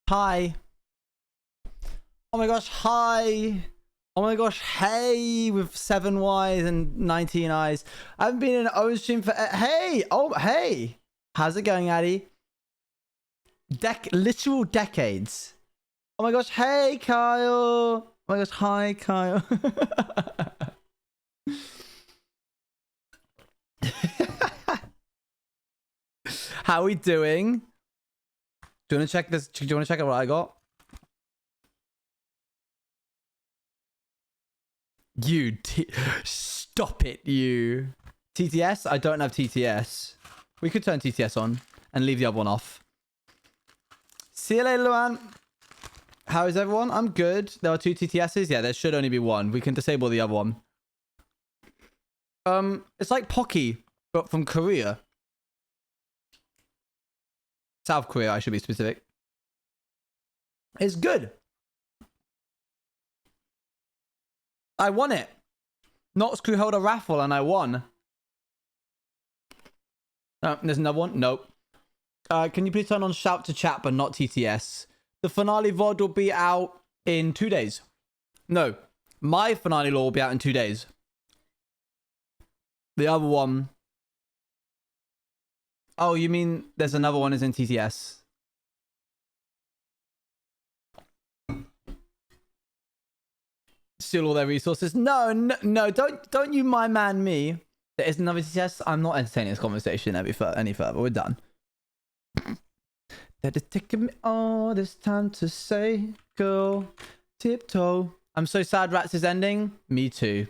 Hi. Oh my gosh, hi. Oh my gosh, hey, with 7 Ys and 19 Is. I haven't been in an own stream for... Hey! Oh, hey! How's it going, Addy? Literal decades. Oh my gosh, hey, Kyle! Oh my gosh, hi, Kyle. How are we doing? Do you want to check this? Do you want to check out what I got? You stop it, you. TTS? I don't have TTS. We could turn TTS on and leave the other one off. See you later, Luan. How is everyone? I'm good. There are 2 TTSs. Yeah, there should only be 1. We can disable the other one. It's like Pocky, but from Korea. South Korea, I should be specific. It's good. I won it. Not Screw held a raffle and I won. There's another one. Nope. Can you please turn on shout to chat but not TTS? The finale VOD will be out in 2 days. No. My finale law will be out in 2 days. The other one... Oh, you mean there's another one is in TTS? Steal all their resources? No, don't you my man me. There is another TTS. I'm not entertaining this conversation any further. We're done. That is taking me all this time to say go tiptoe. I'm so sad Rats is ending. Me too.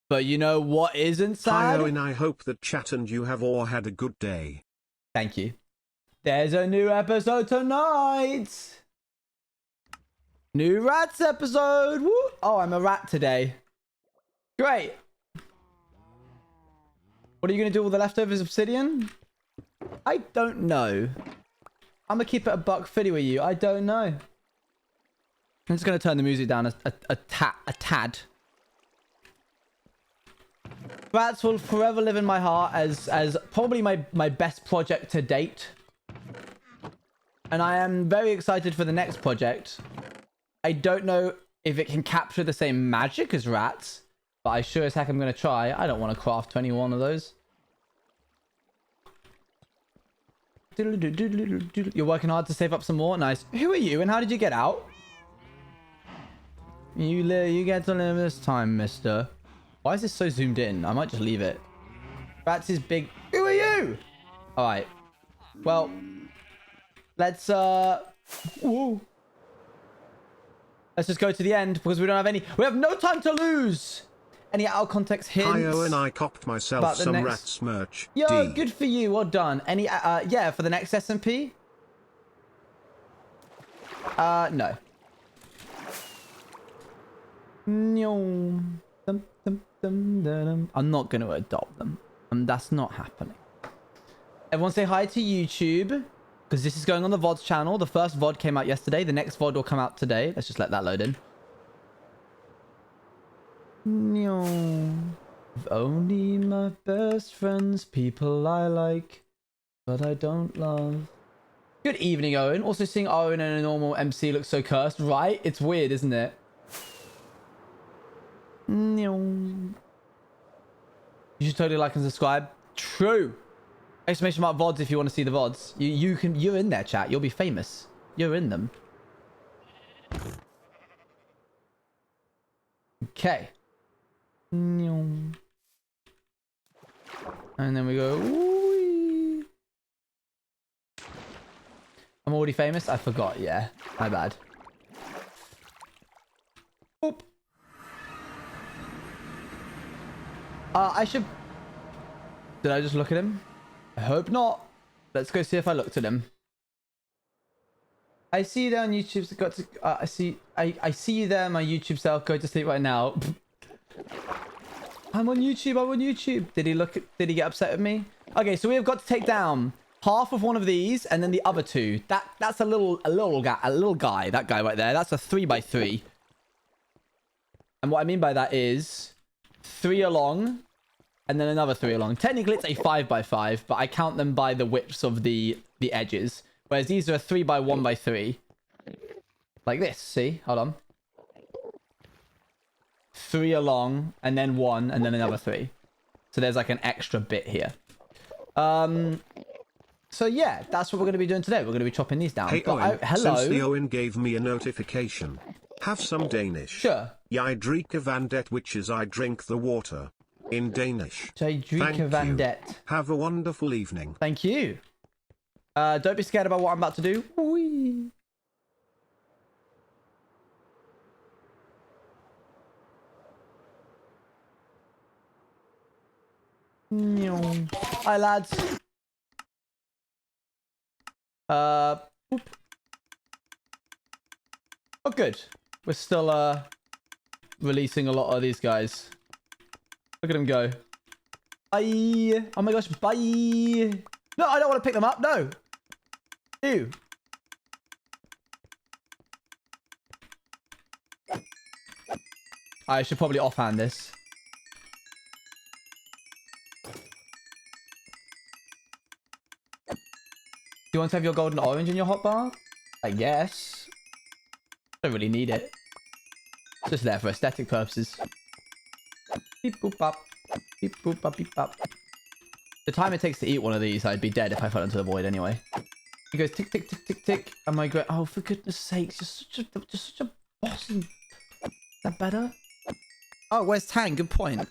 But you know what isn't sad? Hi Owen, I hope that chat and you have all had a good day. Thank you. There's a new episode tonight. New Rats episode. Woo. Oh, I'm a rat today. Great. What are you going to do with the leftovers obsidian? I don't know. I'm going to keep it a $1.50 with you. I don't know. I'm just going to turn the music down a tad. Rats will forever live in my heart as probably my best project to date. And I am very excited for the next project. I don't know if it can capture the same magic as Rats, but I sure as heck I'm going to try. I don't want to craft 21 of those. You're working hard to save up some more? Nice. Who are you and how did you get out? You get to live this time, mister. Why is this so zoomed in? I might just leave it. Rats is big. Who are you? Alright. Well, let's woo. Let's just go to the end because we don't have any. We have no time to lose. Any out of context hints? Hi Owen, I copped myself some Rats merch. Yo, good for you. Well done. Any yeah, for the next SMP? No. No. I'm not going to adopt them. That's not happening. Everyone say hi to YouTube. Because this is going on the VOD's channel. The first VOD came out yesterday. The next VOD will come out today. Let's just let that load in. If only my best friends, people I like, but I don't love. Good evening, Owen. Also seeing Owen in a normal MC looks so cursed, right? It's weird, isn't it? You should totally like and subscribe. True. Exclamation mark VODs if you want to see the VODs. You're in there, chat. You'll be famous. You're in them. Okay. And then we go. Wee. I'm already famous? I forgot, yeah. My bad. Oop. I should... Did I just look at him? I hope not. Let's go see if I looked at him. I see you there on YouTube. Got to. I see you there, my YouTube self. Go to sleep right now. I'm on YouTube. I'm on YouTube. Did he look? Did he get upset with me? Okay, so we have got to take down half of one of these and then the other 2. That's a little guy. That guy right there. That's a 3x3. And what I mean by that is 3 along. And then another 3 along. Technically, it's a 5x5, but I count them by the widths of the edges. Whereas these are a 3x1x3. Like this, see? Hold on. 3 along, and then 1, and then another 3. So there's like an extra bit here. So yeah, that's what we're going to be doing today. We're going to be chopping these down. Hey But Owen, hello. since the Owen gave me a notification. Have some Danish. Sure. Jeg drikker vandet, which is I drink the water. In Danish. Jeg drikker vandet. Have a wonderful evening. Thank you. Don't be scared about what I'm about to do. Whee. Hi lads. Boop. Oh good. We're still releasing a lot of these guys. Look at him go. Bye. Oh my gosh, bye. No, I don't want to pick them up. No. Ew. I should probably offhand this. Do you want to have your golden orange in your hotbar? I guess. Don't really need it. It's just there for aesthetic purposes. Beep boop bop. Beep boop bop beep bop. The time it takes to eat one of these, I'd be dead if I fell into the void anyway. He goes tick tick tick tick tick. Am I great? Oh, for goodness sakes! Just such a boss. Is that better? Oh, where's Tang? Good point.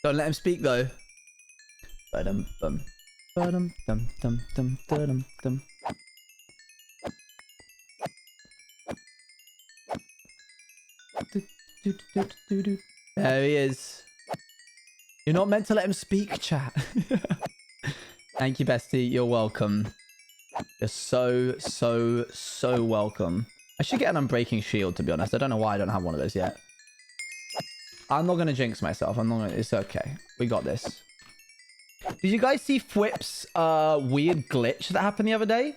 Don't let him speak though. Ba-dum bum. Ba-dum dum dum dum dum dum. There he is. You're not meant to let him speak, chat. Thank you, bestie. You're welcome. You're so welcome. I should get an unbreaking shield, to be honest. I don't know why I don't have one of those yet. I'm not going to jinx myself. It's okay. We got this. Did you guys see Fwip's weird glitch that happened the other day?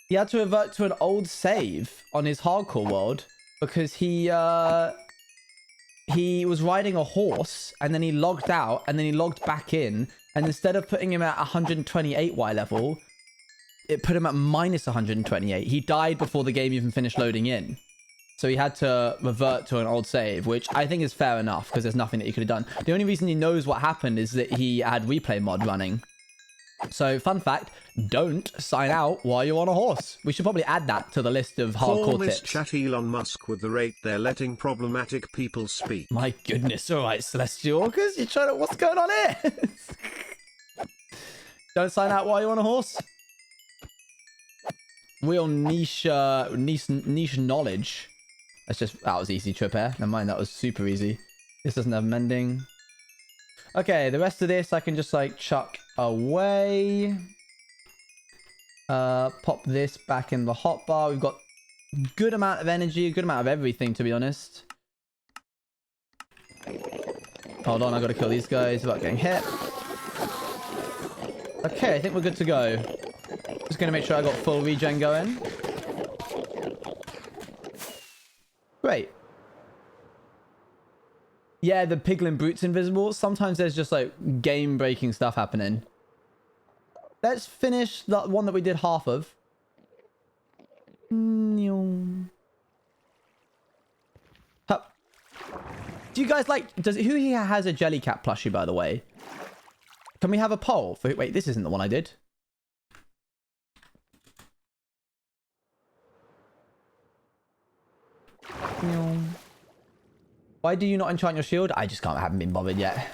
He had to revert to an old save on his hardcore world because he was riding a horse and then he logged out and then he logged back in, and instead of putting him at 128 Y level, it put him at minus 128. He died before the game even finished loading in. So he had to revert to an old save, which I think is fair enough because there's nothing that he could have done. The only reason he knows what happened is that he had replay mod running. So fun fact, don't sign out while you're on a horse. We should probably add that to the list of hardcore tips. Chat Elon Musk with the rate they're letting problematic people speak. My goodness, all right, Celestial Orcas, you're trying to... What's going on here? Don't sign out while you're on a horse. Real niche knowledge. That was easy to repair. Never mind, that was super easy. This doesn't have mending. Okay, the rest of this I can just like chuck away. Pop this back in the hotbar. We've got good amount of energy, a good amount of everything, to be honest. Hold on, I gotta kill these guys without getting hit. Okay, I think we're good to go. Just gonna make sure I got full regen going. Great. Yeah, the piglin brute's invisible. Sometimes there's just like game-breaking stuff happening. Let's finish that one that we did half of. Hup. Do you guys like... Who here has a Jellycat plushie, by the way? Can we have a poll? Wait, this isn't the one I did. Why do you not enchant your shield? I just haven't been bothered yet.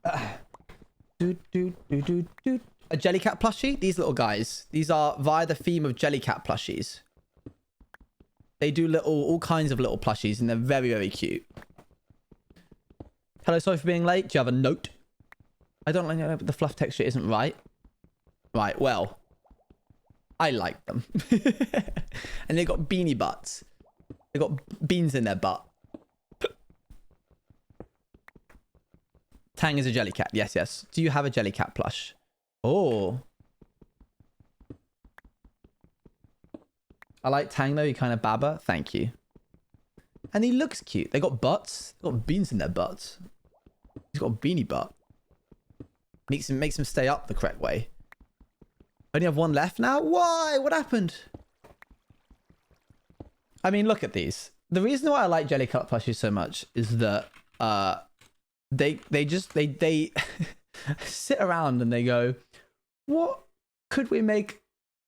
A Jellycat plushie? These little guys. These are via the theme of Jellycat plushies. They do all kinds of little plushies and they're very, very cute. Hello, sorry for being late. Do you have a note? I don't like the fluff texture isn't right. Right, well. I like them. And they got beanie butts. They got beans in their butt. Tang is a Jellycat. Yes, yes. Do you have a Jellycat plush? Oh. I like Tang though. He kind of babber. Thank you. And he looks cute. They got butts. They got beans in their butts. He's got a beanie butt. Makes him stay up the correct way. Only have one left now? Why? What happened? I mean, look at these. The reason why I like Jellycat plushies so much is that they sit around and they go, what could we make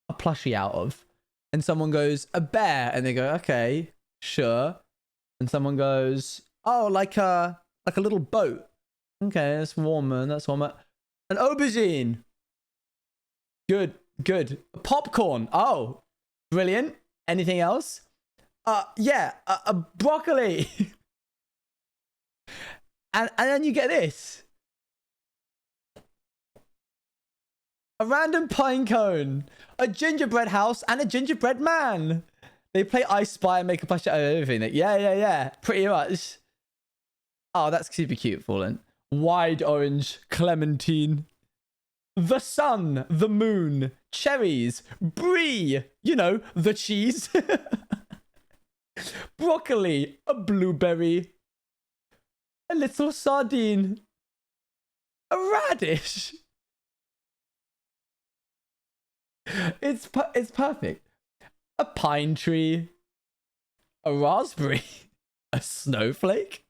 a plushie out of? And someone goes, a bear, and they go, okay, sure. And someone goes, oh, like a little boat. Okay, that's warmer. That's warmer. An aubergine. Good, good. Popcorn. Oh, brilliant. Anything else? Yeah, a broccoli. and then you get this. A random pine cone. A gingerbread house and a gingerbread man. They play I Spy and make a plushie out of everything. Yeah. Pretty much. Oh, that's super cute, Fallen. Wide orange clementine. The sun, the moon, cherries, brie, you know, the cheese. Broccoli, a blueberry, a little sardine, a radish. It's perfect. A pine tree, a raspberry, a snowflake.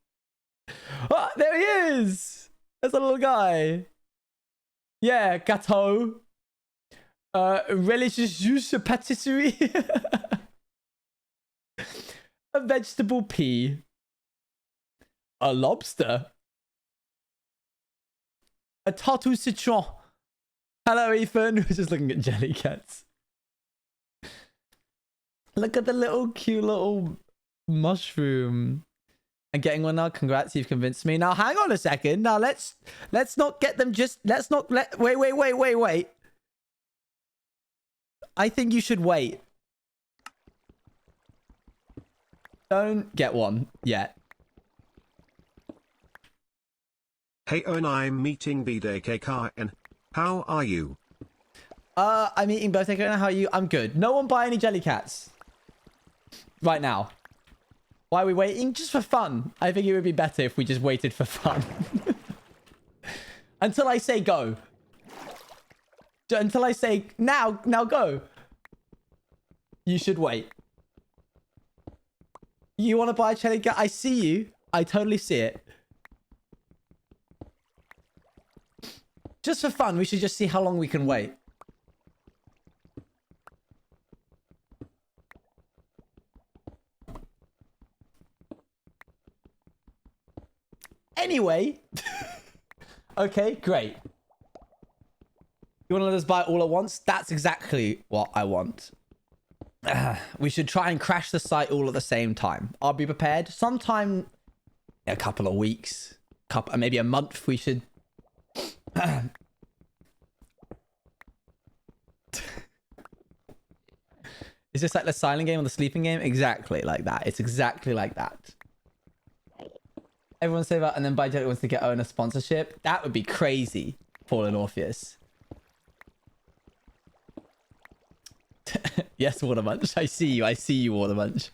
Oh, there he is. There's a little guy. Yeah, gâteau. Religious juice, a patisserie. A vegetable pea. A lobster. A tarte citron. Hello, Ethan. We're just looking at Jellycats. Look at the little cute little mushroom. And getting one now. Congrats, you've convinced me. Now, hang on a second. Now, let's not get them just... Let's not... Wait. I think you should wait. Don't get one yet. Hey, and I'm meeting BDKKN. How are you? I'm eating birthday cake. How are you? I'm good. No one buy any Jellycats right now. Why are we waiting? Just for fun. I think it would be better if we just waited for fun. Until I say go. Until I say now go. You should wait. You want to buy a Jellycat? I see you. I totally see it. Just for fun, we should just see how long we can wait. Anyway. Okay, great. You want to let us buy it all at once? That's exactly what I want. We should try and crash the site all at the same time. I'll be prepared. Sometime in a couple of weeks. Maybe a month we should... Is this like the silent game or the sleeping game? Exactly like that. It's exactly like that. Everyone say that and then Jellycat wants to get owner sponsorship. That would be crazy. Fallen Orpheus. Yes, Watermunch. I see you, Watermunch.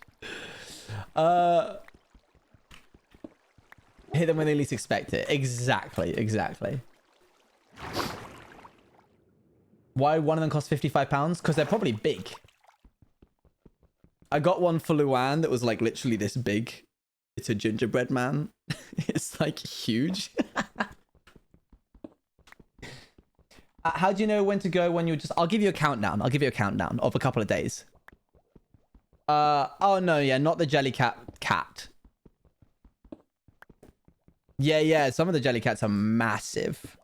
Hit them when they least expect it. Exactly. Why one of them costs £55? Because they're probably big. I got one for Luan that was like literally this big. It's a gingerbread man. It's like huge. How do you know when to go when you're just... I'll give you a countdown. I'll give you a countdown of a couple of days. Oh no, yeah, not the Jellycat cat. Yeah, some of the Jellycats are massive.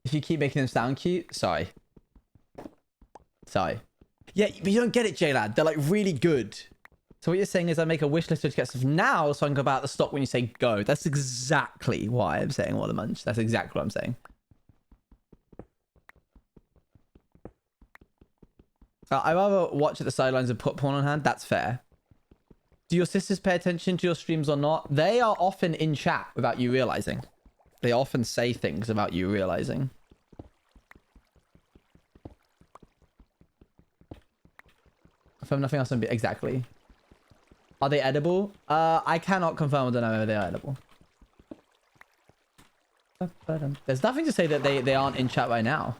If you keep making them sound cute, sorry. Yeah, but you don't get it, J-Lad. They're like really good. So what you're saying is I make a wish list to get stuff now so I can go about the stock when you say go. That's exactly why I'm saying Watermunch. That's exactly what I'm saying. I'd rather watch at the sidelines and put porn on hand. That's fair. Do your sisters pay attention to your streams or not? They are often in chat without you realizing. They often say things without you realizing. If I have nothing else, exactly. Are they edible? I cannot confirm whether or not they are edible. There's nothing to say that they aren't in chat right now.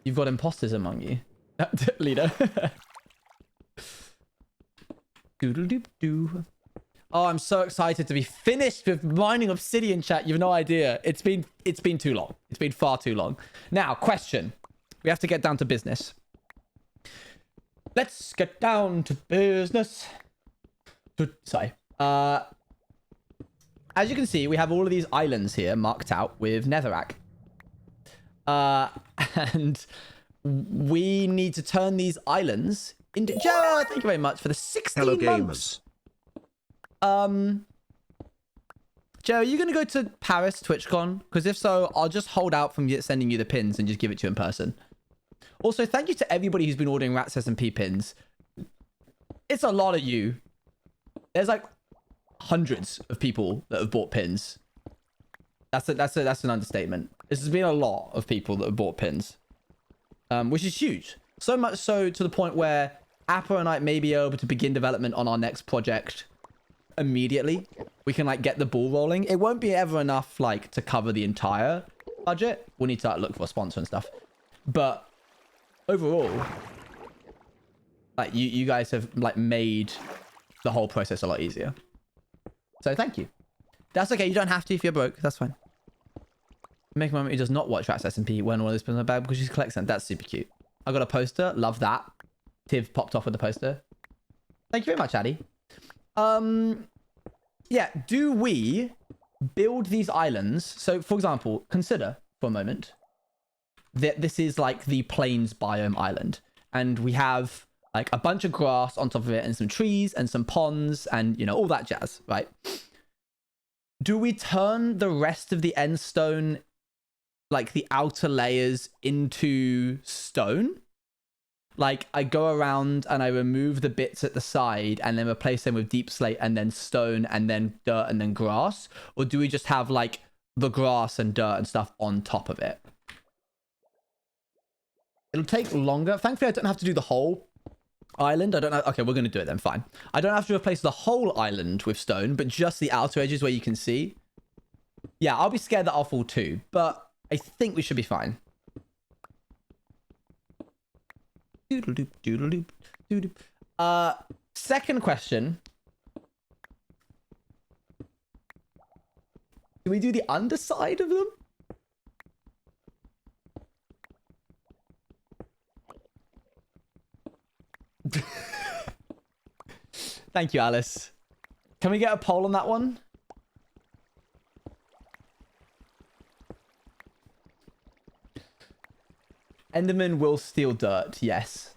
You've got imposters among you. Leader. Doodle-doop-doo. Oh, I'm so excited to be finished with mining obsidian, chat. You've no idea. It's been too long. It's been far too long. Now, question. We have to get down to business. Let's get down to business. Sorry. As you can see, we have all of these islands here marked out with netherrack. And we need to turn these islands into... Jared, thank you very much for the 16 Hello, months. gamers. Joe, are you going to go to Paris TwitchCon? Because if so, I'll just hold out from sending you the pins and just give it to you in person. Also, thank you to everybody who's been ordering Rats SMP pins. It's a lot of you. There's like hundreds of people that have bought pins. That's an understatement. This has been a lot of people that have bought pins, which is huge. So much so to the point where Appa and I may be able to begin development on our next project immediately. We can like get the ball rolling. It won't be ever enough like to cover the entire budget. We'll need to like, look for a sponsor and stuff. But overall, like you guys have like made the whole process a lot easier. So thank you. That's okay. You don't have to if you're broke. That's fine. Make a moment who does not watch Rats SMP when one of those pins are bad because she collects them. That's super cute. I got a poster. Love that. Tiv popped off with the poster. Thank you very much, Addy. Yeah, do we build these islands? So, for example, consider for a moment that this is like the plains biome island. And we have like a bunch of grass on top of it and some trees and some ponds and, you know, all that jazz, right? Do we turn the rest of the end stone, like the outer layers, into stone? Like I go around and I remove the bits at the side and then replace them with deep slate and then stone and then dirt and then grass? Or do we just have like the grass and dirt and stuff on top of it? It'll take longer. Thankfully, I don't have to do the whole island. I don't know. Okay, we're going to do it then. Fine. I don't have to replace the whole island with stone, but just the outer edges where you can see. Yeah, I'll be scared that I'll fall too, but I think we should be fine. Doodle-doop, doodle-doop, doodle-doop. Second question. Do we do the underside of them? Thank you, Alice. Can we get a poll on that one? Enderman will steal dirt, yes.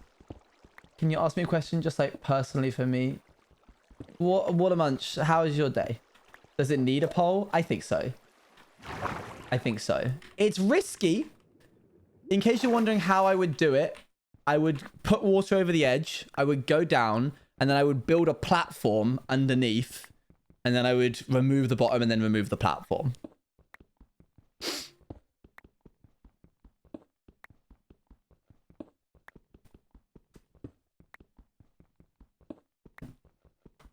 Can you ask me a question just like personally for me? What a munch. How is your day? Does it need a poll? I think so. I think so. It's risky. In case you're wondering how I would do it, I would put water over the edge. I would go down and then I would build a platform underneath and then I would remove the bottom and then remove the platform.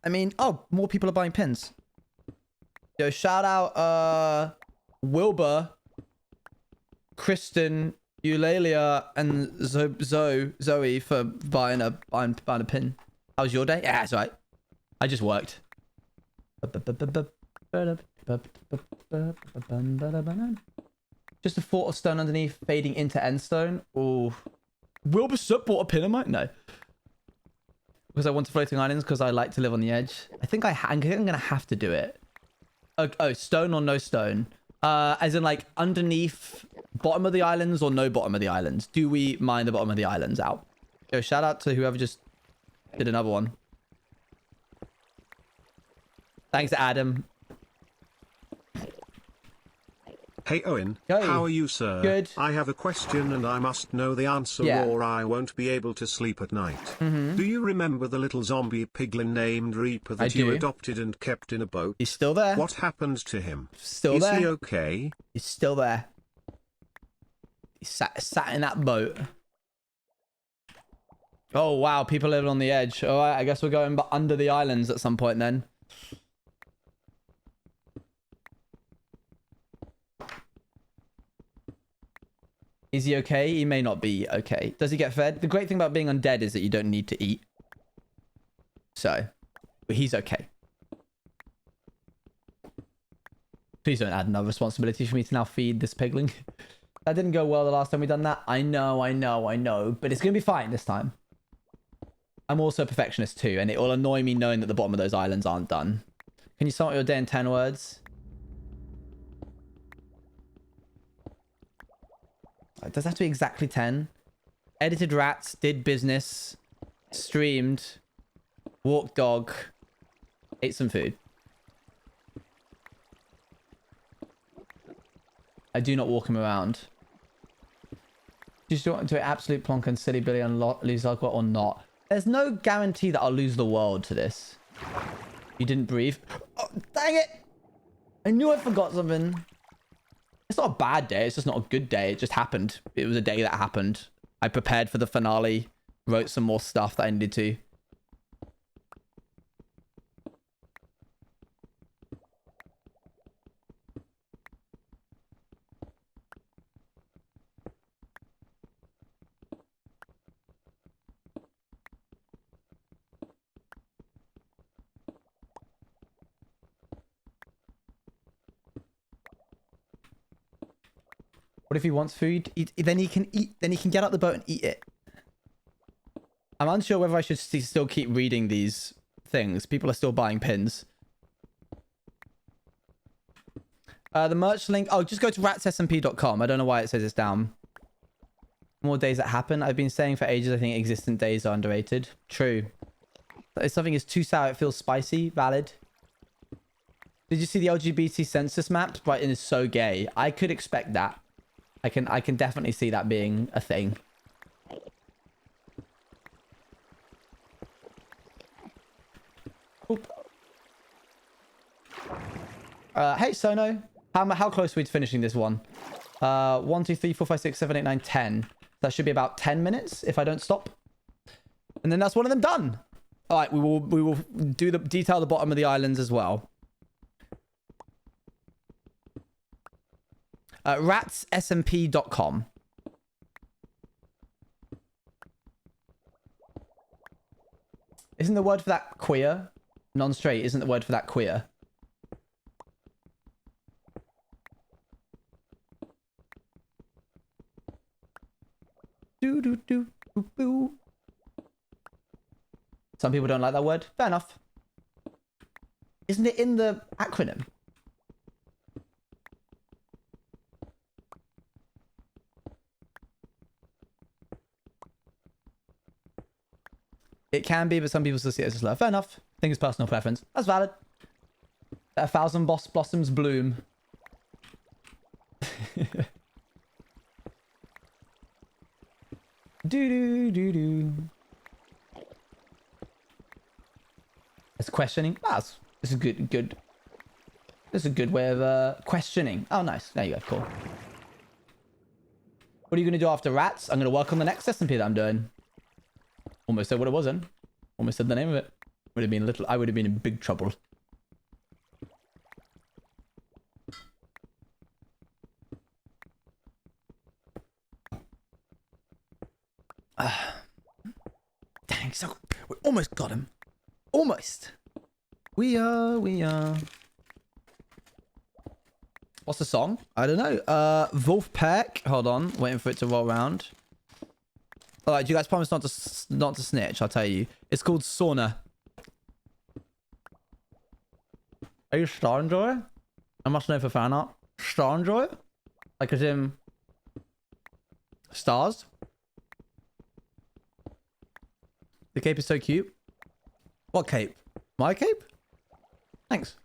I mean, oh, more people are buying pins. Yo, shout out Wilbur, Kristen, Eulalia, and Zoe for buying a pin. How was your day? Yeah, it's right. I just worked. Just a fort of stone underneath, fading into end stone. Oh, Wilbur Sup bought a pin, am I? No. Because I want to floating islands because I like to live on the edge. I think I'm gonna have to do it. Oh, stone or no stone? As in like underneath bottom of the islands or no bottom of the islands? Do we mine the bottom of the islands out? Yo, shout out to whoever just did another one. Thanks, Adam. Hey Owen, Hey. how are you, sir? Good. I have a question and I must know the answer or I won't be able to sleep at night. Do you remember the little zombie piglin named Reaper that you adopted and kept in a boat? He's still there. What happened to him? Still there. Is he okay? He's still there. He sat in that boat. Oh, wow. People living on the edge. All right. I guess we're going under the islands at some point then. Is he okay? He may not be okay. Does he get fed? The great thing about being undead is that you don't need to eat. So, he's okay. Please don't add another responsibility for me to now feed this pigling. That didn't go well the last time we done that. I know. But it's going to be fine this time. I'm also a perfectionist too, and it will annoy me knowing that the bottom of those islands aren't done. Can you sum up your day in 10 words? It does have to be exactly 10. Edited rats, did business, streamed, walked dog, ate some food. I do not walk him around. Do you still want to do absolute plonk and silly Billy and lose Aqua or not? There's no guarantee that I'll lose the world to this. You didn't breathe. Oh, dang it! I knew I forgot something. It's not a bad day. It's just not a good day. It just happened. It was a day that happened. I prepared for the finale. Wrote some more stuff that I needed to. What if he wants food? Then he can eat. Then he can get out the boat and eat it. I'm unsure whether I should still keep reading these things. People are still buying pins. The merch link. Oh, just go to ratssmp.com. I don't know why it says it's down. More days that happen. I've been saying for ages I think existent days are underrated. True. If something is too sour, it feels spicy. Valid. Did you see the LGBT census maps? Brighton is so gay. I could expect that. I can definitely see that being a thing. Oop. Hey Sono, how close are we to finishing this one? 1, 2, 3, 4, 5, 6, 7, 8, 9, 10. That should be about 10 minutes if I don't stop. And then that's one of them done. All right, we will do the detail the bottom of the islands as well. Ratssmp.com. Isn't the word for that queer? Non-straight isn't the word for that queer. Do. Some people don't like that word. Fair enough. Isn't it in the acronym? It can be, but some people still see it as a slur. Fair enough. I think it's personal preference. That's valid. 1,000 blossoms bloom. Do. It's questioning. That's this is good. This is a good way of questioning. Oh, nice. There you go. Cool. What are you gonna do after rats? I'm gonna work on the next SMP that I'm doing. Almost said what it was in. Almost said the name of it. Would have been little. I would have been in big trouble. Dang, so we almost got him. Almost. We are. What's the song? I don't know. Wolfpack. Hold on, waiting for it to roll around. All right, do you guys promise not to snitch? I'll tell you. It's called Sauna. Are you a Star Enjoyer? I must know for fan art. Star Enjoyer? Like as in stars? The cape is so cute. What cape? My cape? Thanks.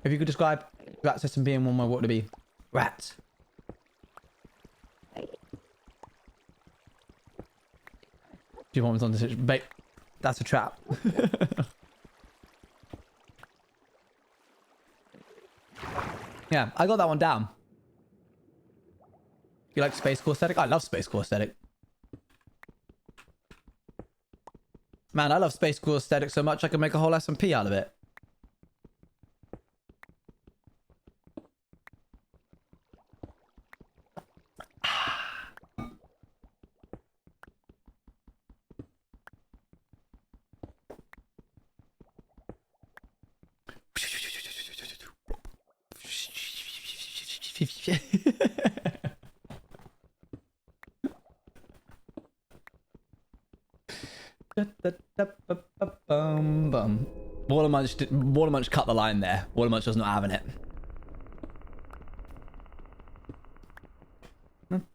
If you could describe Rats SMP in one word, what would it be? Rats. Do you want me on this? Bait. That's a trap. Yeah, I got that one down. You like Space Core aesthetic? I love Space Core aesthetic. Man, I love Space Core aesthetic so much I can make a whole SMP out of it. Watermunch cut the line there. Watermunch was not having it. I'm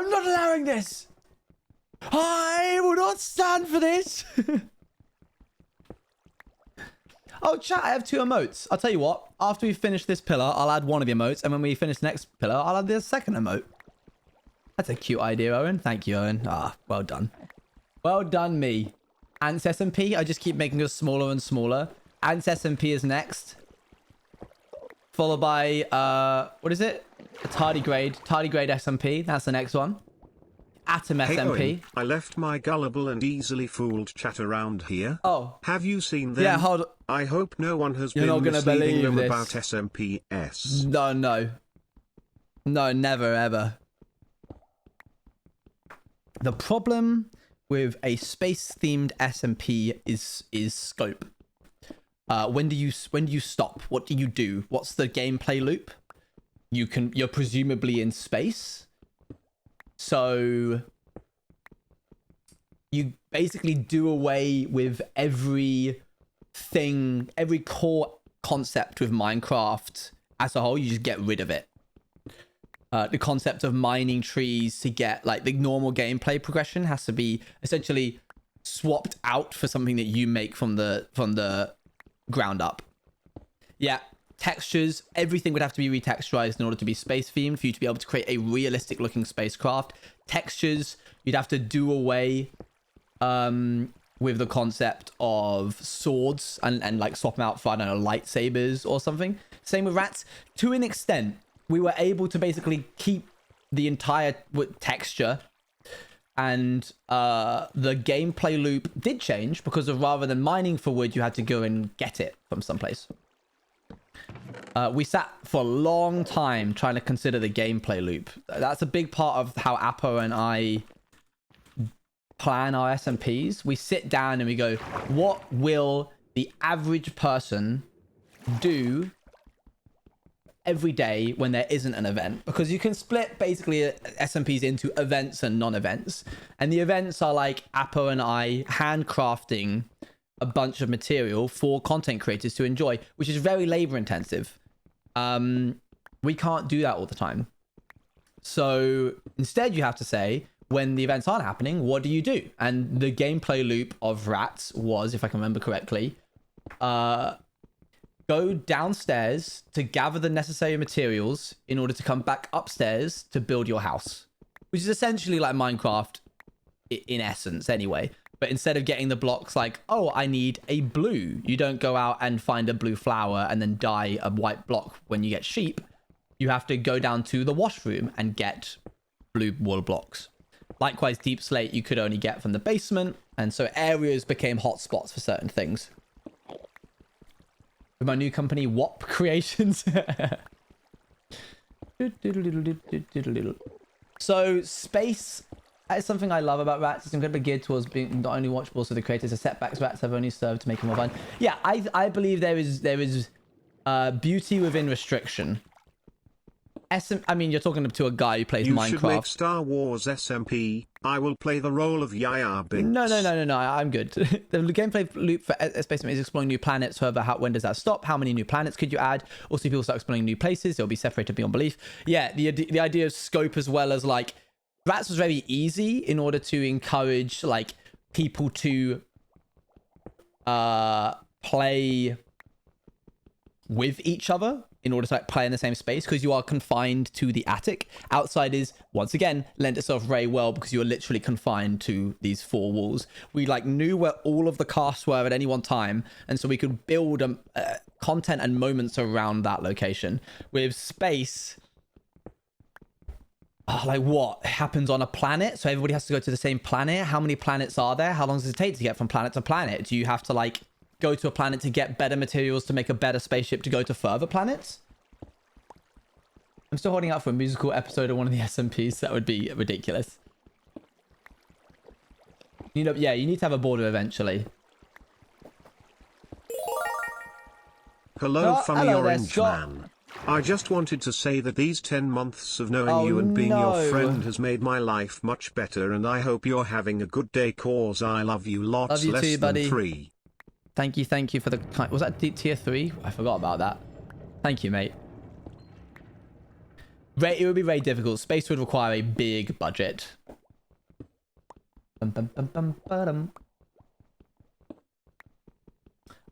not allowing this. I will not stand for this. Oh, chat, I have 2 emotes. I'll tell you what. After we finish this pillar, I'll add one of the emotes. And when we finish the next pillar, I'll add the second emote. That's a cute idea, Owen. Thank you, Owen. Ah, well done. Well done, me. Ants SMP, I just keep making us smaller and smaller. Ants SMP is next. Followed by, what is it? A tardigrade SMP. That's the next one. Atom SMP. Owen, I left my gullible and easily fooled chat around here. Oh. Have you seen them? Yeah, hold on. I hope no one has You're been not gonna misleading them believe about this. SMPS. No, no. No, never, ever. The problem with a space-themed SMP is scope. When do you stop? What do you do? What's the gameplay loop? You're presumably in space. So you basically do away with every core concept with Minecraft as a whole. You just get rid of it. The concept of mining trees to get like the normal gameplay progression has to be essentially swapped out for something that you make from the ground up. Yeah. Textures, everything would have to be retexturized in order to be space themed for you to be able to create a realistic looking spacecraft. Textures, you'd have to do away with the concept of swords and like swap them out for, I don't know, lightsabers or something. Same with rats. To an extent, we were able to basically keep the entire texture, and the gameplay loop did change because of rather than mining for wood, you had to go and get it from someplace. We sat for a long time trying to consider the gameplay loop. That's a big part of how Apo and I plan our SMPs. We sit down and we go, what will the average person do every day when there isn't an event? Because you can split basically SMPs into events and non-events. And the events are like Apo and I handcrafting a bunch of material for content creators to enjoy, which is very labor intensive. We can't do that all the time. So instead you have to say, when the events aren't happening, what do you do? And the gameplay loop of Rats was, if I can remember correctly, go downstairs to gather the necessary materials in order to come back upstairs to build your house, which is essentially like Minecraft in essence anyway. But instead of getting the blocks like, oh, I need a blue, you don't go out and find a blue flower and then dye a white block when you get sheep. You have to go down to the washroom and get blue wool blocks. Likewise, deep slate you could only get from the basement. And so areas became hotspots for certain things. With my new company, WOP Creations. So space... That is something I love about Rats. It's incredibly geared towards being not only watchable so the creators. The setbacks Rats have only served to make it more fun. Yeah, I believe there is beauty within restriction. I mean, you're talking to a guy who plays Minecraft. You should make Star Wars SMP. I will play the role of Yaya Binks. No. I'm good. The gameplay loop for Space is exploring new planets. However, when does that stop? How many new planets could you add? Also, people start exploring new places. They'll be separated beyond belief. Yeah, the idea of scope as well as like... Rats was very easy in order to encourage like people to play with each other in order to like play in the same space because you are confined to the attic. Outsiders, once again, lent itself very well because you are literally confined to these 4 walls. We like knew where all of the casts were at any one time, and so we could build content and moments around that location. With space, like what happens on a planet? So everybody has to go to the same planet. How many planets are there? How long does it take to get from planet to planet? Do you have to like go to a planet to get better materials to make a better spaceship to go to further planets? I'm still holding out for a musical episode of one of the SMPs. That would be ridiculous. You know, yeah, you need to have a border eventually. Hello, funny hello there, orange Scott. man. I just wanted to say that these 10 months of knowing you and being your friend has made my life much better, and I hope you're having a good day, cause I love you lots. Love you less too, than buddy. 3. Thank you for the... Was that tier 3? I forgot about that. Thank you, mate. It would be very difficult. Space would require a big budget. What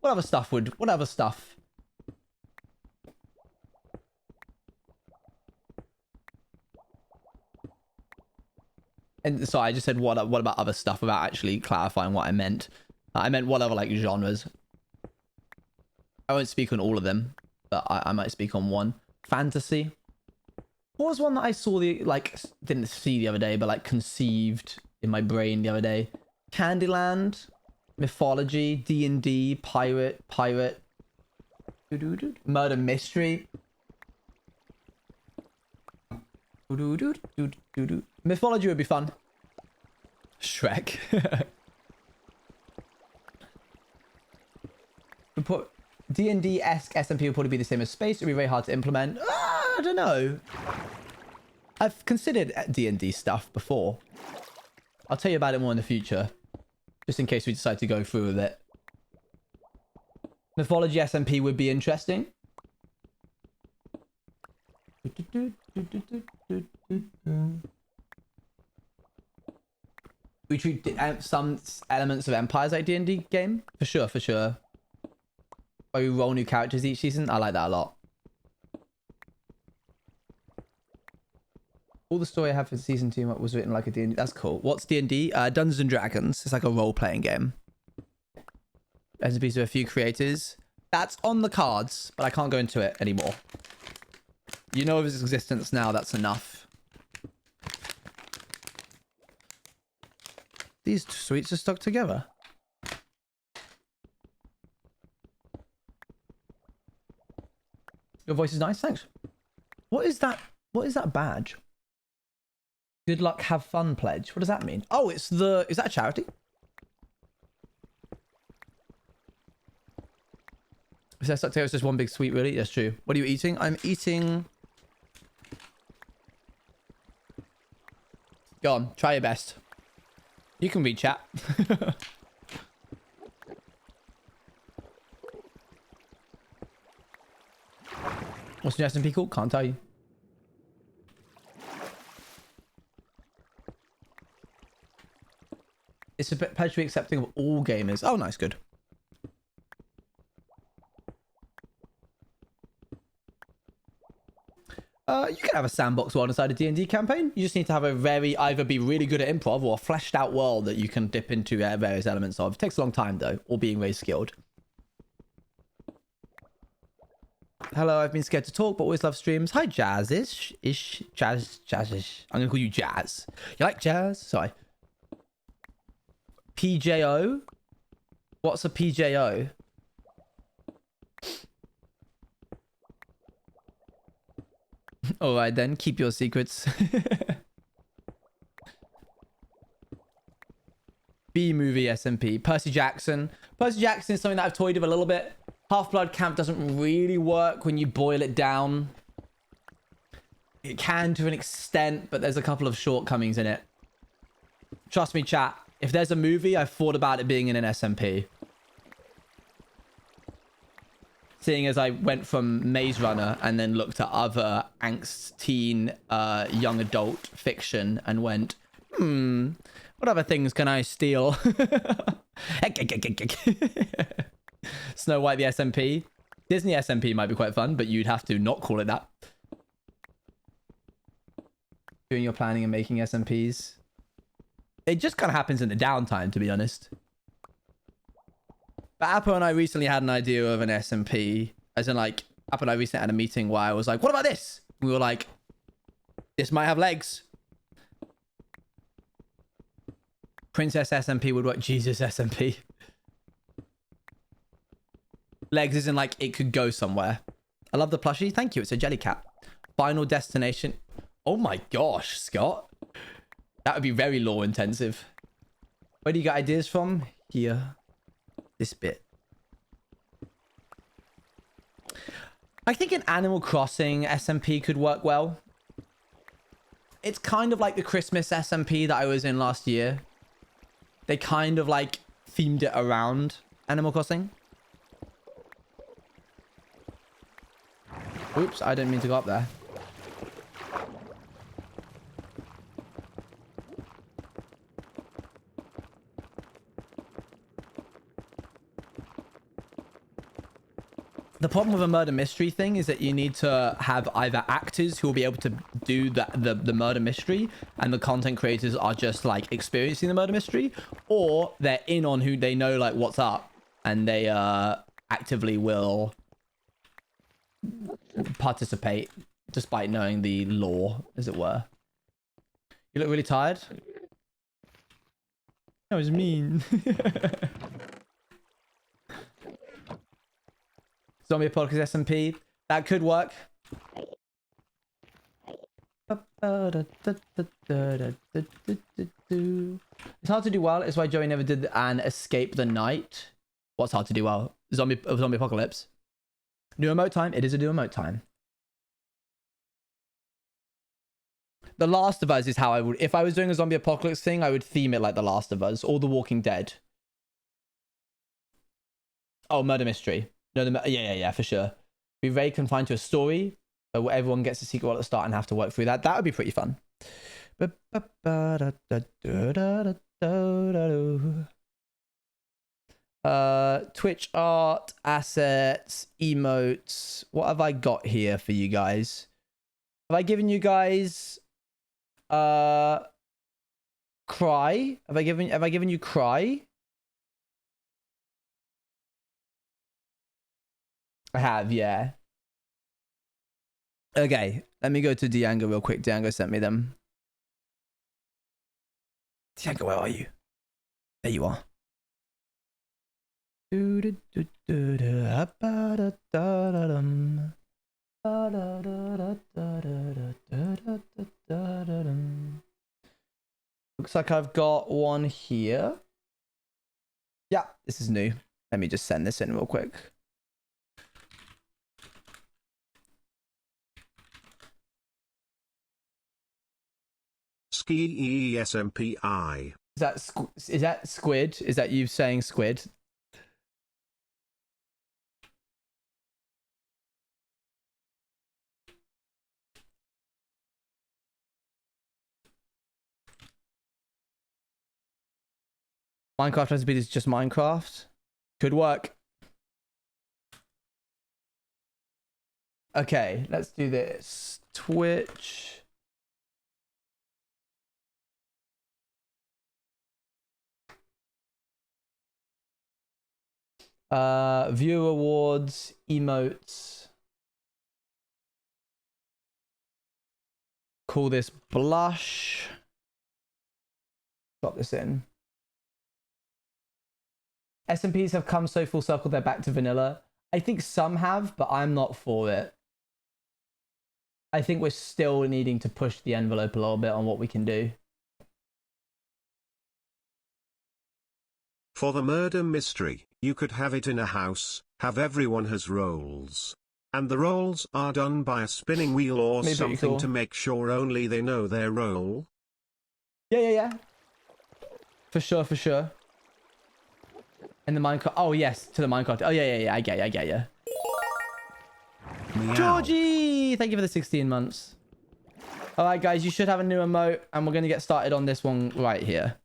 other stuff would... What other stuff? And sorry, I just said what about other stuff without actually clarifying what I meant. I meant what other like genres. I won't speak on all of them, but I might speak on one. Fantasy. What was one that I saw didn't see the other day, but like conceived in my brain the other day? Candyland, mythology, D&D, pirate, murder mystery. Mythology would be fun. Shrek. We put D&D-esque SMP would probably be the same as space. It would be very hard to implement. I don't know. I've considered D&D stuff before. I'll tell you about it more in the future, just in case we decide to go through with it. Mythology SMP would be interesting. We treat some elements of Empire's like D&D game. For sure. Where we roll new characters each season. I like that a lot. All the story I have for season 2 was written like a D&D. That's cool. What's D&D? Dungeons and Dragons. It's like a role-playing game. SMPs with a few creators. That's on the cards, but I can't go into it anymore. You know of its existence now. That's enough. These sweets are stuck together. Your voice is nice. Thanks. What is that? What is that badge? Good luck, have fun pledge. What does that mean? Oh, it's the... Is that a charity? Is that stuck together? It's just one big sweet, really? That's true. What are you eating? I'm eating... Go on. Try your best. You can read chat. What's the SMP called? Can't tell you. It's a bit perpetually accepting of all gamers. Oh, nice, good. You can have a sandbox world inside a D&D campaign. You just need to have a either be really good at improv or a fleshed out world that you can dip into various elements of. It takes a long time though, or being very skilled. Hello, I've been scared to talk, but always love streams. Hi, Jazzish. Jazzish. I'm gonna call you Jazz. You like jazz? Sorry. PJO? What's a PJO? Alright then, keep your secrets. B-movie SMP. Percy Jackson. Percy Jackson is something that I've toyed with a little bit. Half-Blood Camp doesn't really work when you boil it down. It can to an extent, but there's a couple of shortcomings in it. Trust me, chat. If there's a movie, I've thought about it being in an SMP. Seeing as I went from Maze Runner and then looked at other angst teen young adult fiction and went, what other things can I steal? Snow White the SMP. Disney SMP might be quite fun, but you'd have to not call it that. Doing your planning and making SMPs. It just kind of happens in the downtime, to be honest. But Apple and I recently had an idea of an SMP. As in, like, Apple and I recently had a meeting where I was like, what about this? We were like, this might have legs. Princess SMP would work. Jesus SMP. Legs isn't like it could go somewhere. I love the plushie. Thank you. It's a Jellycat. Final destination. Oh my gosh, Scott. That would be very lore intensive. Where do you get ideas from? Here. This bit. I think an Animal Crossing SMP could work well. It's kind of like the Christmas SMP that I was in last year. They kind of like themed it around Animal Crossing. Oops, I didn't mean to go up there. The problem with a murder mystery thing is that you need to have either actors who will be able to do the murder mystery, and the content creators are just like experiencing the murder mystery, or they're in on who they know like what's up, and they actively will participate despite knowing the lore, as it were. You look really tired. That was mean. Zombie Apocalypse SMP. That could work. It's hard to do well. It's why Joey never did an Escape the Night. What's hard to do well? Zombie Apocalypse. New emote time. It is a new emote time. The Last of Us is how I would... If I was doing a Zombie Apocalypse thing, I would theme it like The Last of Us or The Walking Dead. Oh, murder mystery. No, yeah, for sure. Be very confined to a story where everyone gets a secret at the start and have to work through that. That would be pretty fun. Twitch art, assets, emotes. What have I got here for you guys? Have I given you guys cry? Have I given you cry? I have, yeah. Okay, let me go to Diango real quick. Diango sent me them. Diango, where are you? There you are. Looks like I've got one here. Yeah, this is new. Let me just send this in real quick. Ski SMPI. Is that squid? Is that you saying squid? Minecraft recipe is just Minecraft. Could work. Okay, let's do this. Twitch. Viewer awards, emotes. Call this blush. Got this in. SMPs have come so full circle, they're back to vanilla. I think some have, but I'm not for it. I think we're still needing to push the envelope a little bit on what we can do. For the murder mystery, you could have it in a house, have everyone has roles. And the roles are done by a spinning wheel or Maybe something cool. to make sure only they know their role. Yeah. For sure. And the Minecraft. Oh, yes, to the Minecraft. Oh, yeah. I get you. Meow. Georgie, thank you for the 16 months. All right, guys, you should have a new emote, and we're going to get started on this one right here.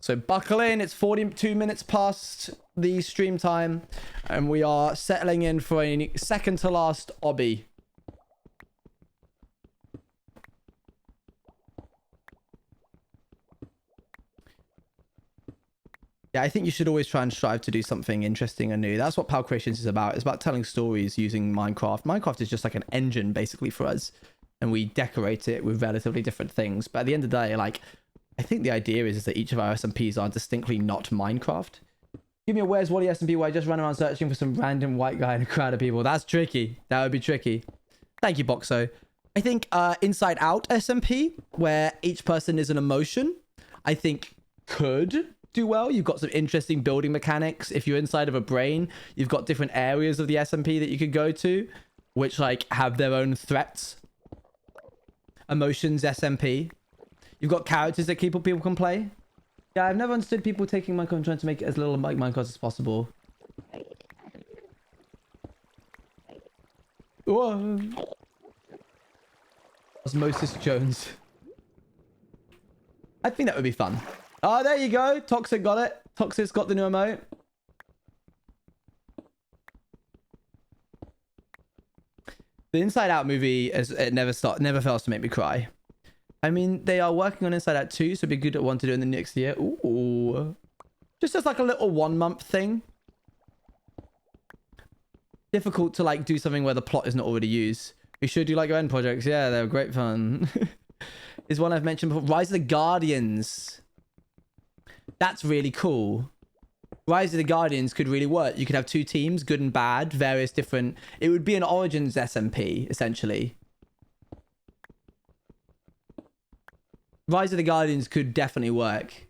So buckle in. It's 42 minutes past the stream time. And we are settling in for a second to last obby. Yeah, I think you should always try and strive to do something interesting and new. That's what Power Creations is about. It's about telling stories using Minecraft. Minecraft is just like an engine basically for us. And we decorate it with relatively different things. But at the end of the day, like, I think the idea is that each of our SMPs are distinctly not Minecraft. Give me a where's VOD SMP where I just run around searching for some random white guy in a crowd of people. That's tricky. That would be tricky. Thank you, Boxo. I think Inside Out SMP, where each person is an emotion, I think could do well. You've got some interesting building mechanics. If you're inside of a brain, you've got different areas of the SMP that you could go to, which like have their own threats. Emotions SMP. You've got characters that people can play. Yeah, I've never understood people taking Minecraft and trying to make it as little like Minecraft as possible. Whoa. Osmosis Jones. I think that would be fun. Oh, there you go. Toxic got it. Toxic's got the new emote. The Inside Out movie, it never fails to make me cry. I mean, they are working on Inside Out 2, so it'd be good to want to do in the next year. Ooh. Just as like a little 1 month thing. Difficult to like do something where the plot is not already used. You should do like your end projects. Yeah, they're great fun. Is one I've mentioned before. Rise of the Guardians. That's really cool. Rise of the Guardians could really work. You could have 2 teams, good and bad, various different... It would be an Origins SMP, essentially. Rise of the Guardians could definitely work.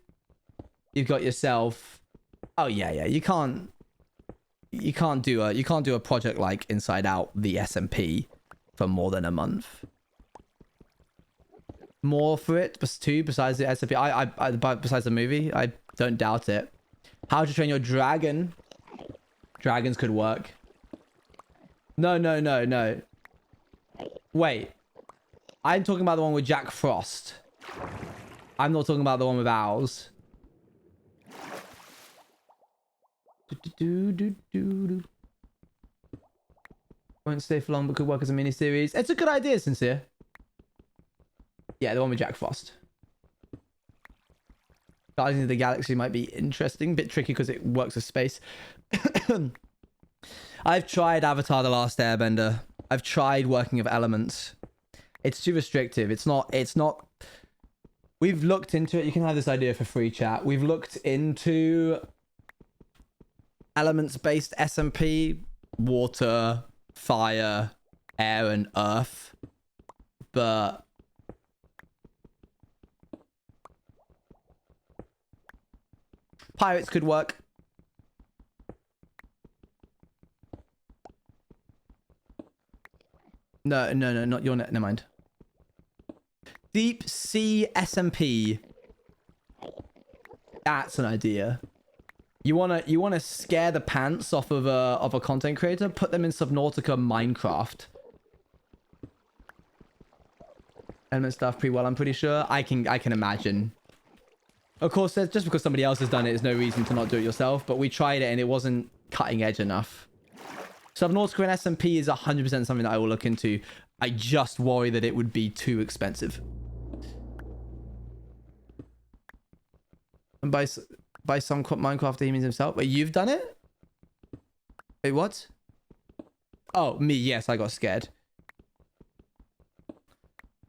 You've got yourself... Oh, yeah. You can't do a project like Inside Out, the SMP, for more than a month. More for it, too, besides the SMP. Besides the movie, I don't doubt it. How to Train Your Dragon. Dragons could work. No. Wait. I'm talking about the one with Jack Frost. I'm not talking about the one with owls. Won't stay for long, but could work as a mini-series. It's a good idea, Sincere. Yeah, the one with Jack Frost. Guardians of the Galaxy might be interesting. Bit tricky because it works with space. I've tried Avatar The Last Airbender. I've tried working with elements. It's too restrictive. It's not... We've looked into it. You can have this idea for free, chat. We've looked into elements-based SMP. Water, fire, air, and earth. But... Pirates could work. No, not your net. Never mind. Deep Sea SMP. That's an idea. You wanna scare the pants off of a content creator? Put them in Subnautica Minecraft. Element stuff pretty well, I'm pretty sure. I can imagine. Of course, just because somebody else has done it is no reason to not do it yourself, but we tried it and it wasn't cutting edge enough. Subnautica and SMP is 100% something that I will look into. I just worry that it would be too expensive. And by some Minecraft, he means himself. Wait, you've done it? Wait, what? Oh, me, yes, I got scared.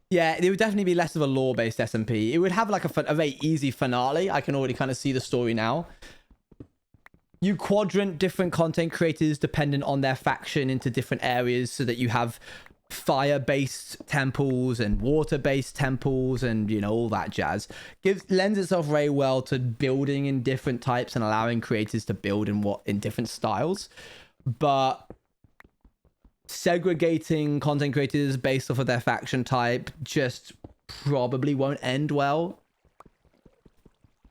Yeah, it would definitely be less of a lore-based SMP. It would have like a very easy finale. I can already kind of see the story now. You quadrant different content creators dependent on their faction into different areas so that you have fire-based temples and water-based temples and, you know, all that jazz. Lends itself very well to building in different types and allowing creators to build in different styles. But... segregating content creators based off of their faction type just probably won't end well.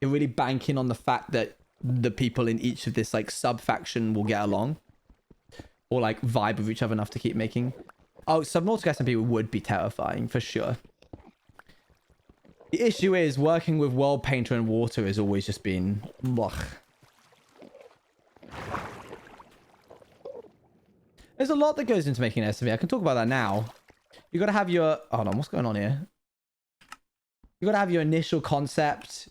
You're really banking on the fact that the people in each of this like sub-faction will get along or like vibe with each other enough to keep making. Oh, Subnautica SMP would be terrifying for sure. The issue is working with World Painter and water has always just been... Ugh. There's a lot that goes into making an SMP. I can talk about that now. You got to have your... Hold on, what's going on here? You got to have your initial concept.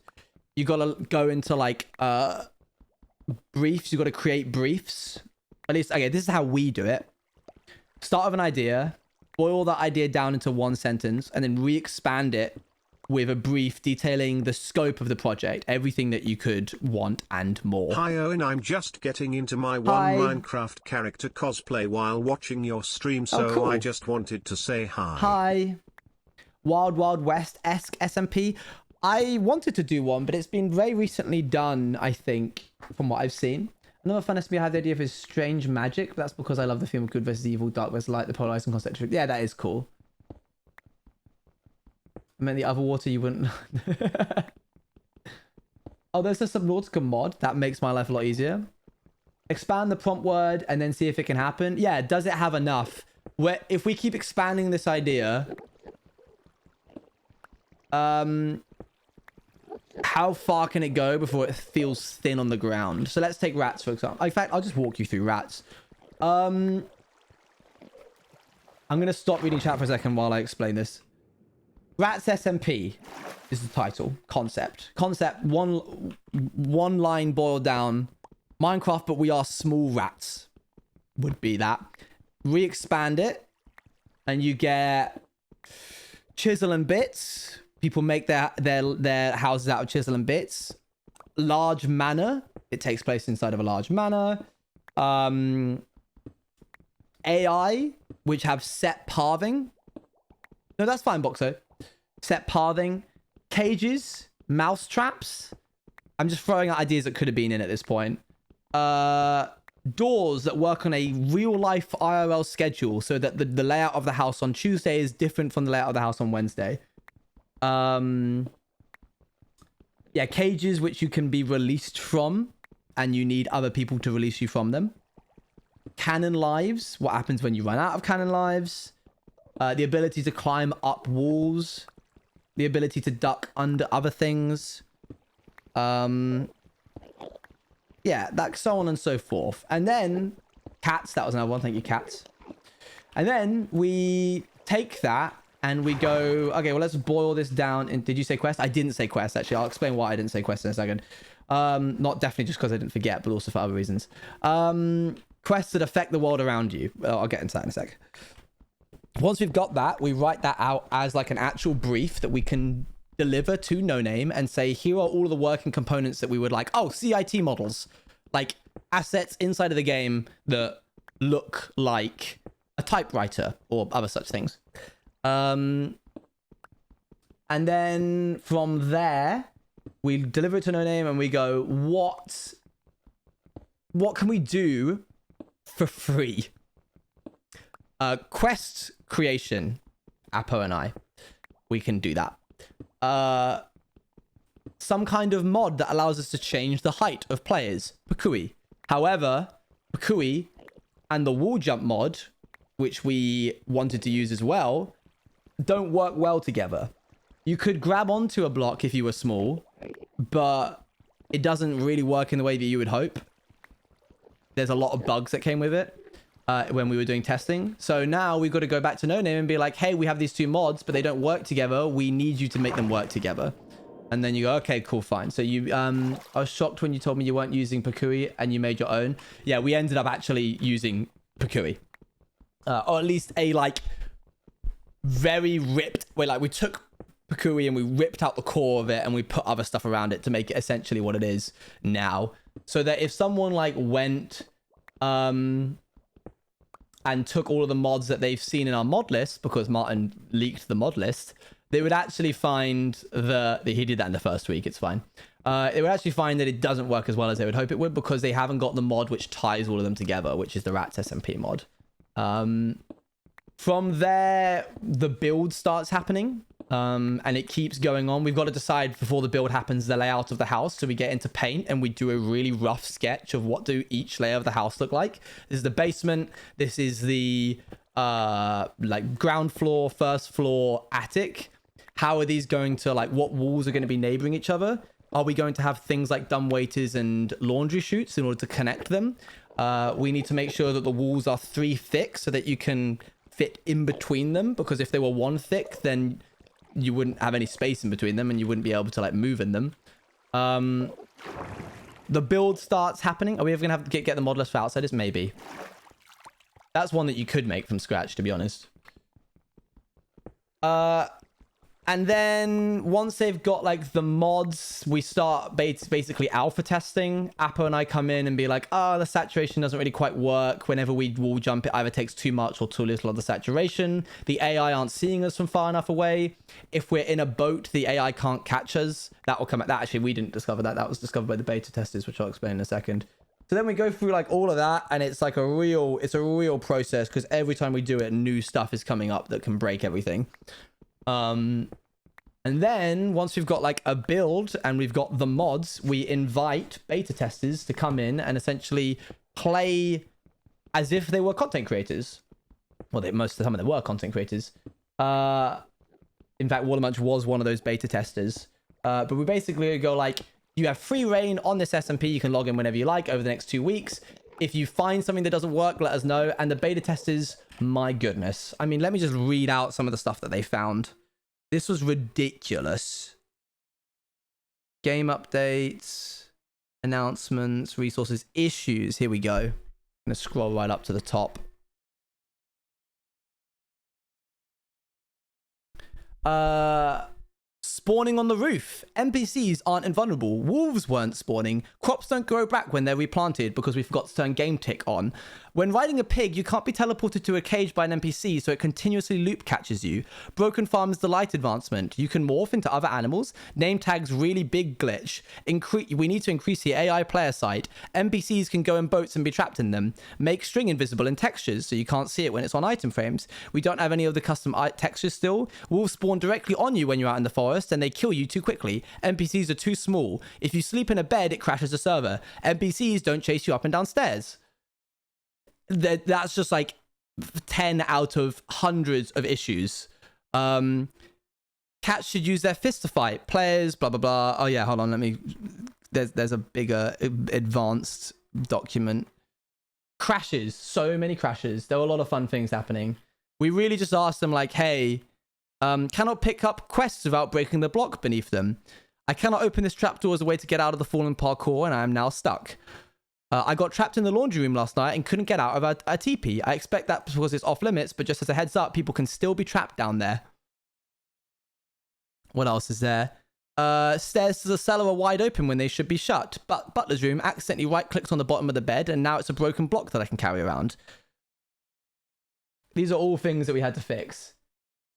You got to go into like briefs. You got to create briefs. At least, okay, this is how we do it. Start with an idea, boil that idea down into one sentence, and then re-expand it with a brief detailing the scope of the project, everything that you could want and more. Hi Owen, I'm just getting into my Minecraft character cosplay while watching your stream, so cool. I just wanted to say hi. Hi. Wild Wild West-esque SMP. I wanted to do one, but it's been very recently done, I think, from what I've seen. Another fun SMP I had the idea of is Strange Magic, but that's because I love the theme of good versus evil, dark versus light, the polarizing concept. Yeah, that is cool. I meant the other water you wouldn't... Oh, there's a Subnautica mod. That makes my life a lot easier. Expand the prompt word and then see if it can happen. Yeah, does it have enough? Where if we keep expanding this idea... how far can it go before it feels thin on the ground? So let's take rats, for example. In fact, I'll just walk you through rats. I'm going to stop reading chat for a second while I explain this. Rats SMP is the title. Concept. One line boiled down. Minecraft, but we are small rats. Would be that. Re-expand it. And you get chisel and bits. People make their houses out of chisel and bits. Large manor. It takes place inside of a large manor. AI, which have set pathing. No, that's fine, Boxo. Set pathing. Cages. Mouse traps. I'm just throwing out ideas that could have been in at this point. Doors that work on a real-life IRL schedule so that the layout of the house on Tuesday is different from the layout of the house on Wednesday. Yeah, cages which you can be released from and you need other people to release you from them. Cannon lives. What happens when you run out of cannon lives? The ability to climb up walls. The ability to duck under other things. Yeah, that so on and so forth. And then cats. That was another one. Thank you, cats. And then we take that and we go, okay, well, let's boil this down. And did you say quest? I didn't say quest, actually. I'll explain why I didn't say quest in a second. Not definitely just because I didn't forget, but also for other reasons. Quests that affect the world around you. I'll get into that in a sec. Once we've got that, we write that out as like an actual brief that we can deliver to No Name and say, here are all of the working components that we would like. Oh, CIT models. Like assets inside of the game that look like a typewriter or other such things. And then from there, we deliver it to No Name and we go, what can we do for free? Quest creation, Apo and I, we can do that. Some kind of mod that allows us to change the height of players, Pakui. However, Pakui and the wall jump mod, which we wanted to use as well, don't work well together. You could grab onto a block if you were small, but it doesn't really work in the way that you would hope. There's a lot of bugs that came with it when we were doing testing. So now we've got to go back to No Name and be like, hey, we have these two mods, but they don't work together. We need you to make them work together. And then you go, okay, cool, fine. So you, I was shocked when you told me you weren't using Pakui and you made your own. Yeah, we ended up actually using Pakui. Or at least a like very ripped, where like we took Pakui and we ripped out the core of it and we put other stuff around it to make it essentially what it is now. So that if someone like went and took all of the mods that they've seen in our mod list, because Martin leaked the mod list, they would actually find he did that in the first week, it's fine. They would actually find that it doesn't work as well as they would hope it would, because they haven't got the mod which ties all of them together, which is the Rats SMP mod. From there, the build starts happening, and it keeps going on. We've got to decide before the build happens the layout of the house. So we get into paint and we do a really rough sketch of what do each layer of the house look like. This is the basement. This is the like ground floor, first floor, attic. How are these going to, like, what walls are going to be neighboring each other? Are we going to have things like dumbwaiters and laundry chutes in order to connect them? We need to make sure that the walls are 3 thick so that you can fit in between them, because if they were 1 thick, then you wouldn't have any space in between them and you wouldn't be able to like move in them. The build starts happening. Are we ever gonna have to get the modulus for outsiders? Maybe. That's one that you could make from scratch, to be honest. And then once they've got like the mods, we start basically alpha testing. Appo and I come in and be like, oh, the saturation doesn't really quite work. Whenever we wall jump, it either takes too much or too little of the saturation. The AI aren't seeing us from far enough away. If we're in a boat, the AI can't catch us. That will come at that. Actually, we didn't discover that. That was discovered by the beta testers, which I'll explain in a second. So then we go through like all of that, and it's like a real process, because every time we do it, new stuff is coming up that can break everything. And then once we've got like a build and we've got the mods, we invite beta testers to come in and essentially play as if they were content creators. Well, most of the time they were content creators. In fact, Watermunch was one of those beta testers. But we basically go like, you have free reign on this SMP. You can log in whenever you like over the next 2 weeks. If you find something that doesn't work, let us know. And the beta testers, my goodness. I mean, let me just read out some of the stuff that they found. This was ridiculous. Game updates, announcements, resources, issues. Here we go. I'm going to scroll right up to the top. Spawning on the roof. NPCs aren't invulnerable. Wolves weren't spawning. Crops don't grow back when they're replanted because we forgot to turn game tick on. When riding a pig, you can't be teleported to a cage by an NPC, so it continuously loop catches you. Broken Farm's Delight advancement. You can morph into other animals. Name tags really big glitch. We need to increase the AI player sight. NPCs can go in boats and be trapped in them. Make string invisible in textures, so you can't see it when it's on item frames. We don't have any of the custom textures still. Wolves spawn directly on you when you're out in the forest, and they kill you too quickly. NPCs are too small. If you sleep in a bed, it crashes the server. NPCs don't chase you up and down stairs. That's just like 10 out of hundreds of issues. Cats should use their fist to fight. Players, blah, blah, blah. Oh, yeah, hold on. Let me... There's a bigger advanced document. Crashes. So many crashes. There were a lot of fun things happening. We really just asked them like, hey, cannot pick up quests without breaking the block beneath them. I cannot open this trapdoor as a way to get out of the fallen parkour, and I am now stuck. I got trapped in the laundry room last night and couldn't get out of a TP. I expect that because it's off limits, but just as a heads up, people can still be trapped down there. What else is there? Stairs to the cellar are wide open when they should be shut. But Butler's room accidentally right-clicks on the bottom of the bed, and now it's a broken block that I can carry around. These are all things that we had to fix.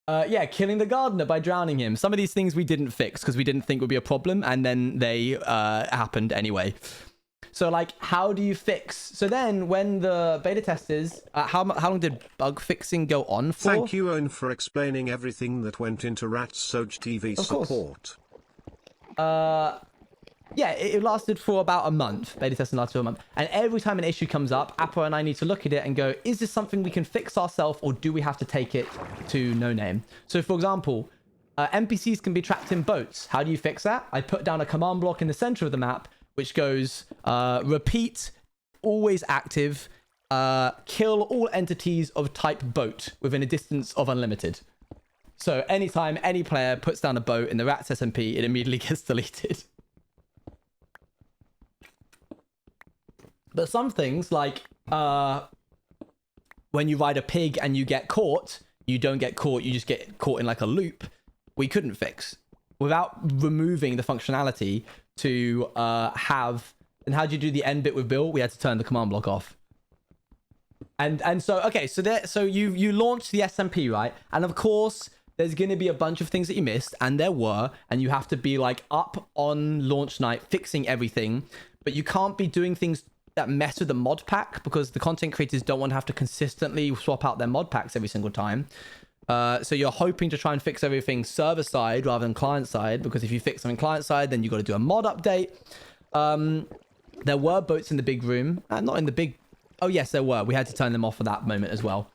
Yeah, killing the gardener by drowning him. Some of these things we didn't fix because we didn't think would be a problem, and then they happened anyway. So, like, how do you fix? So then, when the beta testers, how long did bug fixing go on for? Thank you, Owen, for explaining everything that went into Rats SMP support. Yeah, it lasted for about a month. Beta testing lasted for a month. And every time an issue comes up, Appo and I need to look at it and go, is this something we can fix ourselves, or do we have to take it to no name? So, for example, NPCs can be trapped in boats. How do you fix that? I put down a command block in the center of the map, which goes, repeat, always active, kill all entities of type boat within a distance of unlimited. So anytime any player puts down a boat in the Rats SMP, it immediately gets deleted. But some things, like when you ride a pig and you get caught, you don't get caught, you just get caught in like a loop, we couldn't fix. Without removing the functionality to have... And how do you do the end bit with Bill? We had to turn the command block off. And so, okay, so you launched the SMP, right? And of course, there's going to be a bunch of things that you missed, and there were, and you have to be like up on launch night fixing everything, but you can't be doing things that mess with the mod pack because the content creators don't want to have to consistently swap out their mod packs every single time. So you're hoping to try and fix everything server side rather than client side, because if you fix something client side, then you got to do a mod update. There were boats in the big room, not in the big... Oh yes, there were. We had to turn them off for that moment as well.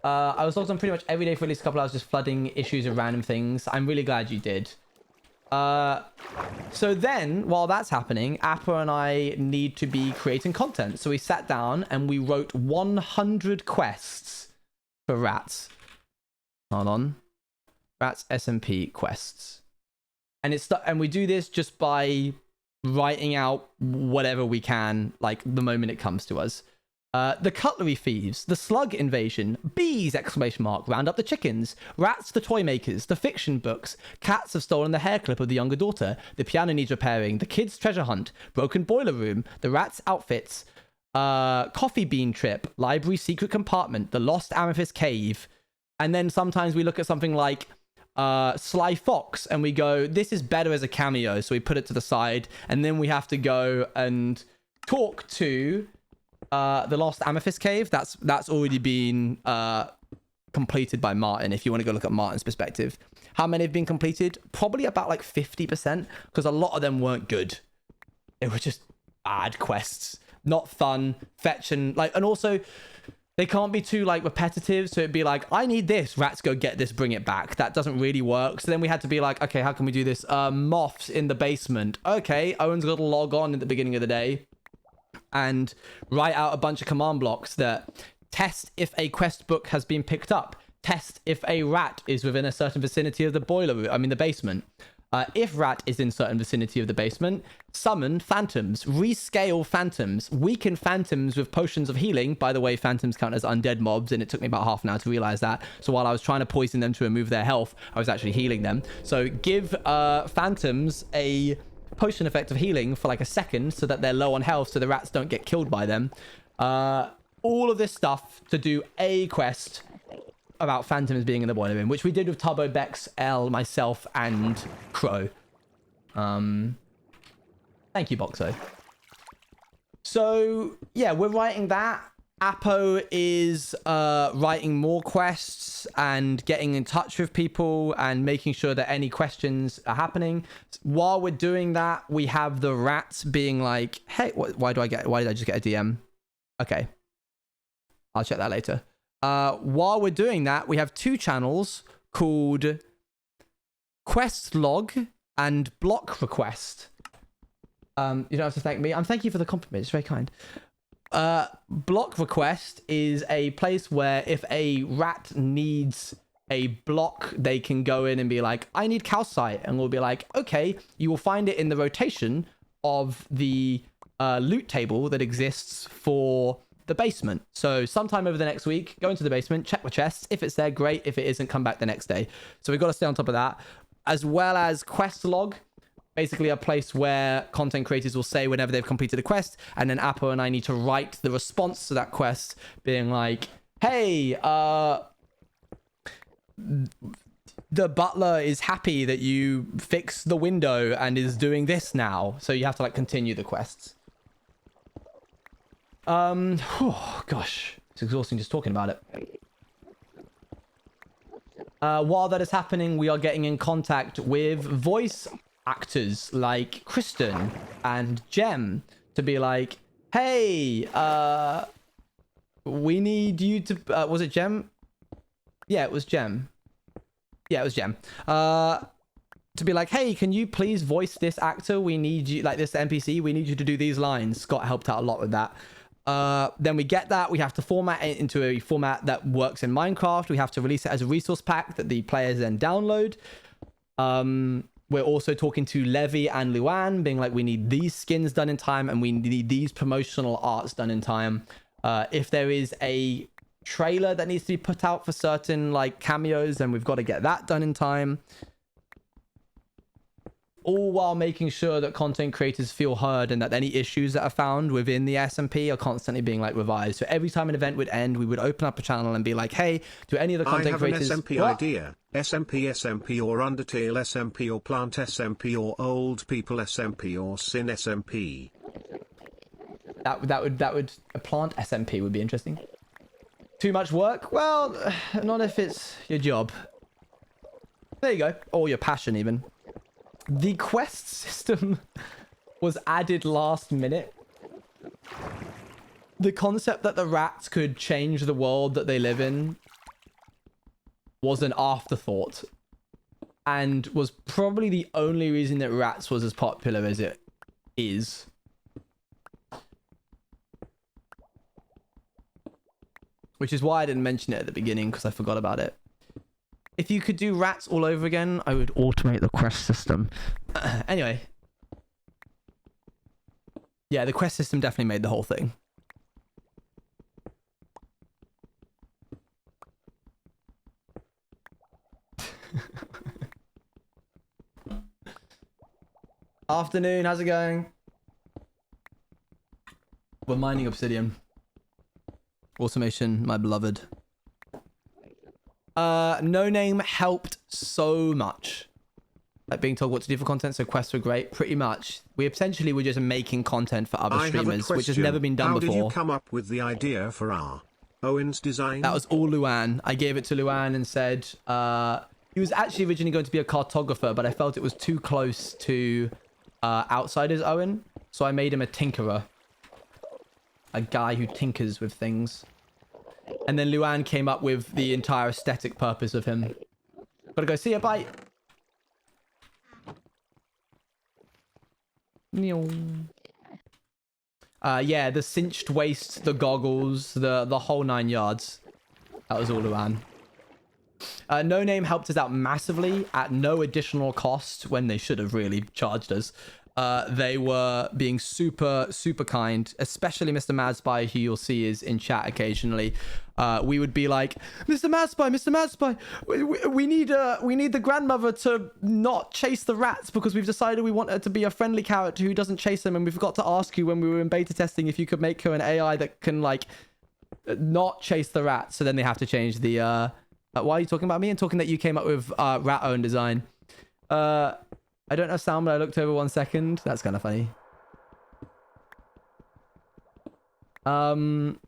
I was logged on pretty much every day for at least a couple hours, just flooding issues of random things. I'm really glad you did. So then, while that's happening, Appa and I need to be creating content. So we sat down and we wrote 100 quests for Rats. Hold on. Rats SMP quests. And we do this just by writing out whatever we can, like the moment it comes to us. The cutlery thieves, the slug invasion, bees, ! Round up the chickens, rats the toy makers, the fiction books, cats have stolen the hair clip of the younger daughter, the piano needs repairing, the kids treasure hunt, broken boiler room, the rats outfits, coffee bean trip, library secret compartment, the lost amethyst cave. And then sometimes we look at something like Sly Fox and we go, this is better as a cameo, so we put it to the side, and then we have to go and talk to the lost amethyst cave. That's already been completed by Martin, if you want to go look at Martin's perspective. How many have been completed? Probably about like 50%, because a lot of them weren't good. They were just bad quests, not fun, fetch, and also they can't be too like repetitive. So it'd be like, I need this, rats go get this, bring it back. That doesn't really work. So then we had to be like, okay, how can we do this? Moths in the basement. Okay, Owen's got to log on at the beginning of the day and write out a bunch of command blocks that test if a quest book has been picked up, test if a rat is within a certain vicinity of the the basement. If rat is in certain vicinity of the basement, summon phantoms, rescale phantoms, weaken phantoms with potions of healing. By the way, phantoms count as undead mobs, and it took me about half an hour to realize that. So while I was trying to poison them to remove their health, I was actually healing them. So give phantoms a potion effect of healing for like a second so that they're low on health so the rats don't get killed by them. All of this stuff to do a quest about phantoms being in the boiler room, which we did with Tubbo, Bex, L, myself, and Crow. Thank you, Boxo. So yeah, we're writing that. Apo is writing more quests and getting in touch with people and making sure that any questions are happening. While we're doing that, we have the rats being like, hey, why did I just get a DM? Okay, I'll check that later. While we're doing that, we have two channels called Quest Log and Block Request. You don't have to thank me. I'm thanking you for the compliment. It's very kind. Block Request is a place where if a rat needs a block, they can go in and be like, I need calcite. And we'll be like, okay, you will find it in the rotation of the loot table that exists for the basement. So sometime over the next week, go into the basement, check the chests. If it's there, great. If it isn't, come back the next day. So we've got to stay on top of that. As well as Quest Log, basically a place where content creators will say whenever they've completed a quest, and then Apo and I need to write the response to that quest being like, hey, the butler is happy that you fixed the window and is doing this now. So you have to like continue the quests. Oh gosh, it's exhausting just talking about it. While that is happening, we are getting in contact with voice actors like Kristen and Jem to be like, hey, we need you to was it Jem? Yeah, it was Jem. Yeah, it was Jem. To be like, hey, can you please voice this actor? We need you, like this NPC, we need you to do these lines. Scott helped out a lot with that. Then we get that, we have to format it into a format that works in Minecraft. We have to release it as a resource pack that the players then download. We're also talking to Levy and Luan, being like, we need these skins done in time and we need these promotional arts done in time. If there is a trailer that needs to be put out for certain like cameos, then we've got to get that done in time. All while making sure that content creators feel heard and that any issues that are found within the SMP are constantly being like revised. So every time an event would end, we would open up a channel and be like, hey, do any of the content creators... I have an SMP idea. SMP or Undertale SMP or Plant SMP or Old People SMP or Sin SMP. That would a Plant SMP would be interesting. Too much work? Well, not if it's your job. There you go. Or your passion even. The quest system was added last minute. The concept that the rats could change the world that they live in was an afterthought. and was probably the only reason that Rats was as popular as it is. Which is why I didn't mention it at the beginning, because I forgot about it. If you could do Rats all over again, I would automate the quest system. Anyway. Yeah, the quest system definitely made the whole thing. Afternoon, how's it going? We're mining obsidian. Automation, my beloved. No Name helped so much. Like being told what to do for content, so quests were great. Pretty much. We essentially were just making content for other streamers, which has never been done before. How did you come up with the idea for Owen's design? That was all Luan. I gave it to Luan and said, he was actually originally going to be a cartographer, but I felt it was too close to Outsiders Owen, so I made him a tinkerer. A guy who tinkers with things. And then Luan came up with the entire aesthetic purpose of him. Gotta go, see ya, bye! Yeah, the cinched waist, the goggles, the whole 9 yards. That was all Luan. No Name helped us out massively at no additional cost when they should have really charged us. They were being super, super kind, especially Mr. Madspy, who you'll see is in chat occasionally. We would be like, Mr. Madspy, we need the grandmother to not chase the rats because we've decided we want her to be a friendly character who doesn't chase them, and we forgot to ask you when we were in beta testing if you could make her an AI that can, like, not chase the rats. So then they have to change the... why are you talking about me? And talking that you came up with rat-owned design. I don't have sound, but I looked over 1 second. That's kind of funny. And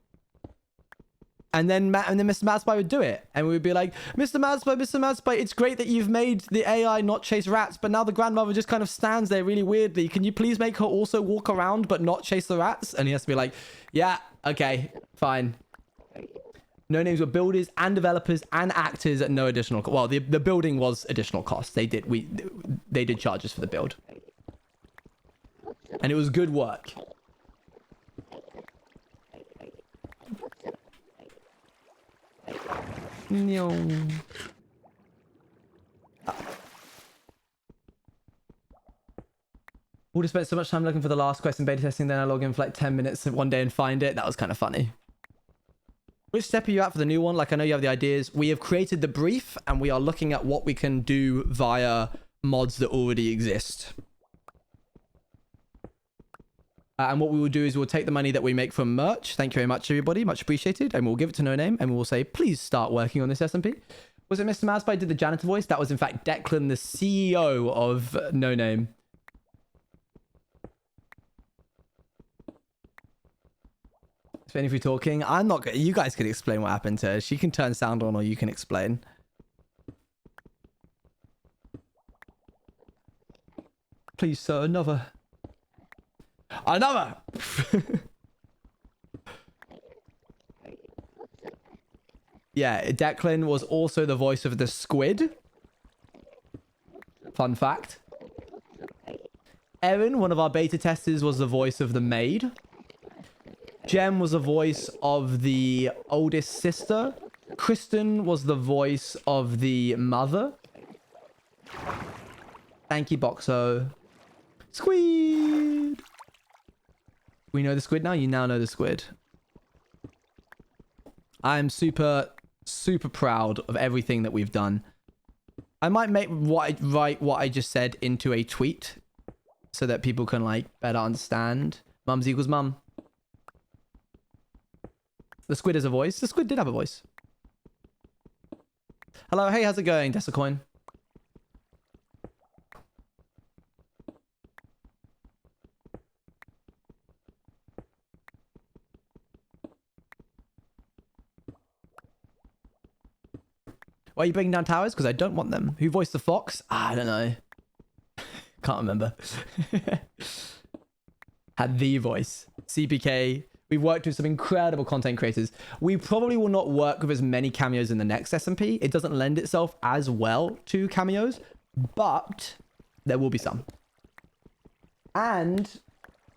then Mr. Madspy would do it. And we would be like, Mr. Madspy, it's great that you've made the AI not chase rats, but now the grandmother just kind of stands there really weirdly. Can you please make her also walk around but not chase the rats? And he has to be like, yeah, okay, fine. No Names were builders and developers and actors at no additional cost. Well, the building was additional cost. They did charge us for the build. And it was good work. No. Would have spent so much time looking for the last quest in beta testing, then I log in for like 10 minutes one day and find it. That was kind of funny. Which step are you at for the new one? Like, I know you have the ideas. We have created the brief, and we are looking at what we can do via mods that already exist. And what we will do is we'll take the money that we make from merch. Thank you very much, everybody. Much appreciated. And we'll give it to No Name, and we'll say, please start working on this SMP. Was it Mr. Madspy did the janitor voice? That was, in fact, Declan, the CEO of No Name. If you're talking, I'm not good. You guys can explain what happened to her. She can turn sound on, or you can explain. Please, sir, another. Another! Yeah, Declan was also the voice of the squid. Fun fact. Erin, one of our beta testers, was the voice of the maid. Jem was the voice of the oldest sister. Kristen was the voice of the mother. Thank you, Boxo. Squid! We know the squid now? You now know the squid. I'm super, super proud of everything that we've done. I might write what I just said into a tweet so that people can, like, better understand. Mums equals mum. The squid has a voice. The squid did have a voice. Hello, hey, how's it going, Decicoin? Why are you breaking down towers? Because I don't want them. Who voiced the fox? I don't know. Can't remember. Had the voice. CPK. We've worked with some incredible content creators. We probably will not work with as many cameos in the next SMP. It doesn't lend itself as well to cameos, but there will be some. And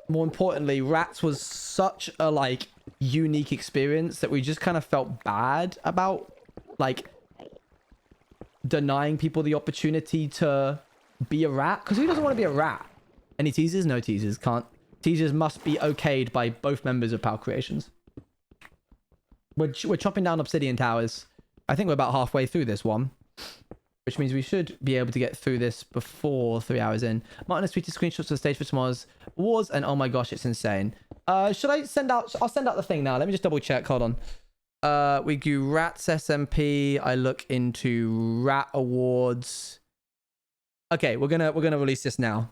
more importantly, Rats was such a like unique experience that we just kind of felt bad about like denying people the opportunity to be a rat, because who doesn't want to be a rat? Any teasers? No teasers. Can't. Teasers must be okayed by both members of Power Creations. We're chopping down obsidian towers. I think we're about halfway through this one, which means we should be able to get through this before 3 hours in. Martin has tweeted screenshots of the stage for tomorrow's awards, and oh my gosh, it's insane. Should I send out... I'll send out the thing now. Let me just double check. Hold on. We do Rats SMP. I look into Rat Awards. Okay, we're gonna release this now.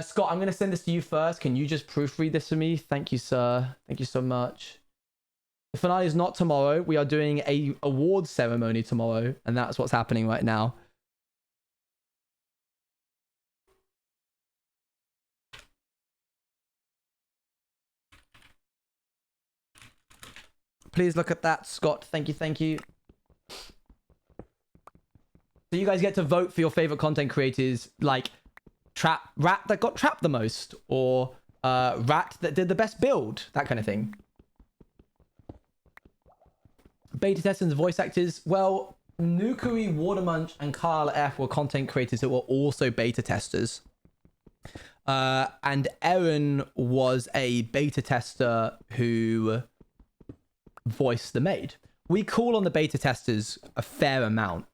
Scott, I'm gonna send this to you first. Can you just proofread this for me? Thank you, sir. Thank you so much. The finale is not tomorrow. We are doing a awards ceremony tomorrow, and that's what's happening right now. Please look at that, Scott. Thank you, thank you. So you guys get to vote for your favorite content creators, like rat that got trapped the most, or rat that did the best build, that kind of thing. Beta testers and voice actors. Well, Nukuri, Watermunch, and Carl F were content creators that were also beta testers. And Erin was a beta tester who voiced the maid. We call on the beta testers a fair amount.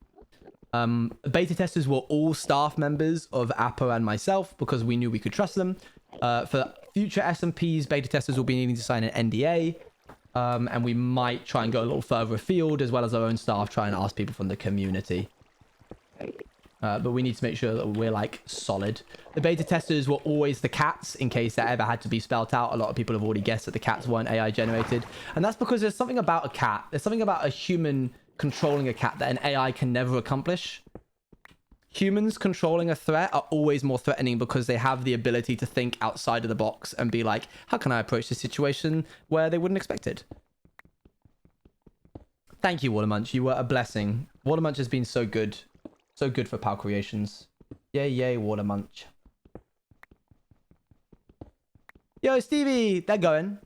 Beta testers were all staff members of Appa and myself because we knew we could trust them. For future SMPs, beta testers will be needing to sign an NDA. And we might try and go a little further afield, as well as our own staff, try and ask people from the community. But we need to make sure that we're like solid. The beta testers were always the cats, in case that ever had to be spelt out. A lot of people have already guessed that the cats weren't AI generated. And that's because there's something about a cat. There's something about a human controlling a cat that an AI can never accomplish. Humans controlling a threat are always more threatening because they have the ability to think outside of the box and be like, how can I approach this situation where they wouldn't expect it? Thank you, Watermunch. You were a blessing. Watermunch has been so good. So good for Power Creations. Yay, yay, Watermunch. Yo, Stevie! They're going.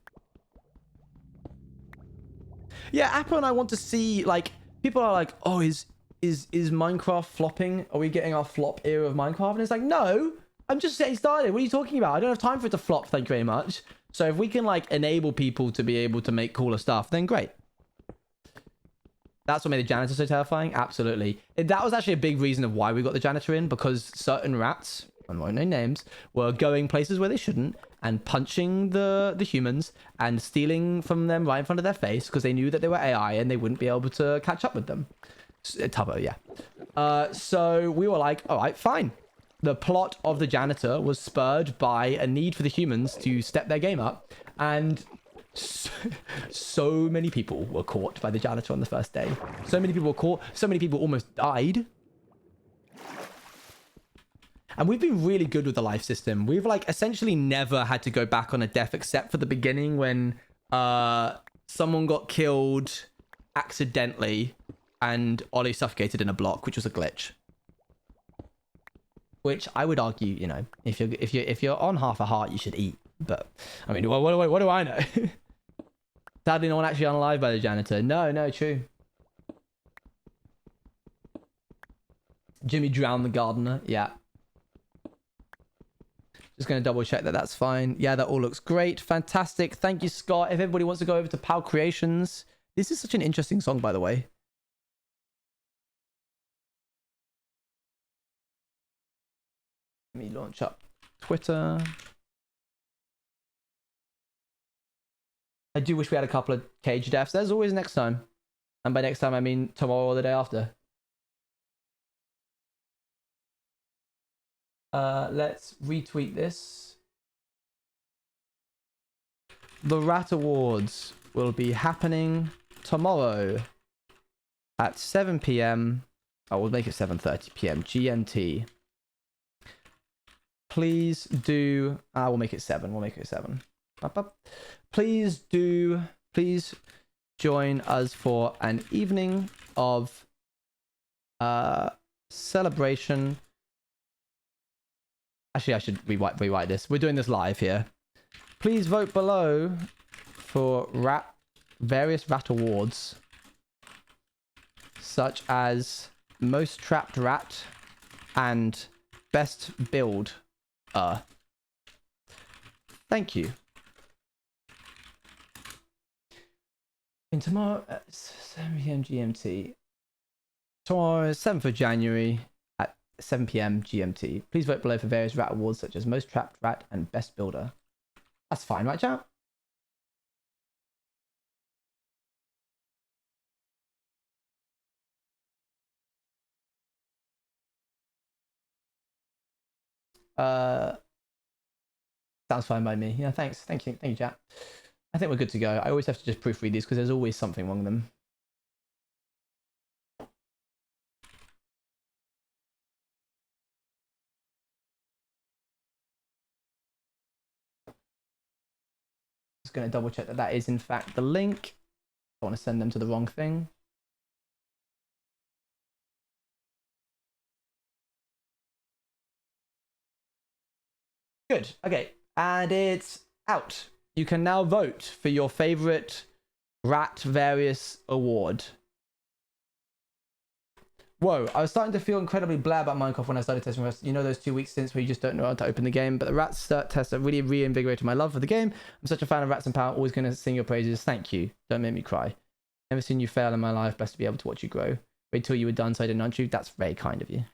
Yeah, Apple and I want to see, like, people are like, oh, is Minecraft flopping? Are we getting our flop era of Minecraft? And it's like, no, I'm just getting started. What are you talking about? I don't have time for it to flop, thank you very much. So if we can like enable people to be able to make cooler stuff, then great. That's what made the janitor so terrifying. Absolutely. That was actually a big reason of why we got the janitor in, because certain rats, I won't name names, were going places where they shouldn't and punching the humans and stealing from them right in front of their face because they knew that they were AI and they wouldn't be able to catch up with them. Tubbo, yeah. So we were like, all right, fine. The plot of the janitor was spurred by a need for the humans to step their game up, and so many people were caught by the janitor on the first day. So many people were caught. So many people almost died. And we've been really good with the life system. We've like essentially never had to go back on a death except for the beginning when someone got killed accidentally and Ollie suffocated in a block, which was a glitch. Which I would argue, you know, if you're on half a heart, you should eat. But I mean, what do I know? Sadly, no one actually unalived by the janitor. No, true. Jimmy drowned the gardener. Yeah. Just going to double check that that's fine. Yeah, that all looks great. Fantastic. Thank you, Scott. If everybody wants to go over to Pow Creations. This is such an interesting song, by the way. Let me launch up Twitter. I do wish we had a couple of cage deaths. There's always next time. And by next time, I mean tomorrow or the day after. Let's retweet this. The Rat Awards will be happening tomorrow at 7 p.m. I will make it 7:30 p.m. GMT. Please do... we'll make it 7. We'll make it 7. Please join us for an evening of Celebration. Actually, I should rewrite this. We're doing this live here. Please vote below for various rat awards, such as most trapped rat and best build. Thank you. And tomorrow at 7 p.m. GMT. Tomorrow, 7th of January at 7 p.m. GMT. Please vote below for various rat awards such as most trapped rat and best builder. That's fine, right, chat? Sounds fine by me. Yeah, thanks. Thank you, chat. I think we're good to go. I always have to just proofread these because there's always something wrong with them. Just going to double check that that is in fact the link. I don't want to send them to the wrong thing. Good. Okay. And it's out. You can now vote for your favorite rat various award. Whoa, I was starting to feel incredibly blah about Minecraft when I started testing rats. You know those 2 weeks since where you just don't know how to open the game, but the rats test have really reinvigorated my love for the game. I'm such a fan of Rats and Power, always going to sing your praises. Thank you. Don't make me cry. Never seen you fail in my life. Blessed to be able to watch you grow. Wait till you were done so I didn't nudge you. That's very kind of you.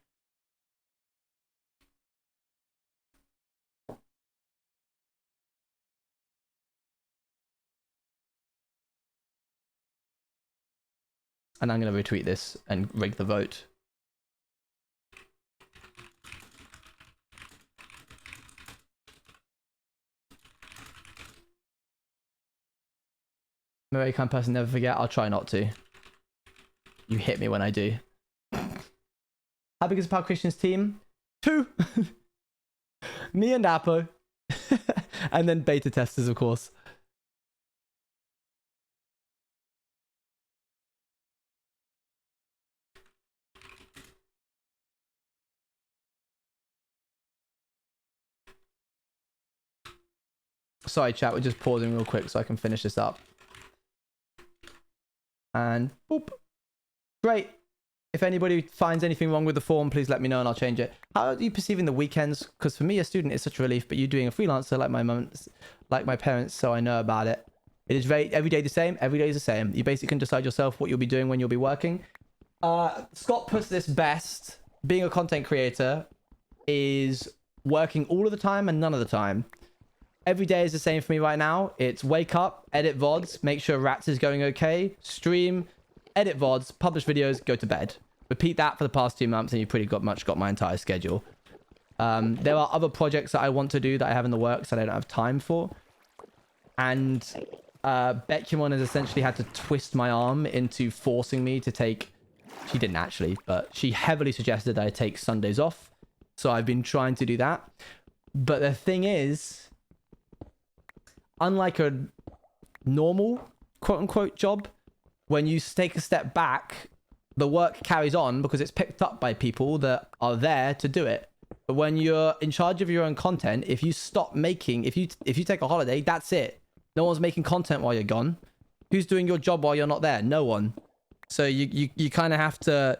And I'm going to retweet this and rig the vote. I'm a very kind person, never forget. I'll try not to. You hit me when I do. How big is Power Christian's team? 2! Me and Apo. And then beta testers, of course. Sorry, chat, we're just pausing real quick so I can finish this up. And boop. Great. If anybody finds anything wrong with the form, please let me know and I'll change it. How are you perceiving the weekends? Because for me, a student is such a relief, but you doing a freelancer like my mum, like my parents, so I know about it. It is very, every day the same. Every day is the same. You basically can decide yourself what you'll be doing when you'll be working. Scott puts this best. Being a content creator is working all of the time and none of the time. Every day is the same for me right now. It's wake up, edit VODs, make sure Rats is going okay, stream, edit VODs, publish videos, go to bed. Repeat that for the past 2 months and you've pretty much got my entire schedule. There are other projects that I want to do that I have in the works that I don't have time for. And Becumon has essentially had to twist my arm into forcing me to take... She didn't actually, but she heavily suggested that I take Sundays off. So I've been trying to do that. But the thing is... Unlike a normal quote-unquote job, when you take a step back, the work carries on because it's picked up by people that are there to do it. But when you're in charge of your own content, if you stop making, if you take a holiday, that's it. No one's making content while you're gone. Who's doing your job while you're not there? No one. So you kind of have to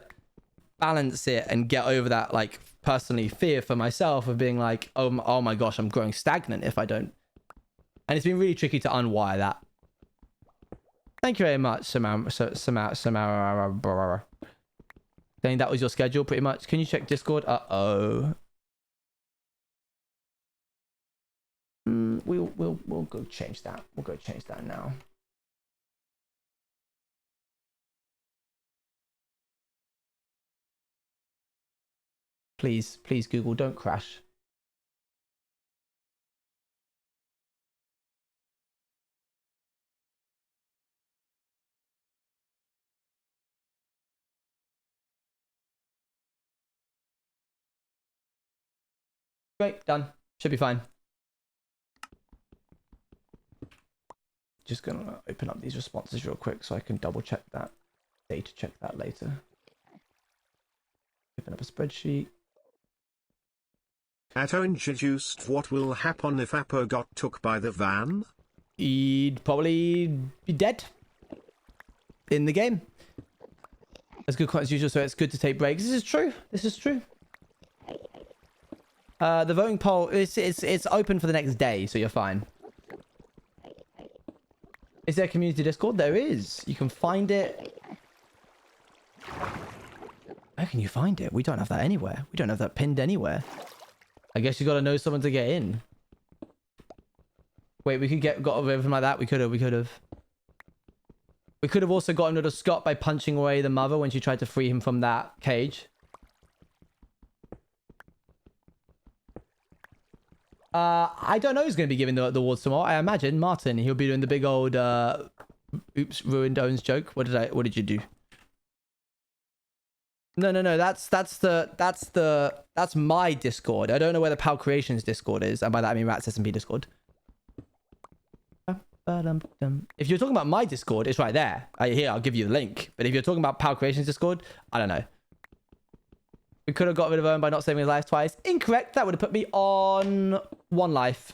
balance it and get over that, like, personally fear for myself of being like, oh my gosh, I'm growing stagnant if I don't. And it's been really tricky to unwire that. Thank you very much, Samara. Saying that was your schedule, pretty much. Can you check Discord? Uh-oh. We'll go change that. We'll go change that now. Please, Google, don't crash. Great, done. Should be fine. Just gonna open up these responses real quick so I can double check that. Data check that later. open up a spreadsheet. Atto introduced what will happen if Appo got took by the van? He'd probably be dead in the game. As good quite as usual, so it's good to take breaks. This is true. This is true. The voting poll, it's open for the next day, so you're fine. Is there a community Discord? There is. You can find it. Where can you find it? We don't have that anywhere. We don't have that pinned anywhere. I guess you got to know someone to get in. Wait, we could got everything like that. We could have. We could have. We could have also gotten rid of Scott by punching away the mother when she tried to free him from that cage. I don't know who's going to be giving the awards tomorrow. I imagine Martin. He'll be doing the big old oops, ruined Owen's joke. What did you do? No. That's my Discord. I don't know where the Pal Creations Discord is, and by that I mean Rats SMP Discord. If you're talking about my Discord, it's right there. Here, I'll give you the link. But if you're talking about Pal Creations Discord, I don't know. We could have got rid of Owen by not saving his life twice. Incorrect. That would have put me on 1 life.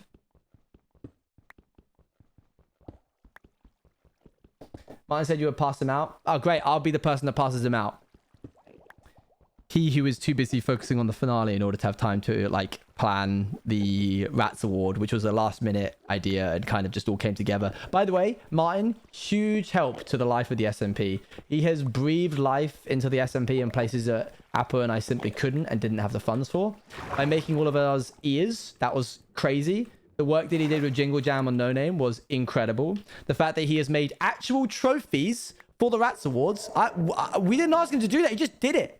Martin said you would pass him out. Oh, great. I'll be the person that passes him out. He who is too busy focusing on the finale in order to have time to, like, plan the Rats Award, which was a last-minute idea and kind of just all came together. By the way, Martin, huge help to the life of the SMP. He has breathed life into the SMP in places that Appo and I simply couldn't and didn't have the funds for. By making all of us ears, that was crazy. The work that he did with Jingle Jam on No Name was incredible. The fact that he has made actual trophies for the Rats Awards, we didn't ask him to do that. He just did it.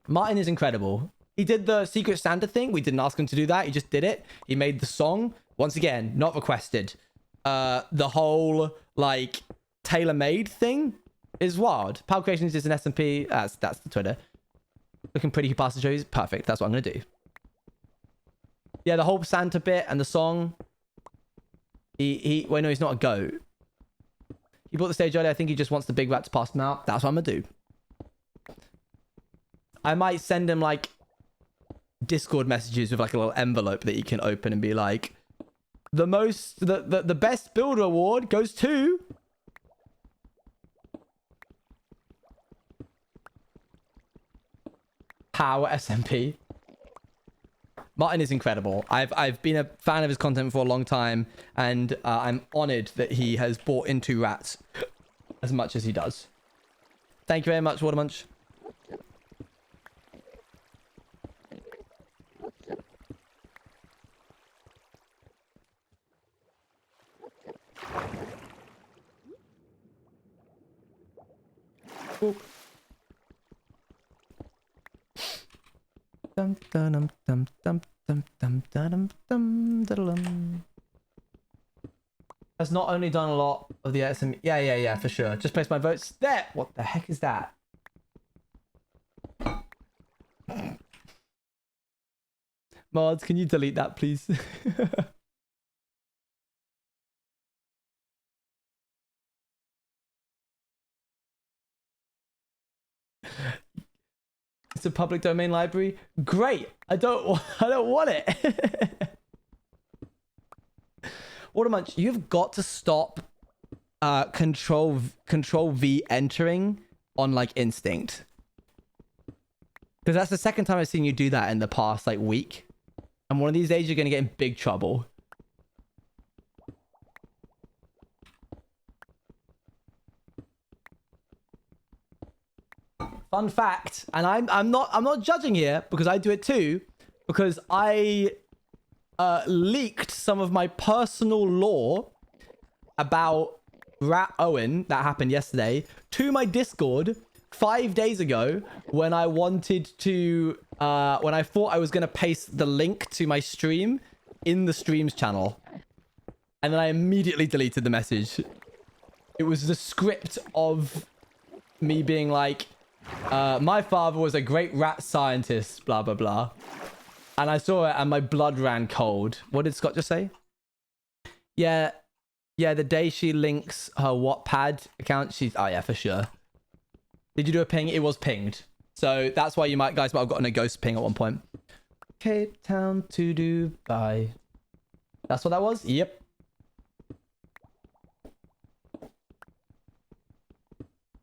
Martin is incredible. He did the Secret Santa thing. We didn't ask him to do that. He just did it. He made the song. Once again, not requested. The whole, like, tailor-made thing is wild. Pal Creations is an SMP. That's the Twitter. Looking pretty. He passed the shows. Perfect. That's what I'm going to do. Yeah, the whole Santa bit and the song. Wait, no, he's not a goat. He bought the stage early. I think he just wants the big rat to pass him out. That's what I'm going to do. I might send him, like, Discord messages with, like, a little envelope that he can open and be like, the best builder award goes to... Power SMP. Martin is incredible. I've been a fan of his content for a long time, and I'm honored that he has bought into Rats as much as he does. Thank you very much, Watermunch. Ooh. Dum dum dum dum dum dum dum dum dum. Has not only done a lot of the SM. Yeah, for sure. Just place my votes there. What the heck is that? Mods, can you delete that, please? It's a public domain library. Great. I don't want it. Watermunch, you've got to stop control V entering on, like, instinct. Because that's the second time I've seen you do that in the past, like, week. And one of these days you're going to get in big trouble. Fun fact, and I'm not judging here because I do it too, because I leaked some of my personal lore about Rat Owen that happened yesterday to my Discord 5 days ago when I wanted to when I thought I was gonna paste the link to my stream in the streams channel, and then I immediately deleted the message. It was the script of me being like, my father was a great rat scientist, blah, blah, blah. And I saw it and my blood ran cold. What did Scott just say? Yeah, the day she links her Wattpad account, she's... Oh, yeah, for sure. Did you do a ping? It was pinged. So that's why you might guys might have gotten a ghost ping at one point. Cape Town to Dubai. That's what that was? Yep.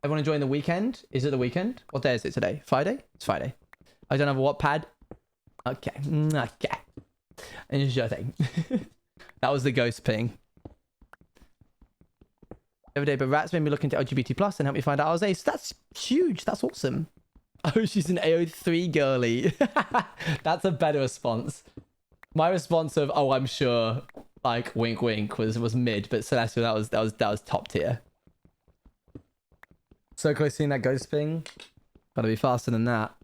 Everyone enjoying the weekend? Is it the weekend? What day is it today? Friday? It's Friday. I don't have a what pad? Okay. Okay. Interesting. That was the ghost ping. Every day, but Rats made me look into LGBT plus and help me find out I was ace. That's huge. That's awesome. Oh, she's an AO3 girly. That's a better response. My response of, oh, I'm sure, like wink wink was mid, but Celestial, that was top tier. So close seeing that ghost ping. Gotta be faster than that.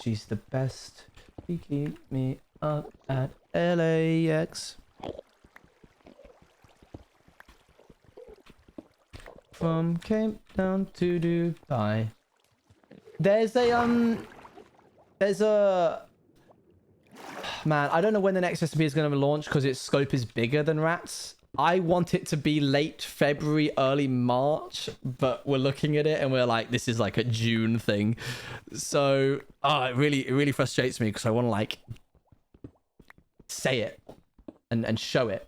She's the best. She keep me up at LAX. From Cape Town to Dubai. There's a man, I don't know when the next SMP is going to launch because its scope is bigger than Rats. I want it to be late February, early March, but we're looking at it and we're like, this is like a June thing. So it really frustrates me because I want to like say it and show it,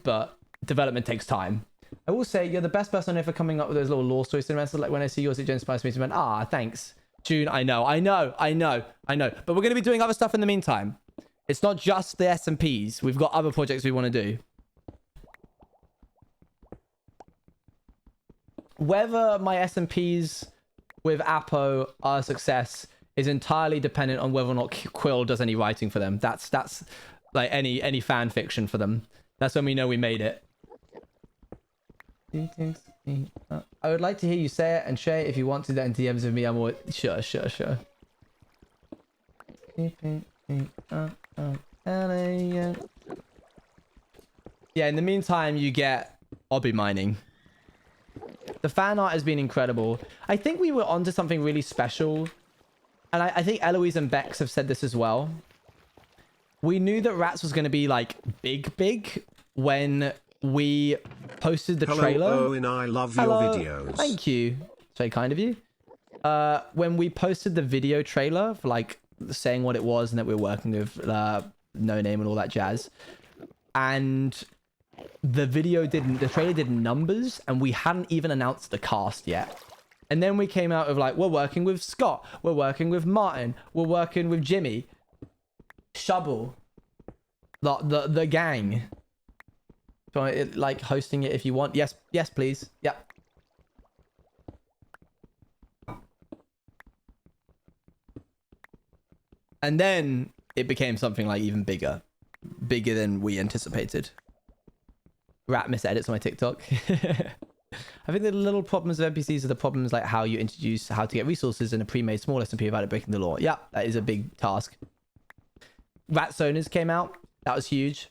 but development takes time. I will say you're the best person I know for coming up with those little lore stories. Like when I see yours, it inspires me to be thanks, June. I know. But we're going to be doing other stuff in the meantime. It's not just the SMPs. We've got other projects we want to do. Whether my SMPs with Apo are a success is entirely dependent on whether or not Quill does any writing for them. That's like any fan fiction for them. That's when we know we made it. I would like to hear you say it and share it if you want to. That in DMs with me, I'm always sure. Yeah, in the meantime, you get obby mining. The fan art has been incredible. I think we were onto something really special. And I think Eloise and Bex have said this as well. We knew that Rats was going to be like big when we posted the trailer. Hello, Owen, I love your videos. Thank you. It's very kind of you. When we posted the video trailer for like saying what it was and that we're working with No Name and all that jazz. And the trailer did numbers and we hadn't even announced the cast yet. And then we came out of like, we're working with Scott, we're working with Martin, we're working with Jimmy, Shubble, the gang. So like hosting it if you want. Yes, please. Yep. And then it became something like even bigger than we anticipated. Rat misedits on my TikTok. I think the little problems of NPCs are the problems like how you introduce how to get resources in a pre-made small SMP without it breaking the law. Yeah, that is a big task. Rat Soners came out. That was huge.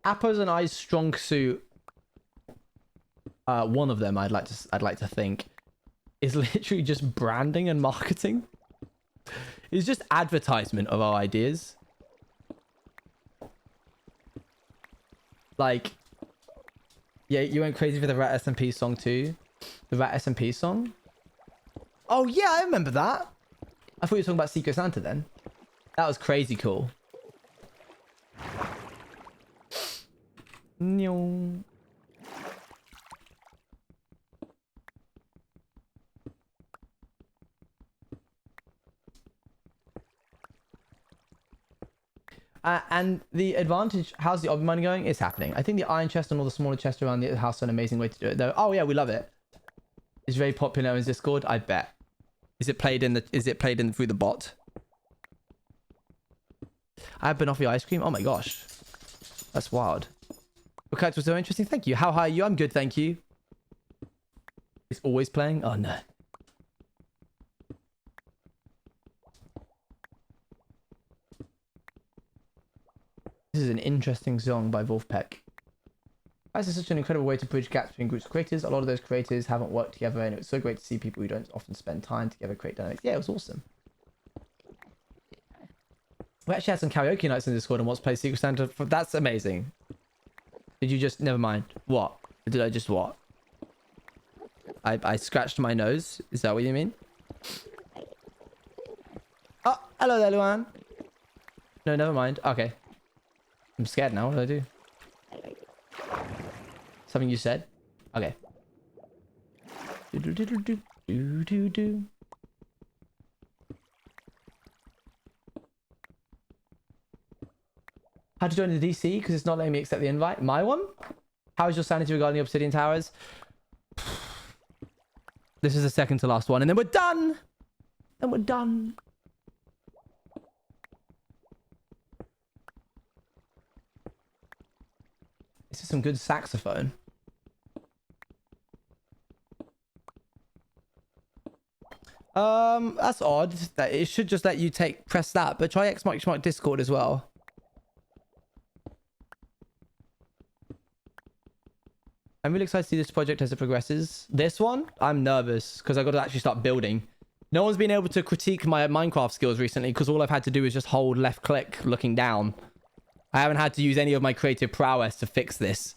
Appo's and I's strong suit, one of them I'd like to think, is literally just branding and marketing. It's just advertisement of our ideas. Like, yeah, you went crazy for the Rat SMP song too. The Rat SMP song? Oh yeah, I remember that. I thought you were talking about Secret Santa then. That was crazy cool. And the advantage, how's the obby mining going? It's happening. I think the iron chest and all the smaller chests around the house are an amazing way to do it though. Oh yeah, we love it. It's very popular in Discord, I bet. Is it played in through the bot? I've been off your ice cream. Oh my gosh. That's wild. Your character was so interesting. Thank you. How high are you? I'm good, thank you. It's always playing? Oh no. This is an interesting song by Wolfpack. This is such an incredible way to bridge gaps between groups of creators. A lot of those creators haven't worked together, and it was so great to see people who don't often spend time together create dynamics. Yeah, it was awesome. We actually had some karaoke nights in Discord and wants to play Secret Santa. That's amazing. Did you just... Never mind. What? Did I just what? I scratched my nose. Is that what you mean? Oh, hello there, Luan. No, never mind. Okay. I'm scared now. What did I do? Something you said? Okay. Do-do-do-do-do-do-do. How to join the DC? Because it's not letting me accept the invite. My one? How is your sanity regarding the Obsidian Towers? This is the second to last one, and then we're done. Then we're done. This is some good saxophone. That's odd. That it should just let you press that, but try Xmark Discord as well. I'm really excited to see this project as it progresses. This one, I'm nervous because I've got to actually start building. No one's been able to critique my Minecraft skills recently because all I've had to do is just hold left click looking down. I haven't had to use any of my creative prowess to fix this.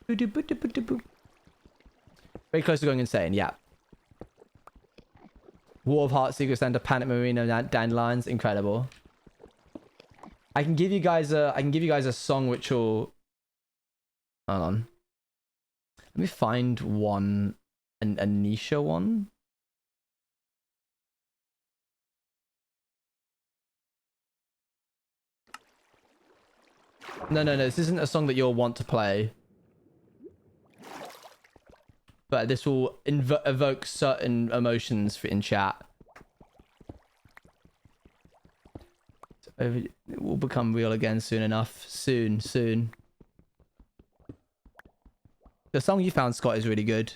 Very close to going insane, yeah. War of Hearts, Secret Santa, Panic Marina, Dandelions, incredible. I can give you guys a song which will... Hold on. Let me find one, a Nisha one. No, this isn't a song that you'll want to play. But this will evoke certain emotions in chat. It will become real again soon enough. Soon. The song you found, Scott, is really good.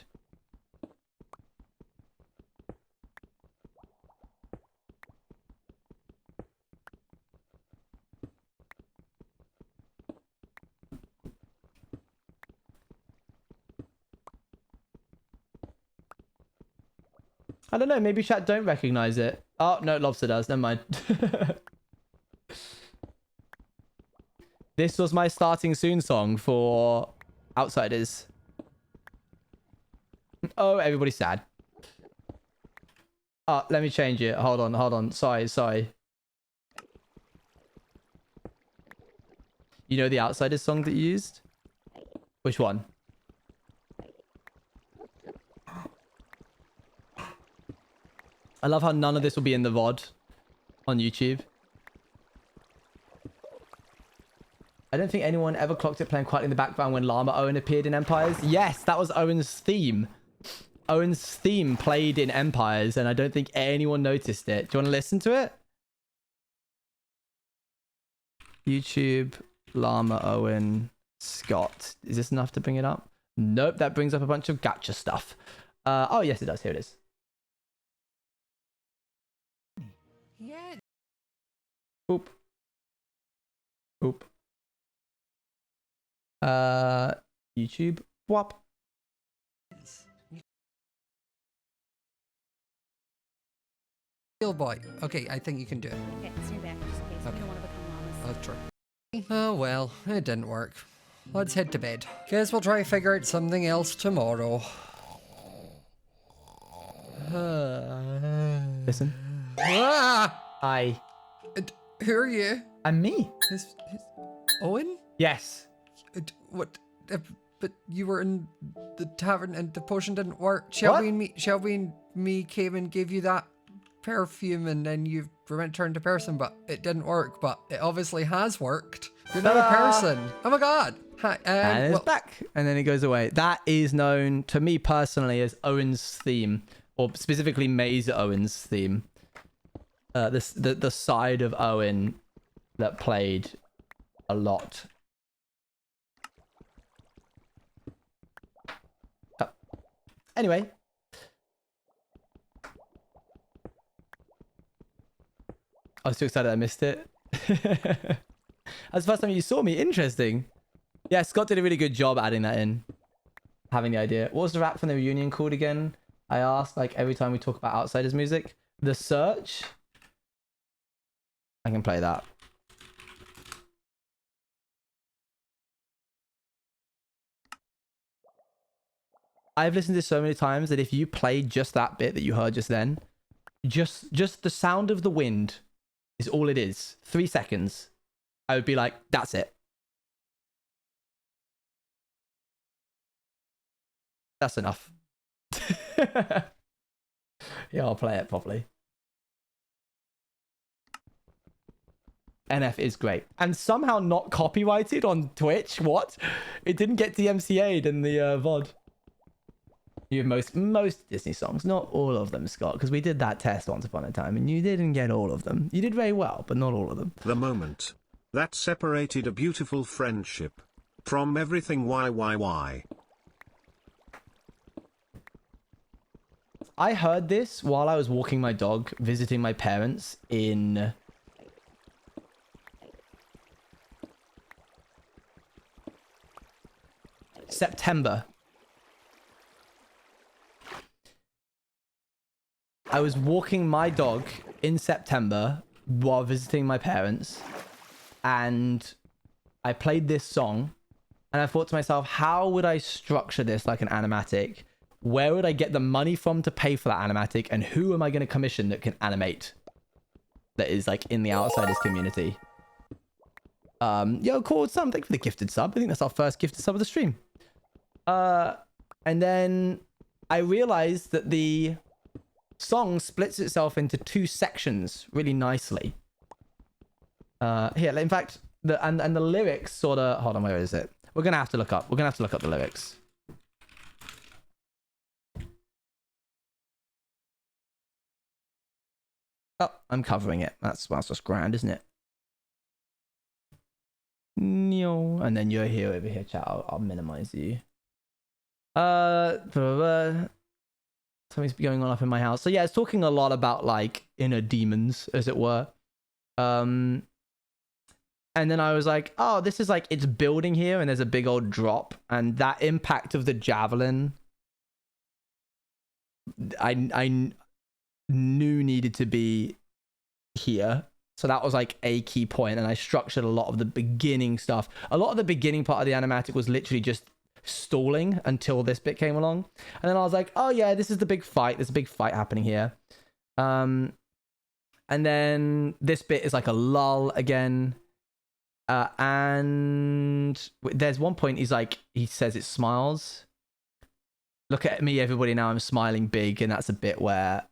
I don't know, maybe chat don't recognize it. Oh, no, Lobster does. Never mind. This was my starting soon song for Outsiders. Oh, everybody's sad. Oh, let me change it. Hold on. Sorry. You know the Outsiders song that you used? Which one? I love how none of this will be in the VOD on YouTube. I don't think anyone ever clocked it playing quietly in the background when Llama Owen appeared in Empires. Yes, that was Owen's theme. Owen's theme played in Empires, and I don't think anyone noticed it. Do you want to listen to it? YouTube, Llama Owen, Scott. Is this enough to bring it up? Nope, that brings up a bunch of gacha stuff. Oh, yes, it does. Here it is. Yeah. Oop. YouTube. Whop. Real boy. Okay, I think you can do it. Okay, stand back just in case. Okay. We don't want to become llamas. Oh, true. Oh well, it didn't work. Let's head to bed. Guess we'll try to figure out something else tomorrow. Listen. Ah! Hi. Who are you? I'm me. Is Owen? Yes. What? But you were in the tavern and the potion didn't work. Shelby and me came and gave you that perfume, and then you returned to person, but it didn't work. But it obviously has worked. You're not a person. Oh my god. Hi. And it's back. And then it goes away. That is known to me personally as Owen's theme, or specifically Maze Owen's theme. The side of Owen that played a lot. Anyway. I was too excited I missed it. That's the first time you saw me. Interesting. Yeah, Scott did a really good job adding that in. Having the idea. What was the rap from the reunion called again? I asked, like, every time we talk about Outsiders music. The Search. I can play that. I've listened to this so many times that if you played just that bit that you heard just then, just the sound of the wind is all it is. 3 seconds. I would be like, that's it. That's enough. Yeah, I'll play it properly. NF is great. And somehow not copyrighted on Twitch. What? It didn't get DMCA'd in the VOD. You have most Disney songs. Not all of them, Scott, because we did that test once upon a time and you didn't get all of them. You did very well, but not all of them. The moment that separated a beautiful friendship from everything. Why? I heard this while I was walking my dog, visiting my parents in... September. I was walking my dog in September while visiting my parents, and I played this song, and I thought to myself, how would I structure this like an animatic? Where would I get the money from to pay for that animatic, and who am I going to commission that can animate that is like in the Outsiders community? Yo, cool, Sam, thank you for the gifted sub. I think that's our first gifted sub of the stream. And then I realized that the song splits itself into 2 sections really nicely. Here, in fact, and the lyrics sort of... Hold on, where is it? We're going to have to look up. We're going to have to look up the lyrics. Oh, I'm covering it. That's just grand, isn't it? And then you're here over here, chat. I'll minimize you. Something's going on up in my house. So yeah, it's talking a lot about like inner demons, as it were. And then I was like, oh, this is like, it's building here and there's a big old drop, and that impact of the javelin I knew needed to be here. So that was like a key point, and I structured a lot of the beginning stuff. A lot of the beginning part of the animatic was literally just stalling until this bit came along, and then I was like, oh yeah, this is the big fight. There's a big fight happening here. And then this bit is like a lull again. And there's one point he says it smiles. Look at me, everybody, now I'm smiling big, and that's a bit where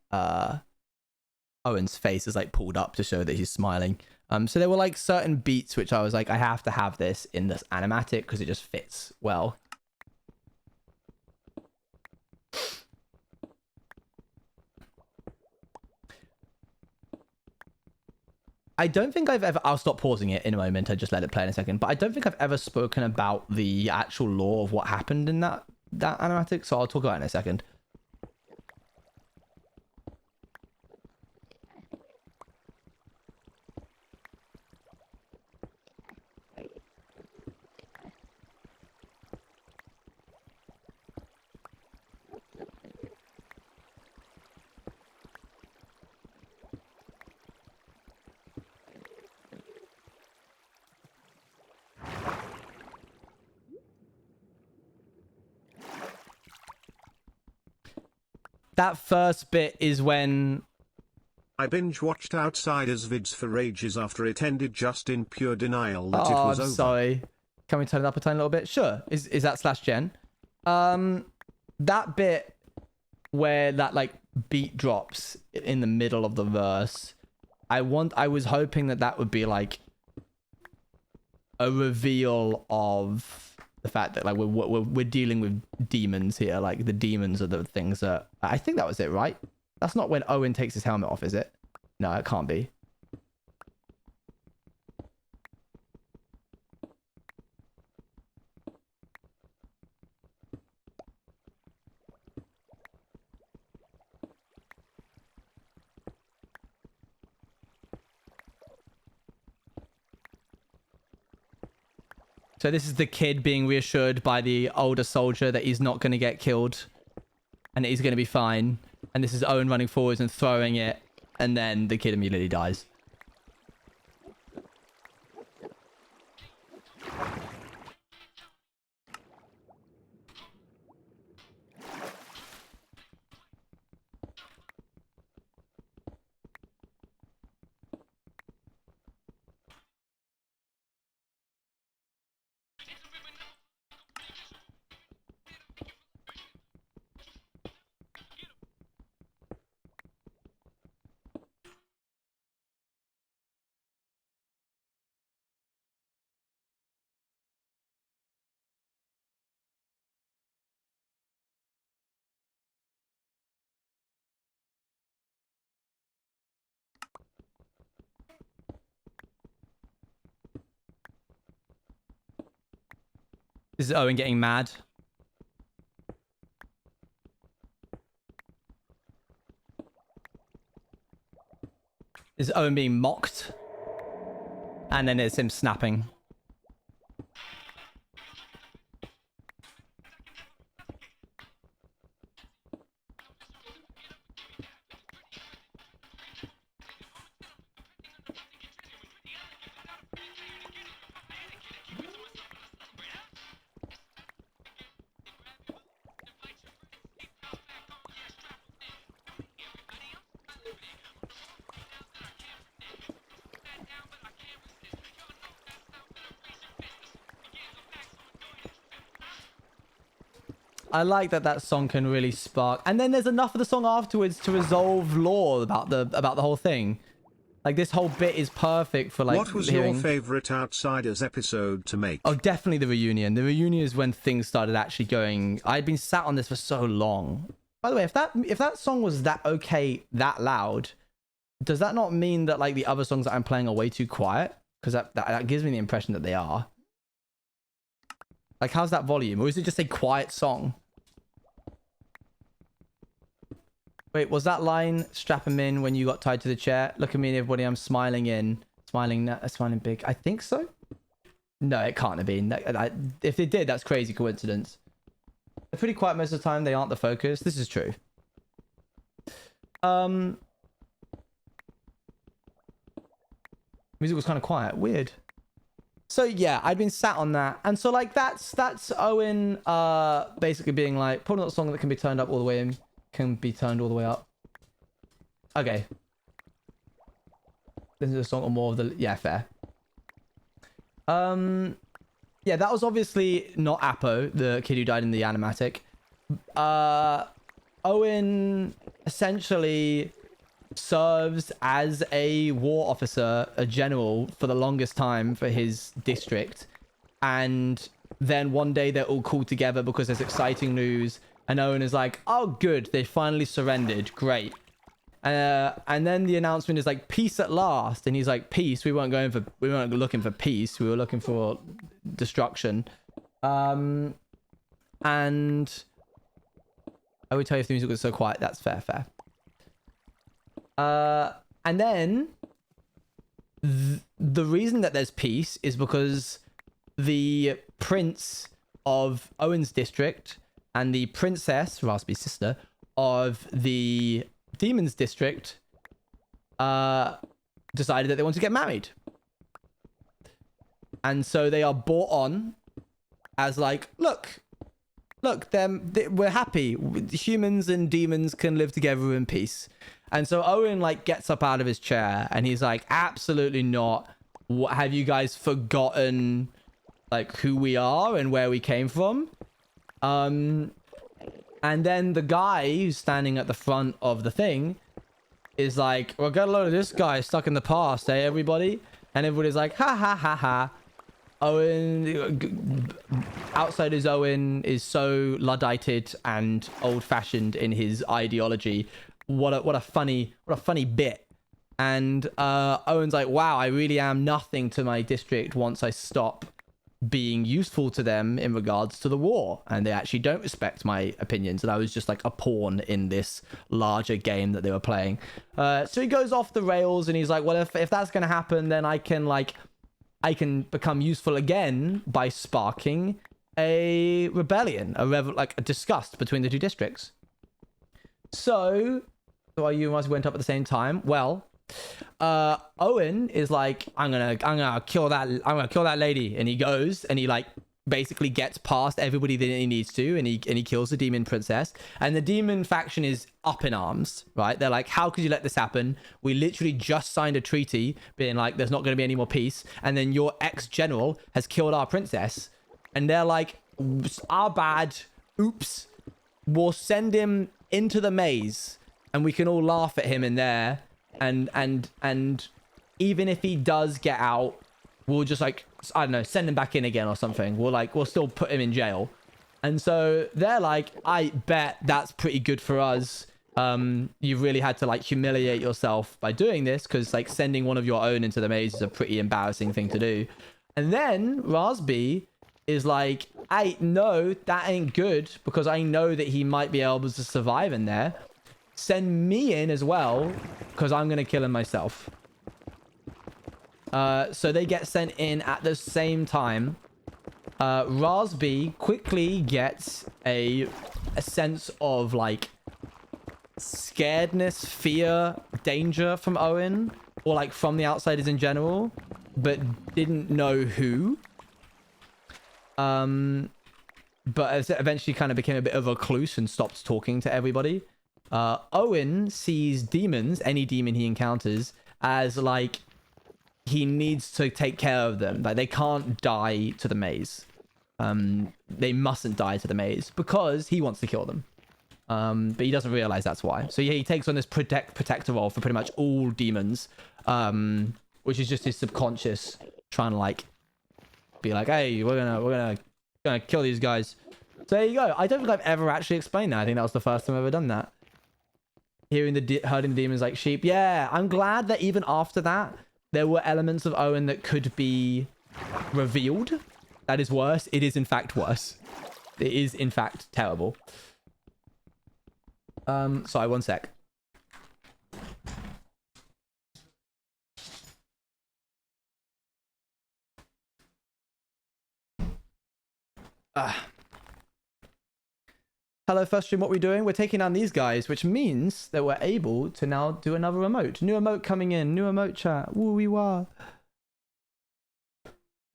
Owen's face is like pulled up to show that he's smiling. So there were like certain beats which I was like, I have to have this in this animatic because it just fits well. I don't think I've ever... I'll stop pausing it in a moment. I just let it play in a second. But I don't think I've ever spoken about the actual lore of what happened in that animatic. So I'll talk about it in a second. That first bit is when... I binge-watched Outsiders vids for ages after it ended, just in pure denial that it was over. Sorry. Can we turn it up a tiny little bit? Sure. Is that /gen? That bit where that like beat drops in the middle of the verse, I was hoping that would be like a reveal of the fact that like we're dealing with demons here. Like the demons are the things that... I think that was it, right? That's not when Owen takes his helmet off, is it? No, it can't be. So this is the kid being reassured by the older soldier that he's not going to get killed and that he's going to be fine. And this is Owen running forwards and throwing it, and then the kid immediately dies. This is Owen getting mad. Is Owen being mocked? And then it's him snapping. I like that song can really spark, and then there's enough of the song afterwards to resolve lore about the whole thing. Like this whole bit is perfect for like. What was your favorite Outsiders episode to make? Oh, definitely the reunion. The reunion is when things started actually going. I'd been sat on this for so long. By the way, if that song was that that loud, does that not mean that like the other songs that I'm playing are way too quiet? Because that gives me the impression that they are. Like, how's that volume? Or is it just a quiet song? Wait, was that line, strap him in when you got tied to the chair? Look at me and everybody, I'm smiling in. Smiling big. I think so? No, it can't have been. If it did, that's crazy coincidence. They're pretty quiet most of the time. They aren't the focus. This is true. Music was kind of quiet. Weird. So yeah, I'd been sat on that, and so like that's Owen basically being like, probably not a song that can be turned up all the way in, can be turned all the way up. Okay. This is a song or more of the fair. Yeah, that was obviously not Apo, the kid who died in the animatic. Owen essentially serves as a war officer, a general, for the longest time for his district, and then one day they're all called together because there's exciting news, and Owen is like, oh good, they finally surrendered, great. And then the announcement is like, peace at last, and he's like, peace? We weren't looking for peace, we were looking for destruction. And I would tell you if the music was so quiet. That's fair. And then the reason that there's peace is because the prince of Owen's district and the princess, Raspy's sister, of the demon's district decided that they want to get married. And so they are brought on as like, look, we're happy. Humans and demons can live together in peace. And so Owen like gets up out of his chair and he's like, absolutely not. What, have you guys forgotten like who we are and where we came from? And then the guy who's standing at the front of the thing is like, well, got a load of this guy stuck in the past, eh, everybody? And everybody's like, ha ha ha ha. Owen, Outsiders Owen is so Luddited and old-fashioned in his ideology. What a funny bit. And Owen's like, wow, I really am nothing to my district once I stop being useful to them in regards to the war, and they actually don't respect my opinions, and I was just like a pawn in this larger game that they were playing. So he goes off the rails and he's like, well, if that's gonna happen, then I can become useful again by sparking a rebellion, a disgust between the two districts. So you must went up at the same time. Well, Owen is like, I'm gonna kill that lady, and he goes and he like basically gets past everybody that he needs to, and he kills the demon princess, and the demon faction is up in arms, right? They're like, how could you let this happen? We literally just signed a treaty being like, there's not going to be any more peace, and then your ex-general has killed our princess, and they're like, our bad, oops, we'll send him into the maze and we can all laugh at him in there, and even if he does get out, we'll just like, I don't know, send him back in again or something. We'll still put him in jail. And so they're like, I bet that's pretty good for us. You really had to like humiliate yourself by doing this, because like sending one of your own into the maze is a pretty embarrassing thing to do. And then Raspy is like, hey, no, that ain't good, because I know that he might be able to survive in there. Send me in as well, because I'm going to kill him myself. So they get sent in at the same time. Raspy quickly gets a sense of like scaredness, fear, danger from Owen, or like from the outsiders in general, but didn't know who. But eventually kind of became a bit of a recluse and stopped talking to everybody. Owen sees demons, any demon he encounters, as like he needs to take care of them. Like they can't die to the maze. They mustn't die to the maze because he wants to kill them. But he doesn't realize that's why. So yeah, he takes on this protector role for pretty much all demons, which is just his subconscious trying to like be like, hey, we're gonna kill these guys. So there you go. I don't think I've ever actually explained that. I think that was the first time I've ever done that. Herding the demons like sheep. Yeah, I'm glad that even after that, there were elements of Owen that could be revealed. That is worse. It is in fact worse. It is in fact terrible. Sorry, one sec. Hello, first stream. What are we doing? We're taking on these guys, which means that we're able to now do another emote. New emote coming in. New emote chat. Woo wee wah.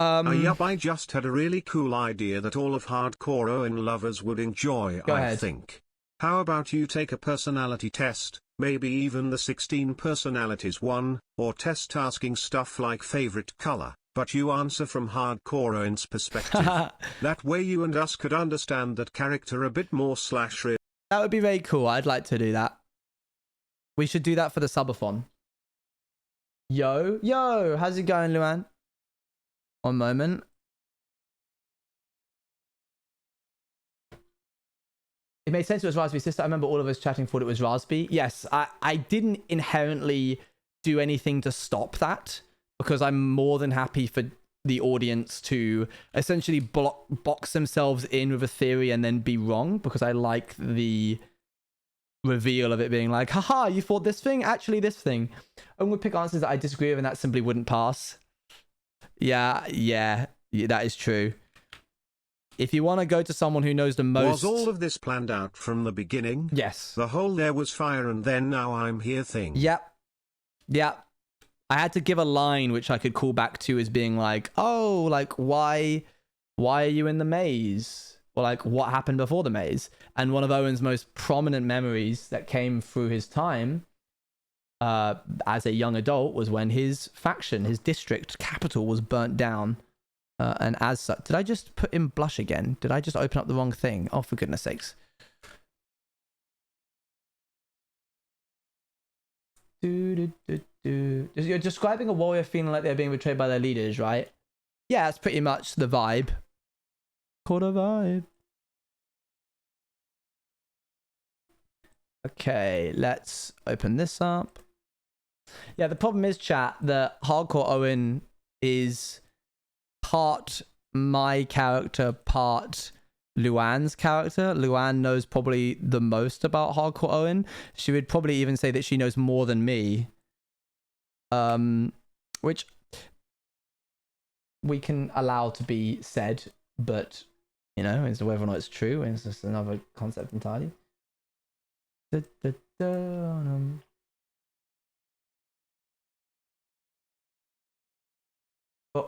Yup, I just had a really cool idea that all of hardcore Owen lovers would enjoy, I think. How about you take a personality test, maybe even the 16 personalities one, or test asking stuff like favorite color, but you answer from hardcore Owen's perspective. That way you and us could understand that character a bit more / real. That would be very cool. I'd like to do that. We should do that for the subathon. Yo, how's it going, Luan? One moment. It made sense it was Raspberry Sister. I remember all of us chatting thought it was Raspberry. Yes, I didn't inherently do anything to stop that, because I'm more than happy for the audience to essentially box themselves in with a theory and then be wrong, because I like the reveal of it being like, haha, you thought this thing? Actually, this thing. I'm going to pick answers that I disagree with and that simply wouldn't pass. Yeah, that is true. If you want to go to someone who knows the most... Was all of this planned out from the beginning? Yes. The whole there was fire and then now I'm here thing. Yep. I had to give a line which I could call back to as being like, oh, like, why are you in the maze? Or like, what happened before the maze? And one of Owen's most prominent memories that came through his time as a young adult was when his faction, his district capital, was burnt down. And as such, did I just put in blush again? Did I just open up the wrong thing? Oh, for goodness sakes. You're describing a warrior feeling like they're being betrayed by their leaders, right? Yeah, that's pretty much the vibe. Called a vibe. Okay, let's open this up. Yeah, the problem is, chat, that Hardcore Owen is part my character, part Luan's character. Luan knows probably the most about Hardcore Owen. She would probably even say that she knows more than me. Which we can allow to be said, but, you know, as to whether or not it's true, it's just another concept entirely. But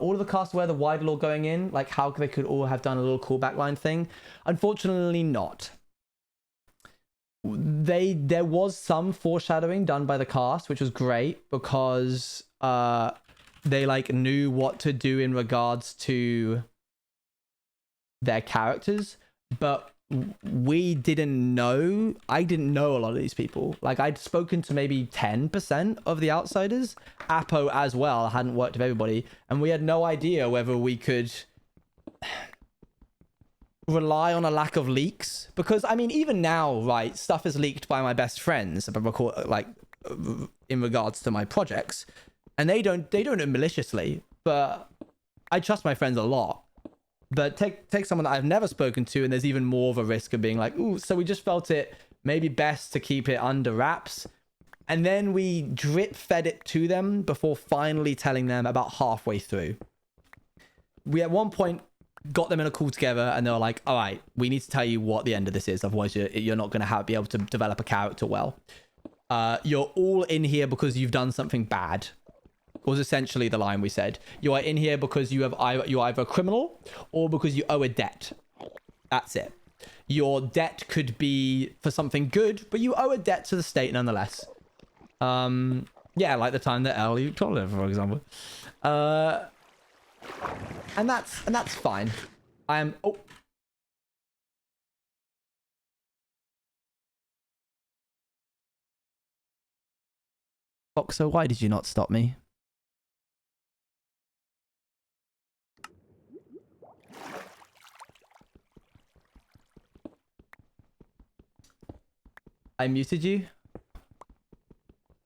all of the cast aware the wide law going in, like how they could all have done a little callback line thing. Unfortunately not. There was some foreshadowing done by the cast, which was great, because they like knew what to do in regards to their characters, but we didn't know. I didn't know a lot of these people. Like, I'd spoken to maybe 10% of the outsiders. Apo as well. I hadn't worked with everybody, and we had no idea whether we could rely on a lack of leaks, because I mean, even now, right, stuff is leaked by my best friends, like in regards to my projects, and they don't do it maliciously, but I trust my friends a lot. But take someone that I've never spoken to, and there's even more of a risk of being like, ooh, so we just felt it maybe best to keep it under wraps. And then we drip fed it to them before finally telling them about halfway through. We at one point got them in a call together, and they were like, all right, we need to tell you what the end of this is. Otherwise, you're not going to be able to develop a character well. You're all in here because you've done something bad. Was essentially the line we said. You are in here because you're either a criminal or because you owe a debt. That's it. Your debt could be for something good, but you owe a debt to the state nonetheless. Yeah, like the time that Ellie told her, for example. And that's fine. I am. Oh. Foxo, why did you not stop me? I muted you.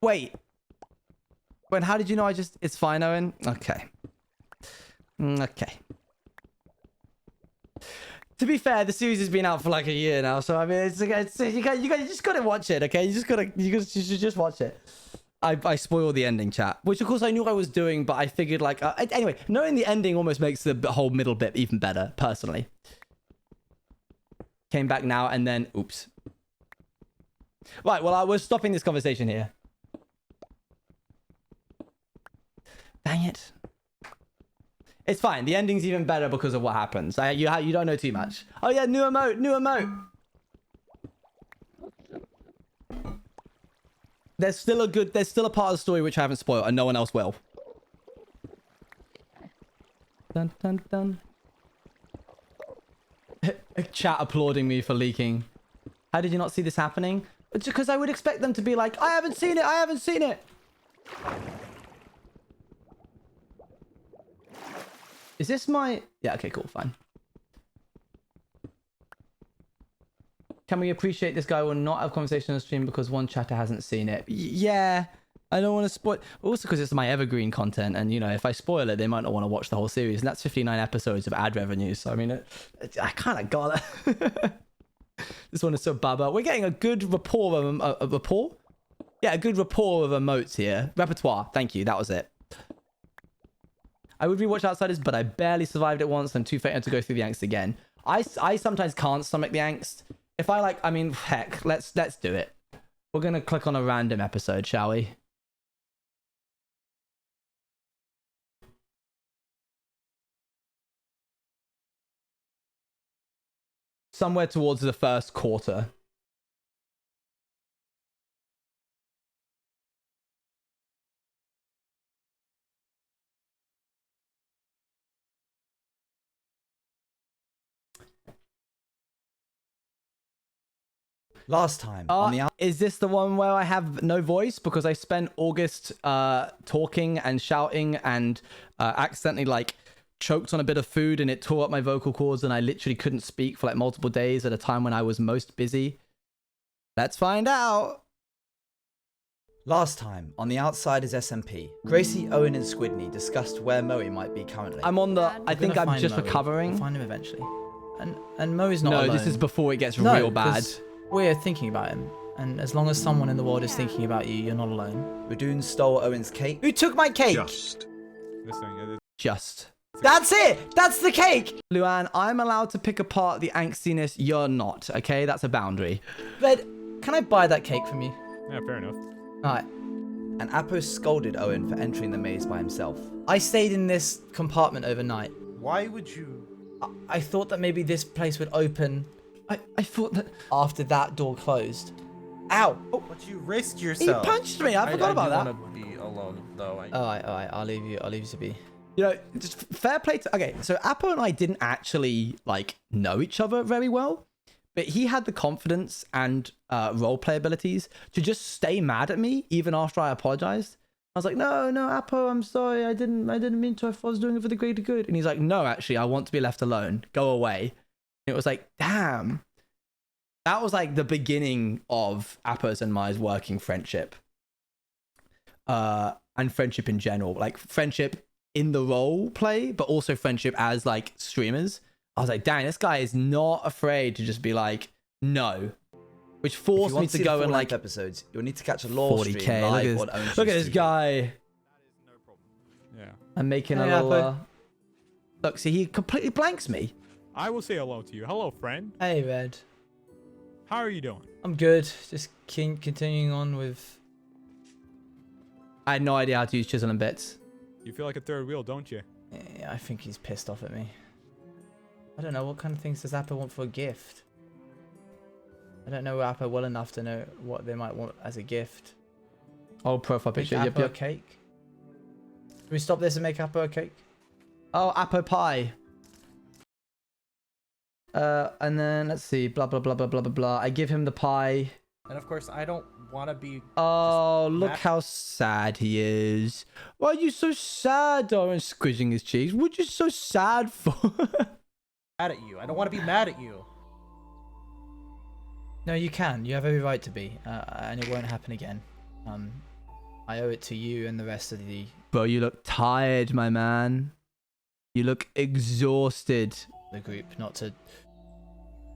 Wait. When? How did you know I just... It's fine, Owen. Okay. Okay. To be fair, the series has been out for like a year now, so I mean, it's you just gotta watch it, okay? You should just watch it. I spoiled the ending, chat, which of course I knew I was doing, but I figured like anyway, knowing the ending almost makes the whole middle bit even better, personally. Came back now and then, oops. Right, well, we're stopping this conversation here. Dang it. It's fine. The ending's even better because of what happens. You don't know too much. Oh yeah, new emote, new emote. There's still a part of the story which I haven't spoiled, and no one else will. Dun dun dun. Chat applauding me for leaking. How did you not see this happening? It's because I would expect them to be like, I haven't seen it, I haven't seen it. Is this my... Yeah, okay, cool, fine. Can we appreciate this guy will not have conversation on the stream because one chatter hasn't seen it? Yeah, I don't want to spoil... Also because it's my evergreen content, and, you know, if I spoil it, they might not want to watch the whole series, and that's 59 episodes of ad revenue, so, I mean, I kind of got it. This one is so baba. We're getting a good rapport of... rapport? Yeah, a good rapport of emotes here. Repertoire, thank you, that was it. I would rewatch Outsiders, but I barely survived it once. I'm too faint to go through the angst again. I sometimes can't stomach the angst. If I like, I mean, heck, let's do it. We're gonna click on a random episode, shall we? Somewhere towards the first quarter. Last time on the... Is this the one where I have no voice because I spent August talking and shouting and accidentally like choked on a bit of food and it tore up my vocal cords and I literally couldn't speak for like multiple days at a time when I was most busy? Let's find out. Last time on the Outsiders SMP, Gracie, Owen, and Squidney discussed where Moe might be currently. I'm on the... I think I'm just Moe. recovering. We'll find him eventually. And Moe's not alone. No, this is before it gets real bad. 'cause we're thinking about him. And as long as someone in the world is thinking about you, you're not alone. Radoon stole Owen's cake. Who took my cake? Just. That's it! That's the cake! Luan, I'm allowed to pick apart the angstiness. You're not, okay? That's a boundary. Red, can I buy that cake from you? Yeah, fair enough. Alright. And Apo scolded Owen for entering the maze by himself. I stayed in this compartment overnight. Why would you? I thought that maybe this place would open I thought that... after that door closed. Ow! Oh, but you risked He yourself. punched me. I forgot about that. I want to be alone, though. Alright, I'll leave you to be. You know, just fair play to... Okay, so Apo and I didn't actually, like, know each other very well. But he had the confidence and roleplay abilities to just stay mad at me even after I apologized. I was like, no, Apo, I'm sorry. I didn't mean to. I was doing it for the greater good. And he's like, no, actually, I want to be left alone. Go away. And it was like, damn. That was like the beginning of Apo's and my working friendship. And friendship in general. Like friendship in the role play, but also friendship as like streamers. I was like, dang, this guy is not afraid to just be like, no. Which forced me to go and like episodes. You'll need to catch a law 40K. stream live on Own Look at this TV. guy. Yeah. I'm making a Hey, little... Apple. Look, see, he completely blanks me. I will say hello to you. Hello, friend. Hey, Red. How are you doing? I'm good. Just continuing on with... I had no idea how to use chisel and bits. You feel like a third wheel, don't you? Yeah, I think he's pissed off at me. I don't know, what kind of things does Apple want for a gift? I don't know Apple well enough to know what they might want as a gift. Oh, profile Make picture. Yep, Apple a yep. cake? Can we stop this and make Apple a cake? Oh, apple pie. And then let's see. Blah, blah, blah, blah, blah, blah, blah. I give him the pie. And of course, I don't want to be. Oh, Just look match- how sad he is. Why are you so sad, Darren? Squishing his cheeks. What you so sad for? Mad at you. I don't want to be mad at you. No, you can. You have every right to be. And it won't happen again. I owe it to you and the rest of the Bro, you look tired, my man. You look exhausted. group not to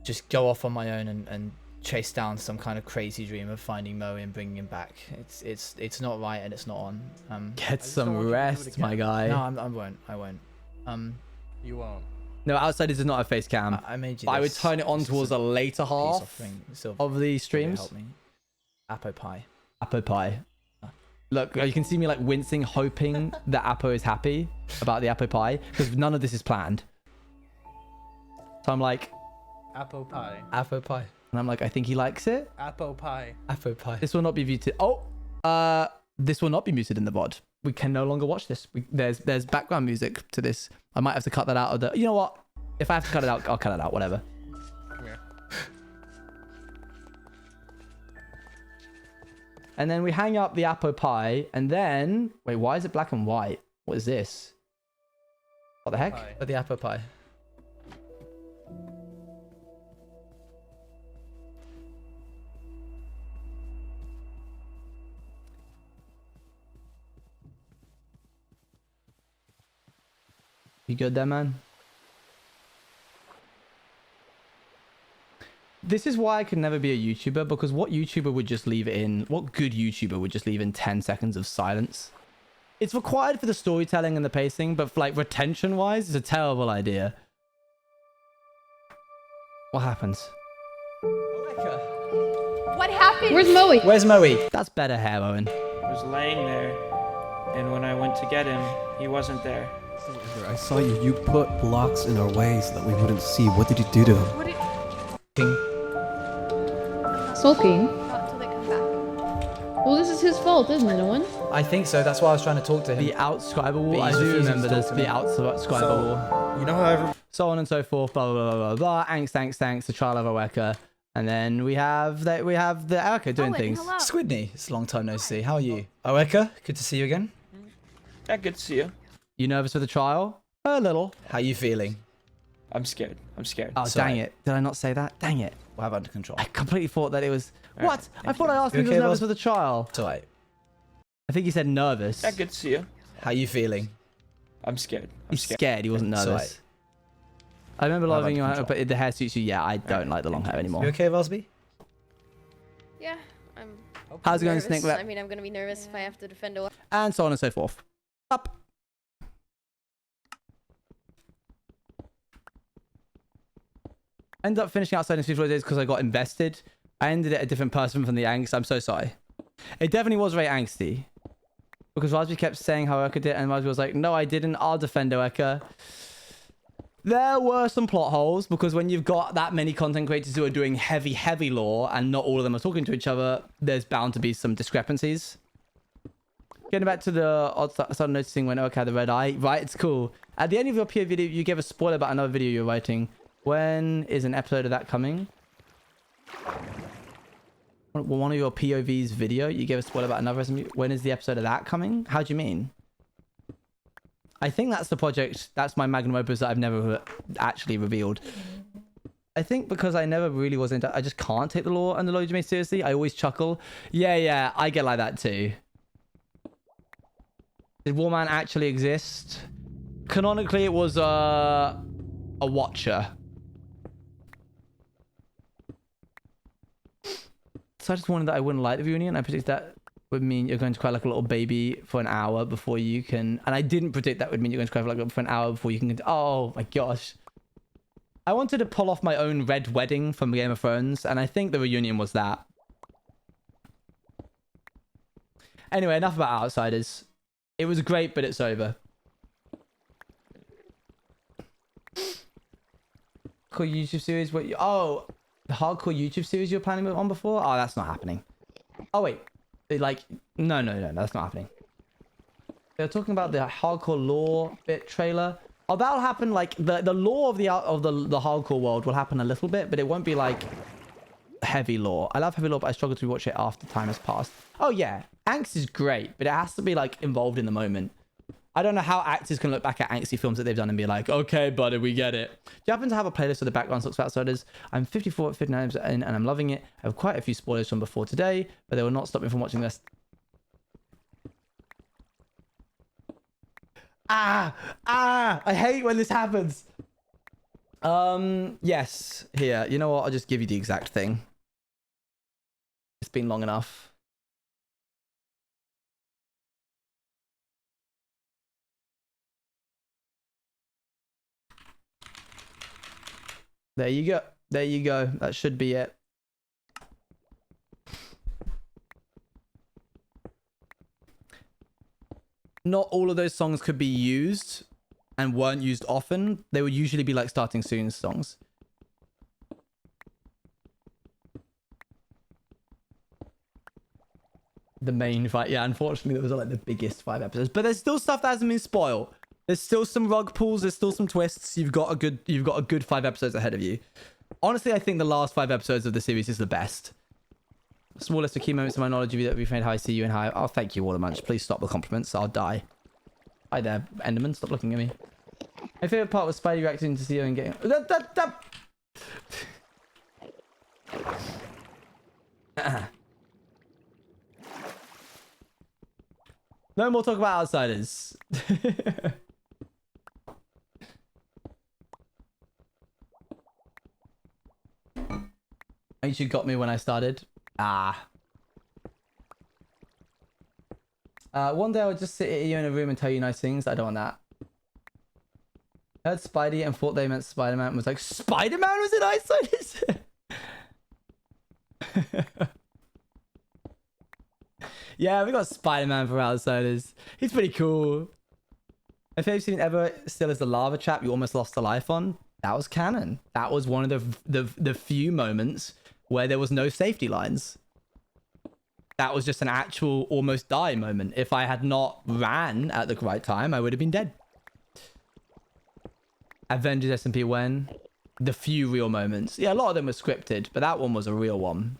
just go off on my own and chase down some kind of crazy dream of finding Mo and bringing him back. It's not right and it's not on. Get just don't want some you to do it rest, my again. guy. No, I won't. You won't. No, outside this is not a face cam. I made you. But I would this. turn it on This is towards a the later peace half offering. Still of the really streams. help me. Apple pie. Apple pie. Look, you can see me like wincing, hoping that Apple is happy about the apple pie because none of this is planned. So I'm like, Apple pie. Apple pie. and I'm like, I think he likes it. Apple pie. Apple pie. This will not be muted. Oh, this will not be muted in the VOD. We can no longer watch this. There's background music to this. I might have to cut that out of the. You know what? If I have to cut it out, I'll cut it out. Whatever. Come here. And then we hang up the apple pie, and then wait, why is it black and white? What is this? What the heck? Pie. The apple pie. You good there, man? This is why I could never be a YouTuber, because what YouTuber would just leave in, what good YouTuber would just leave in 10 seconds of silence? It's required for the storytelling and the pacing, but for like retention wise, it's a terrible idea. What happens? What happened? Where's Moe? Where's Moe? That's better hair, Owen. Was laying there, and when I went to get him, he wasn't there. I saw you. You put blocks in our way so that we wouldn't see. What did you do to him? What did... Sulking? Not until they come back. Well, this is his fault, isn't it, Owen? I think so. That's why I was trying to talk to him. The outscriber wall. But I he's do refusing remember to this. talk to The outscriber wall. You know how So on and so forth. Blah blah blah blah blah. Angst. The trial of Aweka. And then we have the Erica doing Owen, things. hello. Squidney, it's a long time no see. How are you? Oeka, good to see you again. Yeah, good to see you. You nervous for the trial? A little. How you feeling? I'm scared. I'm scared. Oh, Sorry. dang it. Did I not say that? Dang it. We'll have under control. I completely thought that it was... What? I thank thought you. I asked You if he okay, was nervous Ross? for the trial. It's alright. I think he said nervous. Yeah, good to see you. How you feeling? I'm scared. I'm He's scared. scared. He wasn't It's nervous. alright. I remember We'll have loving your under hair, control. but the hair suits you. Yeah, I don't like the long hair anymore. You okay, Rosby? Yeah, I'm How's it going, nervous. Snake Rep? I mean, I'm gonna be nervous if I have to defend a... And so on and so forth. Up. Ended up finishing outside in 54 days because I got invested. I ended it a different person from the angst. I'm so sorry. It definitely was very angsty. Because Raspberry kept saying how Eka did, and Raspberry was like, no, I didn't. I'll defend Eka. There were some plot holes, because when you've got that many content creators who are doing heavy lore, and not all of them are talking to each other, there's bound to be some discrepancies. Getting back to the odd stuff, I started noticing when Oak had the red eye. Right, it's cool. At the end of your PO video, you gave a spoiler about another video you're writing. When is an episode of that coming? One of your POV's video, you gave a spoiler about another SMU. When is the episode of that coming? How do you mean? I think that's the project. That's my magnum opus that I've never actually revealed. I think because I never really was into... I just can't take the lore and the Logime seriously. I always chuckle. Yeah, I get like that too. Did Warman actually exist? Canonically, it was a watcher. So I just warned that I wouldn't like the reunion. I predict that would mean you're going to cry like a little baby for an hour before you can... And I didn't predict that would mean you're going to cry for an hour before you can... Oh my gosh. I wanted to pull off my own red wedding from Game of Thrones, and I think the reunion was that. Anyway, enough about Outsiders. It was great, but it's over. Cool YouTube series? What? Oh, the hardcore YouTube series you were planning on before? Oh, that's not happening. Oh wait, like no, that's not happening. They're talking about the hardcore lore bit trailer. Oh, that'll happen. Like the lore of the hardcore world will happen a little bit, but it won't be like heavy lore. I love heavy lore, but I struggle to watch it after time has passed. Oh yeah, angst is great, but it has to be like involved in the moment. I don't know how actors can look back at angsty films that they've done and be like, okay, buddy, we get it. Do you happen to have a playlist of the background songs for Outsiders? I'm 54 at 59 in and I'm loving it. I have quite a few spoilers from before today, but they will not stop me from watching this. I hate when this happens. Yes, here. You know what? I'll just give you the exact thing. It's been long enough. There you go. There you go. That should be it. Not all of those songs could be used and weren't used often. They would usually be like starting soon songs. The main fight. Yeah, unfortunately, those are like the biggest 5 episodes. But there's still stuff that hasn't been spoiled. There's still some rug pulls. There's still some twists. You've got a good 5 episodes ahead of you. Honestly, I think the last 5 episodes of the series is the best. Smallest of key moments in my knowledge of you that we've made. How I see you and how... Oh, thank you, Watermunch. Please stop the compliments. I'll die. Hi there, Enderman. Stop looking at me. My favorite part was Spidey reacting to see you and getting... No more talk about Outsiders. You got me when I started. One day I'll just sit at you in a room and tell you nice things. I don't want that. I heard Spidey and thought they meant Spider-Man. Was like, Spider-Man was in Outsiders? Yeah, we got Spider-Man for Outsiders. He's pretty cool. My favorite scene ever still is the lava trap you almost lost a life on. That was canon. That was one of the few moments where there was no safety lines. That was just an actual almost die moment. If I had not ran at the right time, I would have been dead. Avengers SMP when? The few real moments. Yeah, a lot of them were scripted, but that one was a real one.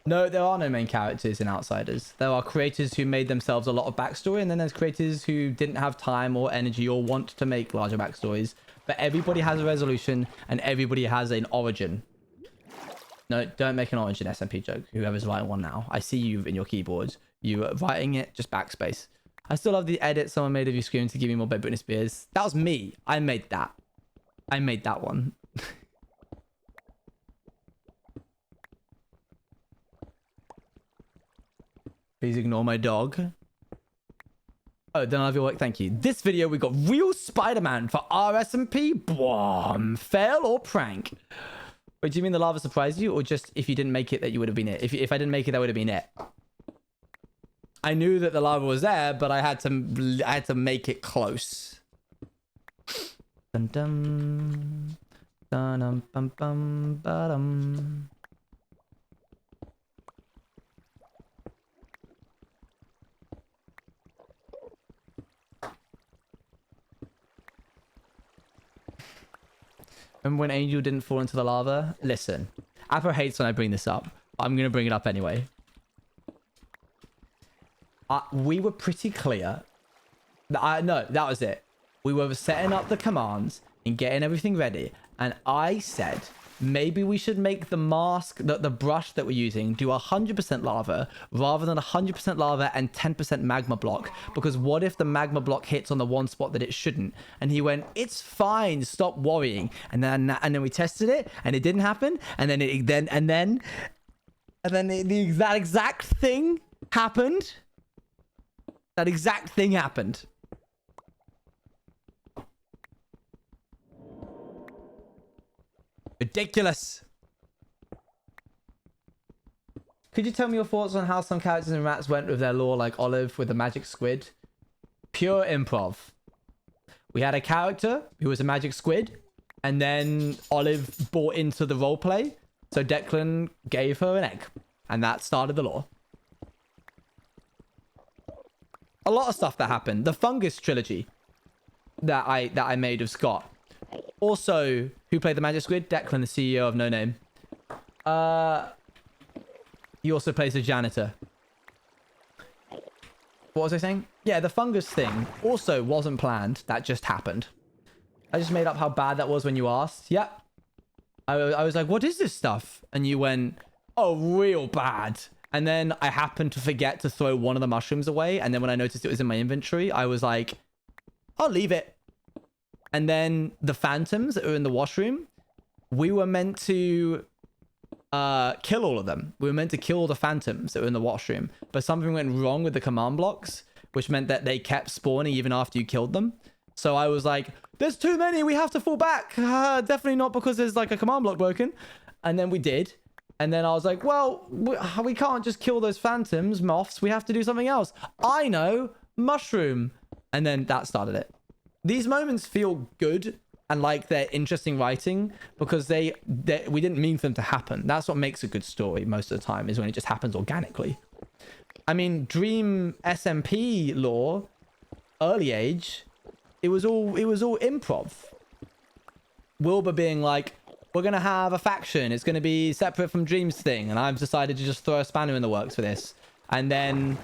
No, there are no main characters in Outsiders. There are creators who made themselves a lot of backstory, and then there's creators who didn't have time or energy or want to make larger backstories. But everybody has a resolution, and everybody has an origin. No, don't make an origin SMP joke. Whoever's writing one now. I see you in your keyboard. You are writing it, just backspace. I still love the edit someone made of you screaming to give me more Bed Britney Spears. That was me. I made that. I made that one. Please ignore my dog. Oh, then I love your work. Thank you. This video, we got real Spider-Man for RSMP. Boom. Fail or prank? Wait, do you mean the lava surprised you? Or just if you didn't make it, that you would have been it? If I didn't make it, that would have been it. I knew that the lava was there, but I had to make it close. Dun dum. Dun dum bum bum ba dum. Remember when Angel didn't fall into the lava? Listen, Apo hates when I bring this up. I'm going to bring it up anyway. We were pretty clear. No, that was it. We were setting up the commands and getting everything ready. And I said maybe we should make the mask, the brush that we're using, do 100% lava rather than 100% lava and 10% magma block. Because what if the magma block hits on the one spot that it shouldn't? And he went, it's fine, stop worrying. And then we tested it and it didn't happen. And then that exact thing happened. That exact thing happened. Ridiculous. Could you tell me your thoughts on how some characters in Rats went with their lore, like Olive with the magic squid? Pure improv. We had a character who was a magic squid, and then Olive bought into the roleplay, so Declan gave her an egg, and that started the lore. A lot of stuff that happened. The fungus trilogy that I made of Scott. Also, who played the magic squid? Declan, the CEO of No Name. He also plays the janitor. What was I saying? Yeah, the fungus thing also wasn't planned. That just happened. I just made up how bad that was when you asked. Yep. I was like, what is this stuff? And you went, oh, real bad. And then I happened to forget to throw one of the mushrooms away. And then when I noticed it was in my inventory, I was like, I'll leave it. And then the phantoms that were in the washroom, we were meant to kill all of them. We were meant to kill all the phantoms that were in the washroom. But something went wrong with the command blocks, which meant that they kept spawning even after you killed them. So I was like, there's too many. We have to fall back. Definitely not because there's like a command block broken. And then we did. And then I was like, well, we can't just kill those phantoms, moths. We have to do something else. I know, mushroom. And then that started it. These moments feel good and like they're interesting writing because we didn't mean for them to happen. That's what makes a good story most of the time, is when it just happens organically. I mean, Dream SMP lore, early age, it was all improv. Wilbur being like, we're going to have a faction. It's going to be separate from Dream's thing. And I've decided to just throw a spanner in the works for this. And then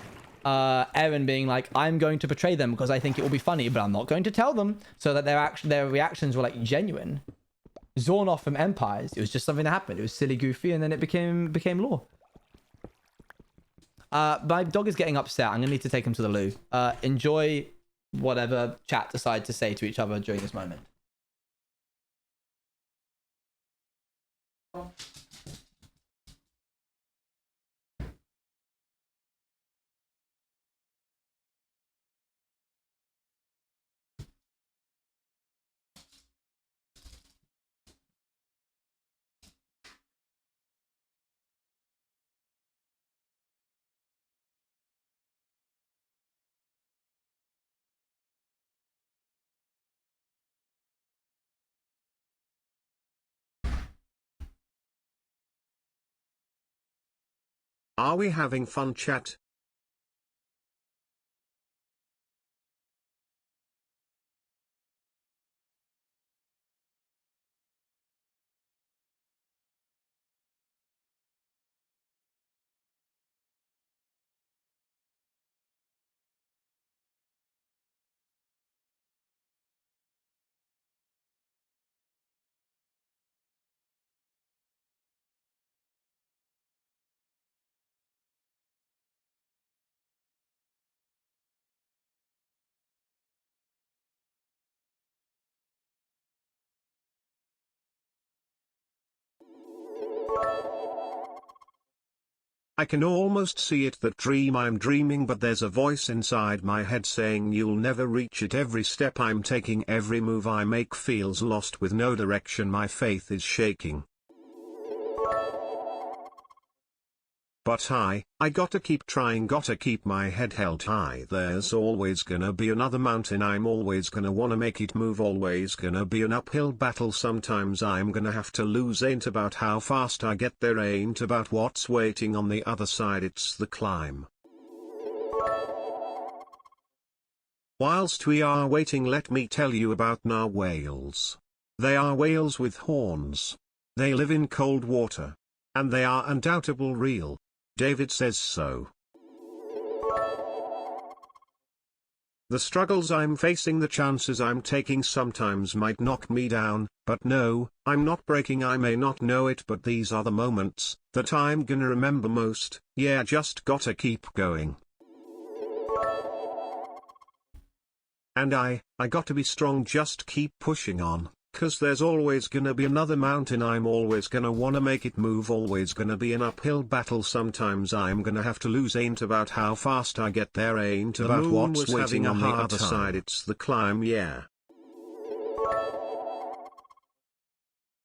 Aaron being like, I'm going to betray them because I think it will be funny, but I'm not going to tell them. So that their reactions were like genuine. Zornoff from Empires. It was just something that happened. It was silly, goofy, and then it became lore. My dog is getting upset. I'm going to need to take him to the loo. Enjoy whatever chat decide to say to each other during this moment. Are we having fun, chat? I can almost see it, that dream I'm dreaming, but there's a voice inside my head saying you'll never reach it. Every step I'm taking, every move I make feels lost with no direction. My faith is shaking. But I gotta keep trying, gotta keep my head held high. There's always gonna be another mountain, I'm always gonna wanna make it move, always gonna be an uphill battle. Sometimes I'm gonna have to lose. Ain't about how fast I get there, ain't about what's waiting on the other side, it's the climb. Whilst we are waiting, let me tell you about narwhales. They are whales with horns. They live in cold water. And they are undoubtedly real. David says so. The struggles I'm facing, the chances I'm taking sometimes might knock me down, but no, I'm not breaking. I may not know it, but these are the moments that I'm gonna remember most. Yeah, just gotta keep going. And I got to be strong, just keep pushing on, 'cause there's always gonna be another mountain. I'm always gonna wanna make it move, always gonna be an uphill battle. Sometimes I'm gonna have to lose. Ain't about how fast I get there, ain't about what's waiting on the other side. It's the climb, yeah.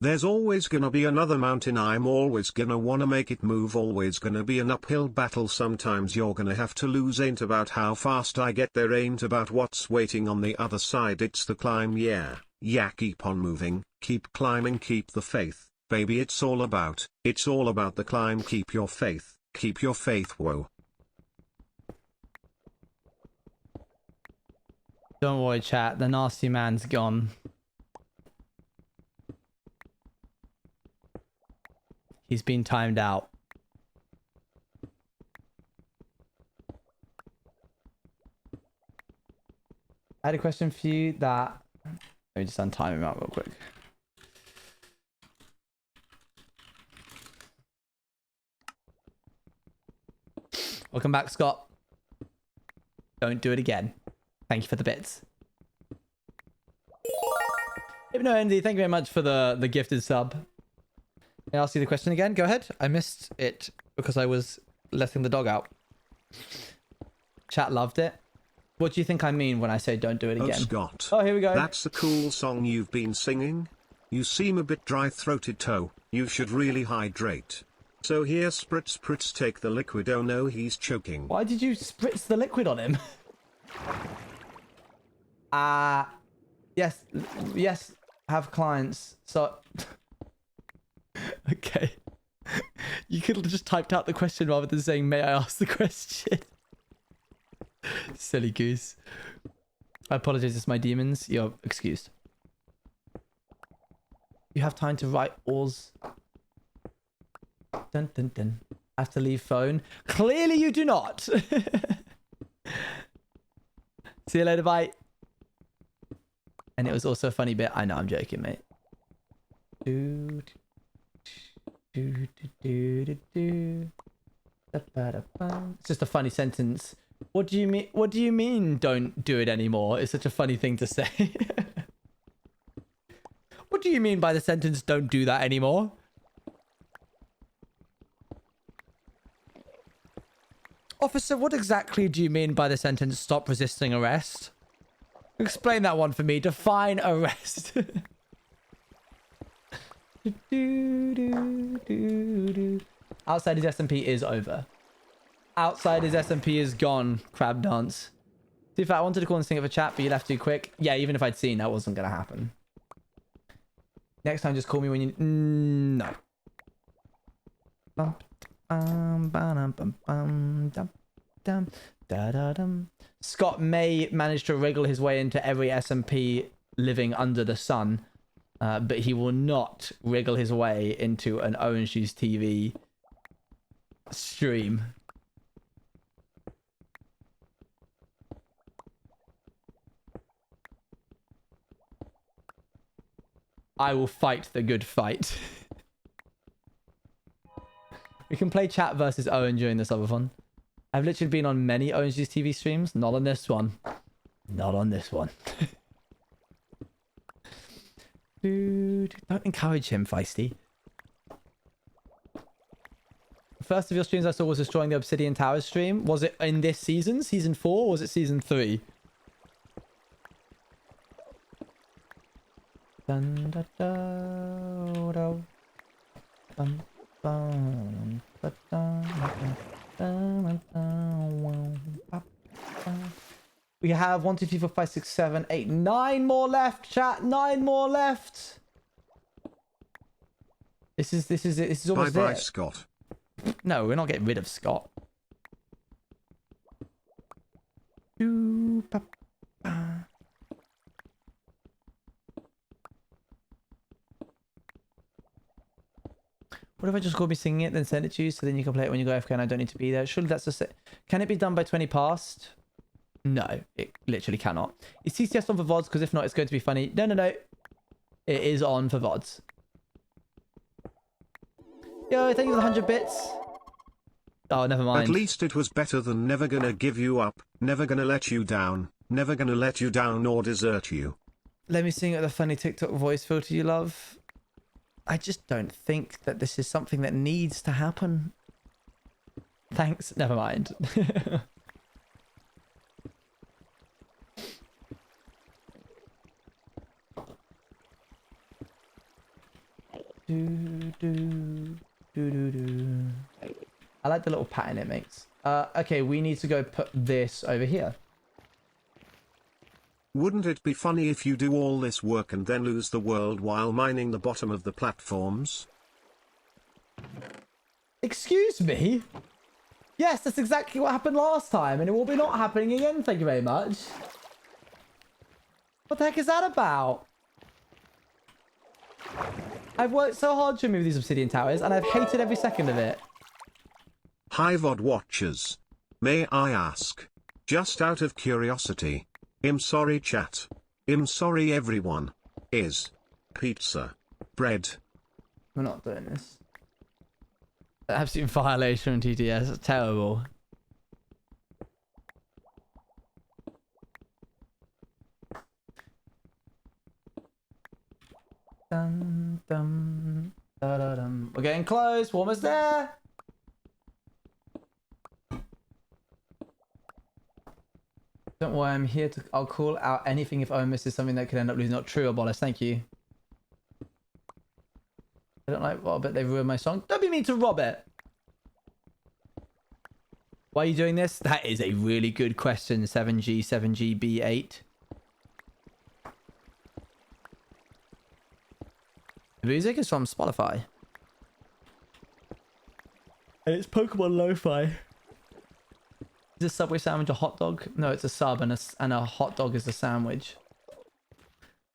There's always gonna be another mountain. I'm always gonna wanna make it move, always gonna be an uphill battle. Sometimes you're gonna have to lose. Ain't about how fast I get there, ain't about what's waiting on the other side. It's the climb, yeah. Yeah, keep on moving, keep climbing, keep the faith, baby. It's all about the climb. Keep your faith, whoa. Don't worry, chat. The nasty man's gone. He's been timed out. I had a question for you that... Let me just untime him out real quick. Welcome back, Scott. Don't do it again. Thank you for the bits. Hypno Andy, thank you very much for the gifted sub. May I ask you the question again? Go ahead. I missed it because I was letting the dog out. Chat loved it. What do you think I mean when I say don't do it again? Oh, Scott. Oh, here we go. That's a cool song you've been singing. You seem a bit dry-throated, toe. You should really hydrate. So here, spritz, spritz, take the liquid. Oh no, he's choking. Why did you spritz the liquid on him? Yes, have clients. So... Okay. You could have just typed out the question rather than saying, may I ask the question? Silly goose. I apologize, it's my demons. You're excused. You have time to write alls. Dun dun dun. Have to leave phone. Clearly you do not. See you later, bye. And it was also a funny bit. I know, I'm joking, mate. Dude. It's just a funny sentence. What do you mean? What do you mean? Don't do it anymore? It's such a funny thing to say. What do you mean by the sentence? Don't do that anymore. Officer, what exactly do you mean by the sentence? Stop resisting arrest. Explain that one for me. Define arrest. Outsiders SMP is over. Outsiders SMP is gone. Crab dance. See, if I wanted to call and sing it for chat, but you left too quick. Yeah, even if I'd seen, that wasn't gonna happen. Next time, just call me when you... no. Scott may manage to wriggle his way into every SMP living under the sun. But he will not wriggle his way into an Orange Juice TV stream. I will fight the good fight. We can play chat versus Owen during this other one. I've literally been on many Orange Juice TV streams. Not on this one. Not on this one. Dude, don't encourage him, Feisty. First of your streams I saw was destroying the Obsidian Towers stream. Was it in this season? Season 4? Or was it season 3? Dun, da, da, da. Dun, dun, da, da, da, da, da. We have 1, 2, 3, 4, 5, 6, 7, 8, 9 more left, chat. 9 more left. This is almost Bye-bye, it. Scott. No, we're not getting rid of Scott. What if I just call me singing it, then send it to you, so then you can play it when you go AFK and I don't need to be there? Surely that's just it. Can it be done by 20 past? No, it literally cannot. Is TCS on for VODs? Because if not, it's going to be funny. No, no, no. It is on for VODs. Yo, thank you for the 100 bits. Oh, never mind. At least it was better than never gonna give you up, never gonna let you down, never gonna let you down or desert you. Let me sing it with a funny TikTok voice filter you love. I just don't think that this is something that needs to happen. Thanks. Never mind. I like the little pattern it makes. Okay, we need to go put this over here. Wouldn't it be funny if you do all this work and then lose the world while mining the bottom of the platforms? Excuse me? Yes, that's exactly what happened last time, and it will be not happening again, thank you very much. What the heck is that about? I've worked so hard to remove these obsidian towers, and I've hated every second of it. Hi VOD watchers. May I ask? Just out of curiosity. I'm sorry chat. I'm sorry everyone. Is pizza bread? We're not doing this. Absolute violation on TTS. It's terrible. Dun, dun, da, da, dum. We're getting close. We're almost there. Don't worry, I'm here to. I'll call out anything if Owen misses something that could end up losing. Not true, Abolis. Thank you. I don't like Robert. They ruined my song. Don't be mean to Robert. Why are you doing this? That is a really good question. 7G, 7G, B8. The music is from Spotify. And it's Pokemon Lo-Fi. Is a Subway sandwich a hot dog? No, it's a sub, and a hot dog is a sandwich.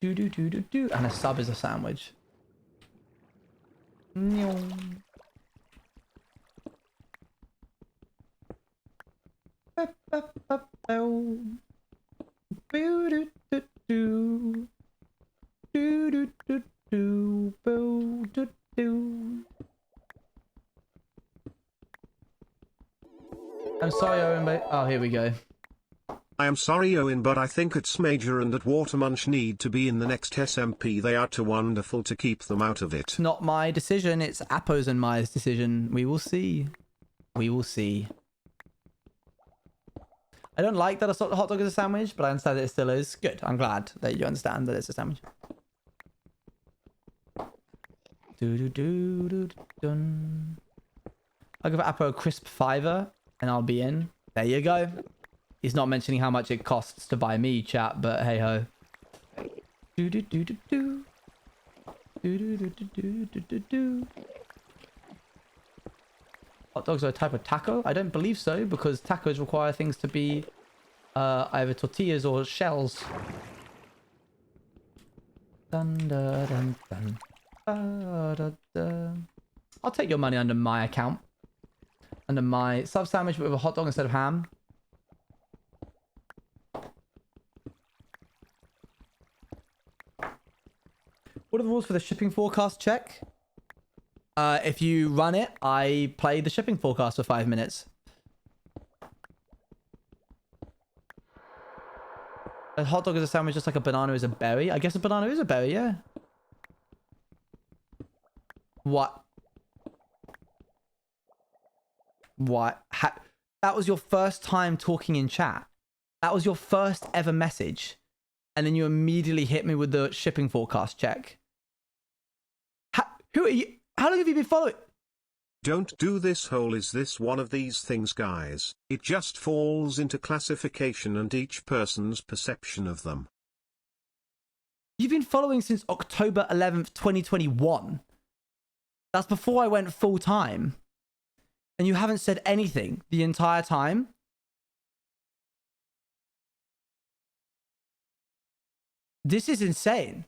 Do do do do do, and a sub is a sandwich. I'm sorry, Owen, but... Oh, here we go. I am sorry Owen, but I think it's Major and that Watermunch need to be in the next SMP. They are too wonderful to keep them out of it. It's not my decision, it's Appo's and Maya's decision. We will see. We will see. I don't like that a hot dog is a sandwich, but I understand that it still is. Good, I'm glad that you understand that it's a sandwich. Do-do-do-do-dun. I'll give Appo a crisp $5 and I'll be in. There you go. He's not mentioning how much it costs to buy me, chat, but hey ho. Do-do-do-do-do. Do-do-do-do-do-do-do. Hot dogs are a type of taco? I don't believe so, because tacos require things to be either tortillas or shells. Dun, dun, dun, dun. Da, da. I'll take your money under my account. Under my sub sandwich with a hot dog instead of ham. What are the rules for the shipping forecast check? If you run it, I play the shipping forecast for 5 minutes. A hot dog is a sandwich just like a banana is a berry. I guess a banana is a berry, yeah. What? What? That was your first time talking in chat. That was your first ever message. And then you immediately hit me with the shipping forecast check. Who are you? How long have you been following? Don't do this whole is this one of these things, guys. It just falls into classification and each person's perception of them. You've been following since October 11th, 2021. That's before I went full time. And you haven't said anything the entire time? This is insane.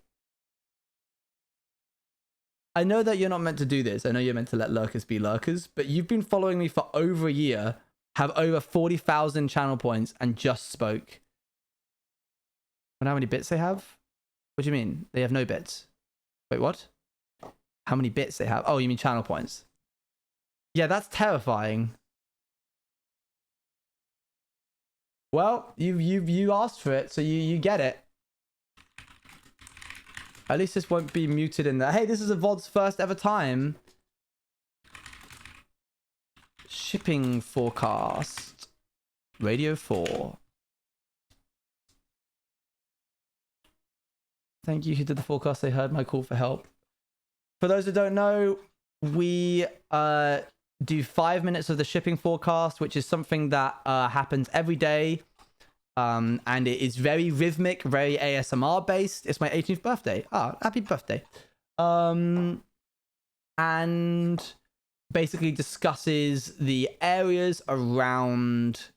I know that you're not meant to do this. I know you're meant to let lurkers be lurkers, but you've been following me for over a year have over 40,000 channel points and just spoke. But how many bits they have? What do you mean? They have no bits. Wait, what? How many bits they have? Oh, you mean channel points? Yeah, that's terrifying. Well, you asked for it, so you get it. At least this won't be muted in there. Hey, this is a VOD's first ever time. Shipping forecast. Radio 4. Thank you who did the forecast. They heard my call for help. For those who don't know, we do 5 minutes of the shipping forecast, which is something that happens every day. And it is very rhythmic, very ASMR based. It's my 18th birthday. Ah, happy birthday. And basically discusses the areas around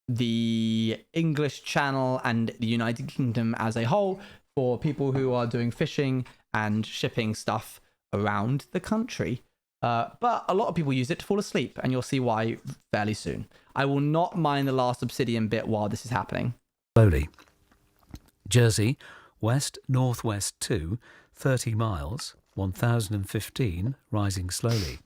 the English Channel and the United Kingdom as a whole for people who are doing fishing and shipping stuff around the country. But a lot of people use it to fall asleep, and you'll see why fairly soon. I will not mine the last obsidian bit while this is happening. Slowly. Jersey, west, northwest 2, 30 miles, 1015, rising slowly.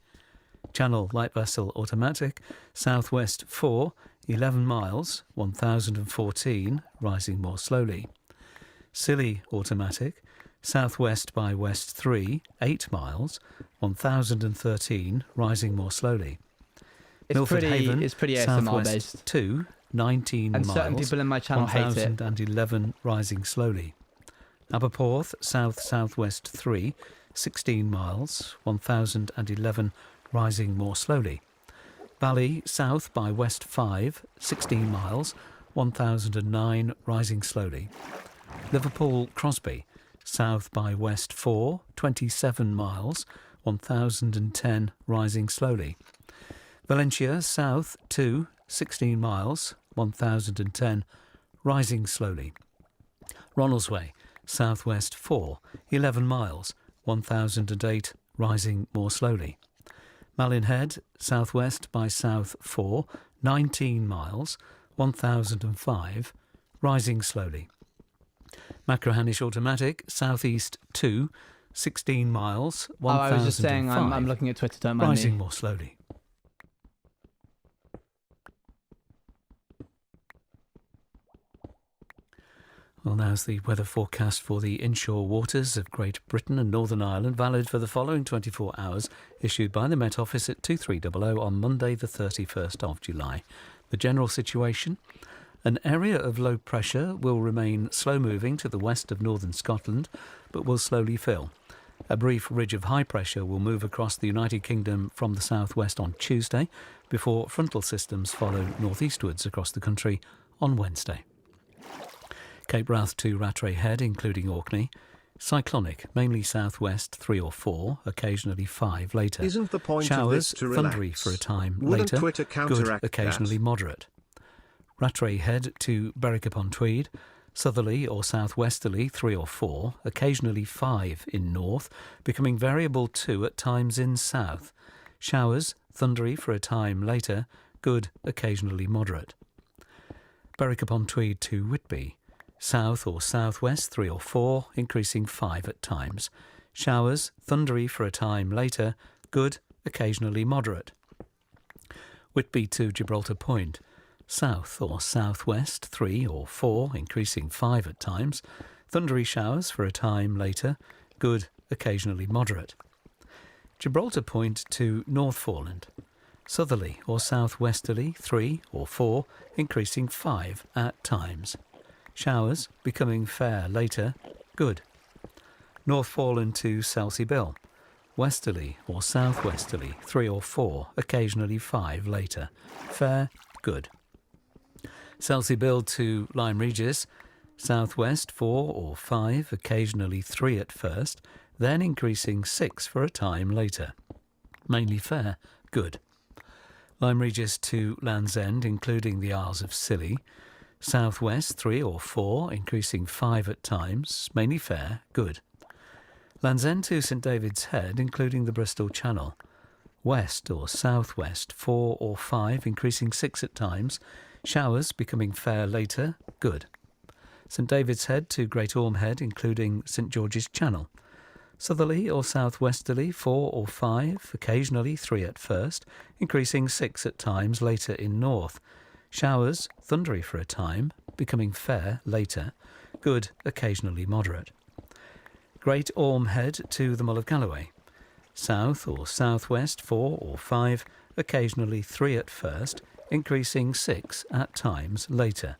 Channel light vessel automatic, southwest 4, 11 miles, 1014, rising more slowly. Scilly automatic, southwest by west 3, 8 miles, 1013, rising more slowly. Milford Haven, it's pretty ASMR southwest based. 2, 19 and miles, certain people in my channel hate it. 1011, rising slowly. Aberporth, south-southwest 3, 16 miles, 1011, rising more slowly. Bally, south by west 5, 16 miles, 1009, rising slowly. Liverpool Crosby, south by west 4, 27 miles, 1010, rising slowly. Valencia, south 2, 16 miles, 1010, rising slowly. Ronaldsway, southwest 4, 11 miles, 1008, rising more slowly. Malinhead, southwest by south 4, 19 miles, 1005, rising slowly. Macrohanish automatic, southeast 2, 16 miles, 1005, I was just saying, I'm looking at Twitter, don't mind rising me. more slowly. Well, now's the weather forecast for the inshore waters of Great Britain and Northern Ireland, valid for the following 24 hours, issued by the Met Office at 2300 on Monday the 31st of July. The general situation: an area of low pressure will remain slow-moving to the west of northern Scotland, but will slowly fill. A brief ridge of high pressure will move across the United Kingdom from the southwest on Tuesday, before frontal systems follow northeastwards across the country on Wednesday. Cape Wrath to Rattray Head, including Orkney. Cyclonic, mainly southwest 3 or 4, occasionally 5 later. Isn't the point Showers, of this to relax? thundery for a time Wouldn't later. Twitter counteract Good, occasionally that? moderate. Rattray Head to Berwick-upon-Tweed. Southerly or southwesterly 3 or 4, occasionally 5 in north, becoming variable 2 at times in south. Showers, thundery for a time later. Good, occasionally moderate. Berwick-upon-Tweed to Whitby. South or southwest 3 or 4, increasing 5 at times. Showers, thundery for a time later. Good, occasionally moderate. Whitby to Gibraltar Point. South or southwest 3 or 4, increasing 5 at times. Thundery showers for a time later. Good, occasionally moderate. Gibraltar Point to Northforeland. Southerly or southwesterly 3 or 4, increasing 5 at times. Showers, becoming fair later. Good. Northforeland to Selsey Bill. Westerly or southwesterly 3 or 4, occasionally 5 later. Fair, good. Selsey Bill to Lyme Regis. Southwest 4 or 5, occasionally 3 at first, then increasing 6 for a time later. Mainly fair, good. Lyme Regis to Land's End, including the Isles of Scilly. Southwest 3 or 4, increasing 5 at times, mainly fair, good. Land's End to St David's Head, including the Bristol Channel. west or southwest 4 or 5, increasing 6 at times. Showers becoming fair later, good. St David's Head to Great Orme Head, including St George's Channel. Southerly or southwesterly 4 or 5, occasionally 3 at first, increasing 6 at times later in north. Showers, thundery for a time, becoming fair later, good, occasionally moderate. Great Orme Head to the Mull of Galloway. South or southwest 4 or 5, occasionally 3 at first, increasing 6 at times later.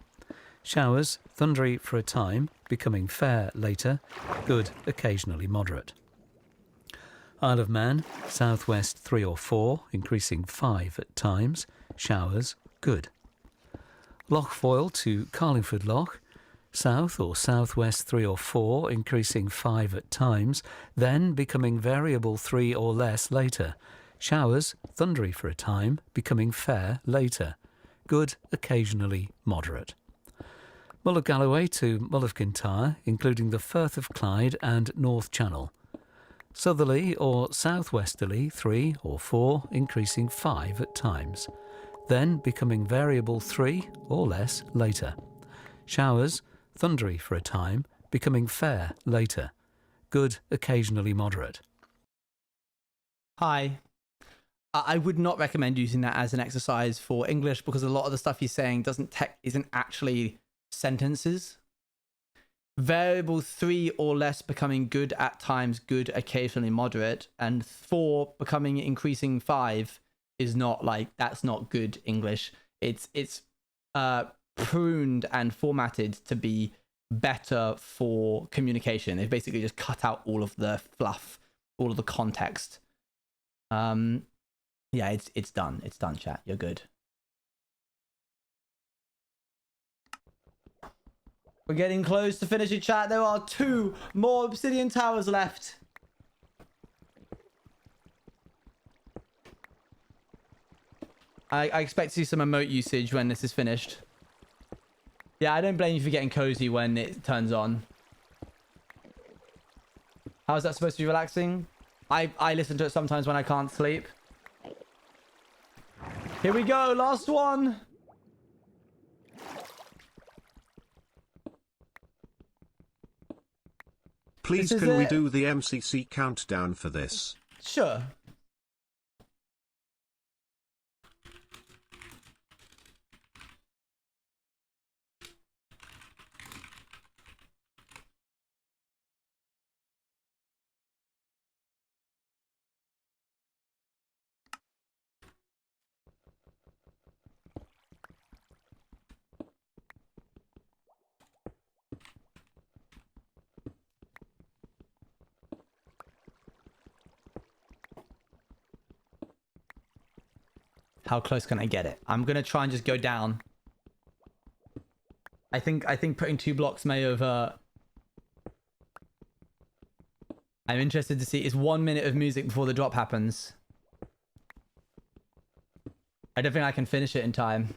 Showers, thundery for a time, becoming fair later, good, occasionally moderate. Isle of Man, southwest 3 or 4, increasing 5 at times, showers, good. Loch Foyle to Carlingford Loch, south or southwest 3 or 4, increasing 5 at times, then becoming variable 3 or less later. Showers, thundery for a time, becoming fair later, good, occasionally moderate. Mull of Galloway to Mull of Kintyre, including the Firth of Clyde and North Channel. Southerly or southwesterly 3 or 4, increasing 5 at times, then becoming variable 3 or less later. Showers, thundery for a time, becoming fair later. Good, occasionally moderate. Hi. I would not recommend using that as an exercise for English because a lot of the stuff he's saying isn't actually sentences. Variable 3 or less becoming good at times, good, occasionally moderate, and 4 becoming increasing 5 is not that's not good English. It's pruned and formatted to be better for communication. They've basically just cut out all of the fluff, all of the context. Yeah, it's done. It's done, chat. You're good. We're getting close to finishing, chat. There are 2 more obsidian towers left. I expect to see some emote usage when this is finished. Yeah, I don't blame you for getting cozy when it turns on. How is that supposed to be relaxing? I listen to it sometimes when I can't sleep. Here we go, last one. Please can we do the MCC countdown for this? Sure. How close can I get it? I'm gonna try and just go down. I think putting 2 blocks may have. I'm interested to see. It's 1 minute of music before the drop happens. I don't think I can finish it in time.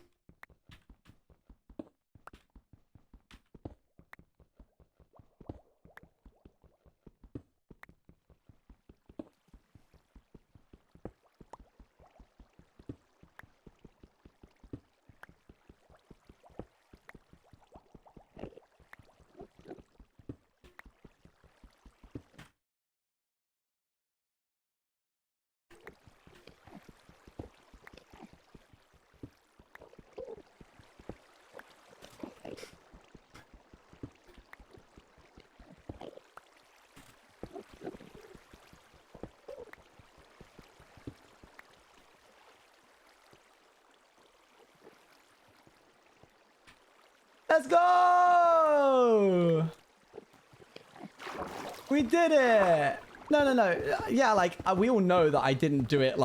Let's go! We did it! No. Yeah, we all know that I didn't do it,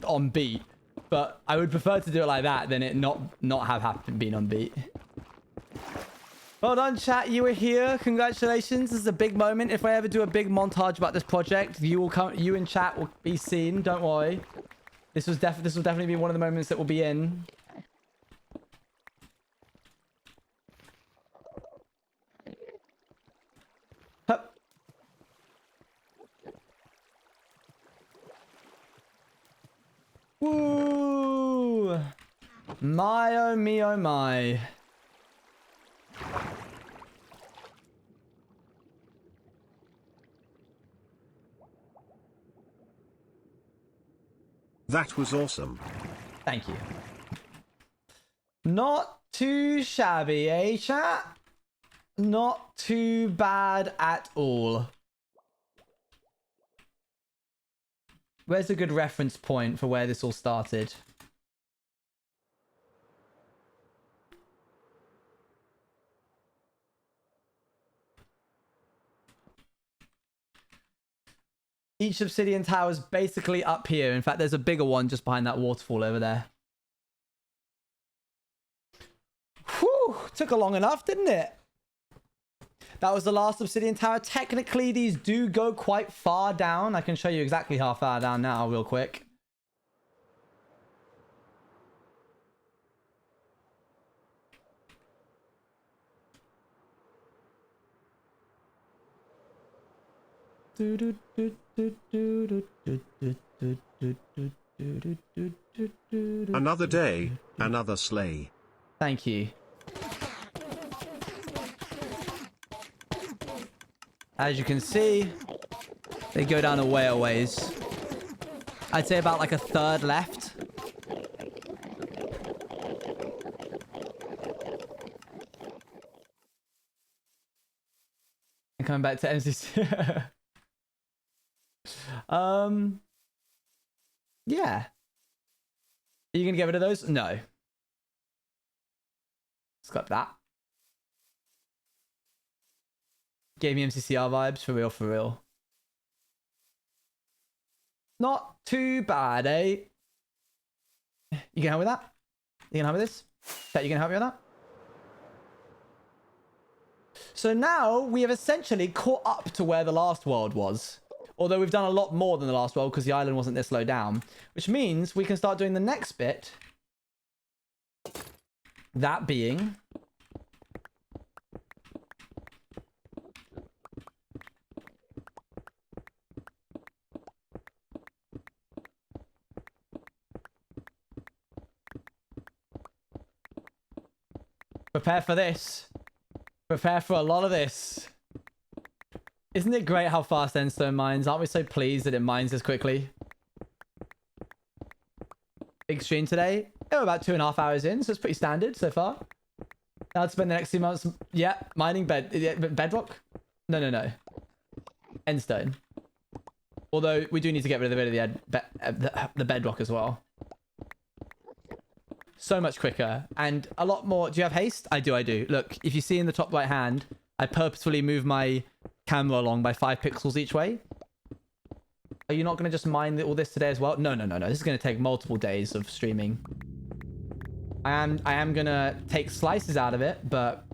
on beat. But I would prefer to do it like that than it not have been on beat. Well done, chat. You were here. Congratulations. This is a big moment. If I ever do a big montage about this project, you in chat will be seen. Don't worry. This will definitely be one of the moments that will be in. Woo! My, oh me, oh my. That was awesome. Thank you. Not too shabby, eh, chat? Not too bad at all. Where's a good reference point for where this all started? Each obsidian tower is basically up here. In fact, there's a bigger one just behind that waterfall over there. Whew, took long enough, didn't it? That was the last obsidian tower. Technically, these do go quite far down. I can show you exactly how far down now, real quick. Another day, another sleigh. Thank you. As you can see, they go down a ways. I'd say about like a third left. And coming back to MCC. Yeah. Are you gonna get rid of those? No. Scrap that. Gave me MCCR vibes, for real, for real. Not too bad, eh? You can help with that? You can help with this? Chat, you can help me with that? So now we have essentially caught up to where the last world was. Although we've done a lot more than the last world because the island wasn't this low down. Which means we can start doing the next bit. That being... Prepare for this. Prepare for a lot of this. Isn't it great how fast Endstone mines? Aren't we so pleased that it mines this quickly? Big stream today. Oh, about 2.5 hours in, so it's pretty standard so far. Now to spend the next 2 months... Yeah, mining bedrock? No. Endstone. Although we do need to get rid of the bedrock as well. So much quicker and a lot more. Do you have haste? I do. Look, if you see in the top right hand, I purposefully move my camera along by 5 pixels each way. Are you not going to just mine all this today as well? No. This is going to take multiple days of streaming. I am going to take slices out of it, but...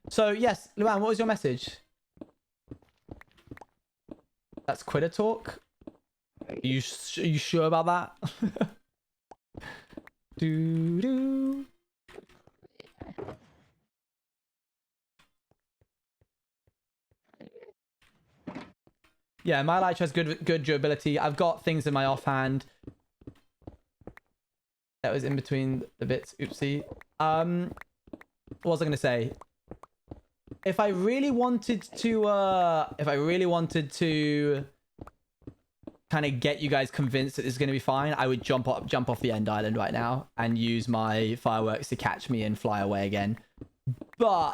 So, yes, Luan, what was your message? That's quitter talk? Are you sure about that? Doo-doo. Yeah, my light has good durability. I've got things in my offhand. That was in between the bits. Oopsie. What was I gonna say? If I really wanted to kind of get you guys convinced that this is going to be fine, I would jump off the end island right now and use my fireworks to catch me and fly away again. But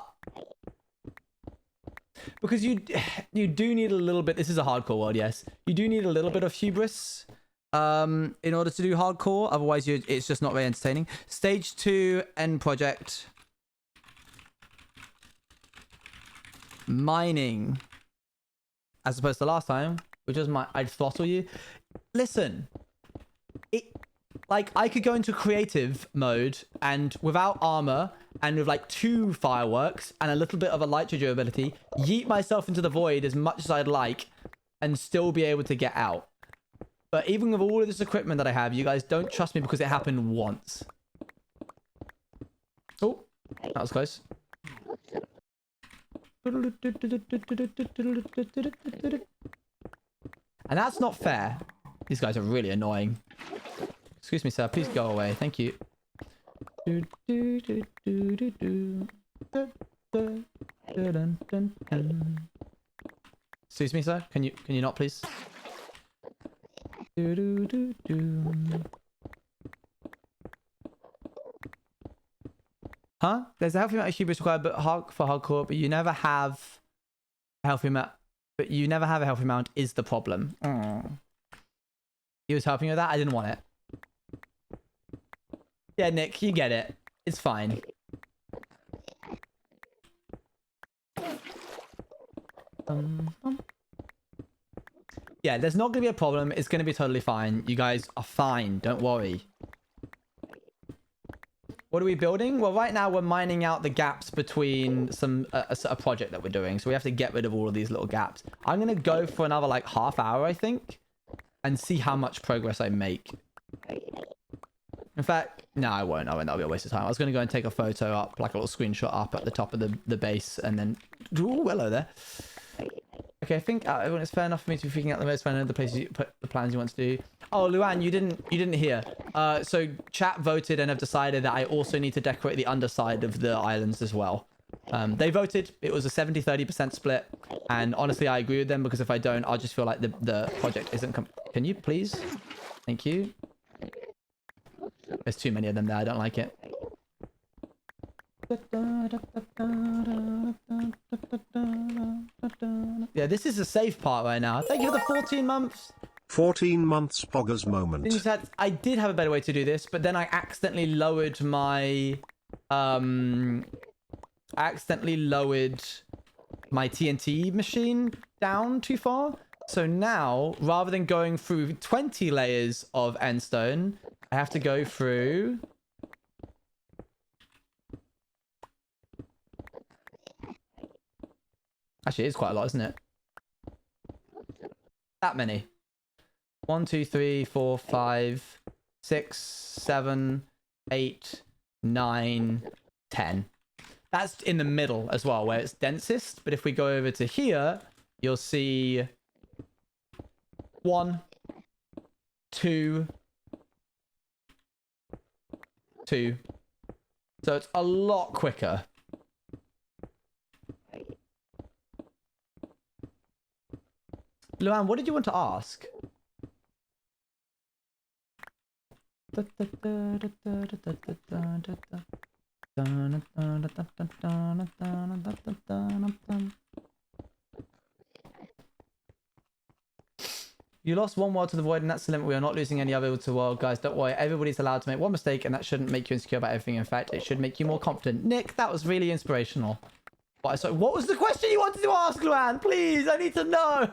because you do need a little bit, this is a hardcore world, yes. You do need a little bit of hubris in order to do hardcore, otherwise it's just not very entertaining. Stage 2 end project. Mining, as opposed to last time, which was I'd throttle you. Listen, like I could go into creative mode and without armor and with like 2 fireworks and a little bit of a light durability, yeet myself into the void as much as I'd like and still be able to get out. But even with all of this equipment that I have, you guys don't trust me because it happened once. Oh, that was close. And that's not fair. These guys are really annoying. Excuse me, sir. Please go away. Thank you. Excuse me, sir. Can you not, please? Huh? There's a healthy amount of hubris required for hardcore, but you never have a healthy amount. But you never have a healthy amount is the problem. He was helping you with that. I didn't want it. Yeah, Nick, you get it. It's fine. Yeah, there's not going to be a problem. It's going to be totally fine. You guys are fine. Don't worry. What are we building? Well, right now we're mining out the gaps between a project that we're doing. So we have to get rid of all of these little gaps. I'm going to go for another like half hour, I think, and see how much progress I make. In fact, no, I won't. That'll be a waste of time. I was going to go and take a photo up, like a little screenshot up at the top of the base, and then... Ooh, hello there. Okay, I think everyone, it's fair enough for me to be freaking out the most when I know the places you put the plans you want to do. Oh, Luan, you didn't hear. So chat voted and have decided that I also need to decorate the underside of the islands as well. They voted. It was a 70-30% split, and honestly, I agree with them because if I don't, I'll just feel like the project isn't. Can you please? Thank you. There's too many of them there. I don't like it. Yeah, this is a safe part right now. Thank you for the 14 months. 14 months poggers moment. I did have a better way to do this, but then I accidentally lowered my TNT machine down too far. So now, rather than going through 20 layers of endstone, I have to go through... Actually, it is quite a lot, isn't it? That many. 1, 2, 3, 4, 5, 6, 7, 8, 9, 10. That's in the middle as well, where it's densest. But if we go over to here, you'll see 1, 2, 2. So it's a lot quicker. Luan, what did you want to ask? You lost one world to the void, and that's the limit. We are not losing any other to the world, guys. Don't worry. Everybody's allowed to make one mistake, and that shouldn't make you insecure about everything. In fact, it should make you more confident. Nick, that was really inspirational. But sorry, what was the question you wanted to ask, Luan? Please, I need to know.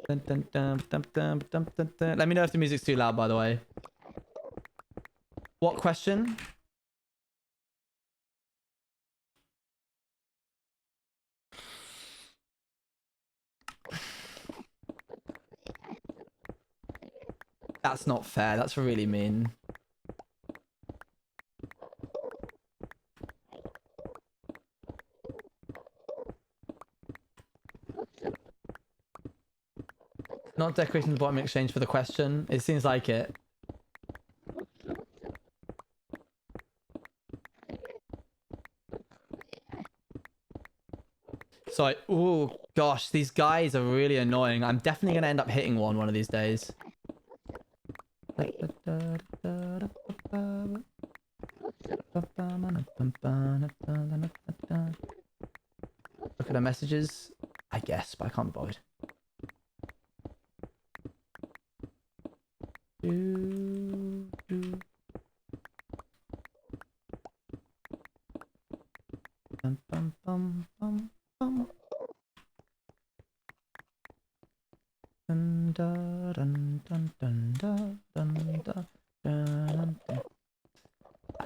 Let me know if the music's too loud, by the way. What question? That's not fair. That's really mean. Not decorating the bottom in exchange for the question. It seems like it. So, oh gosh, these guys are really annoying. I'm definitely going to end up hitting one of these days. Look at the messages. I guess, but I can't be bothered.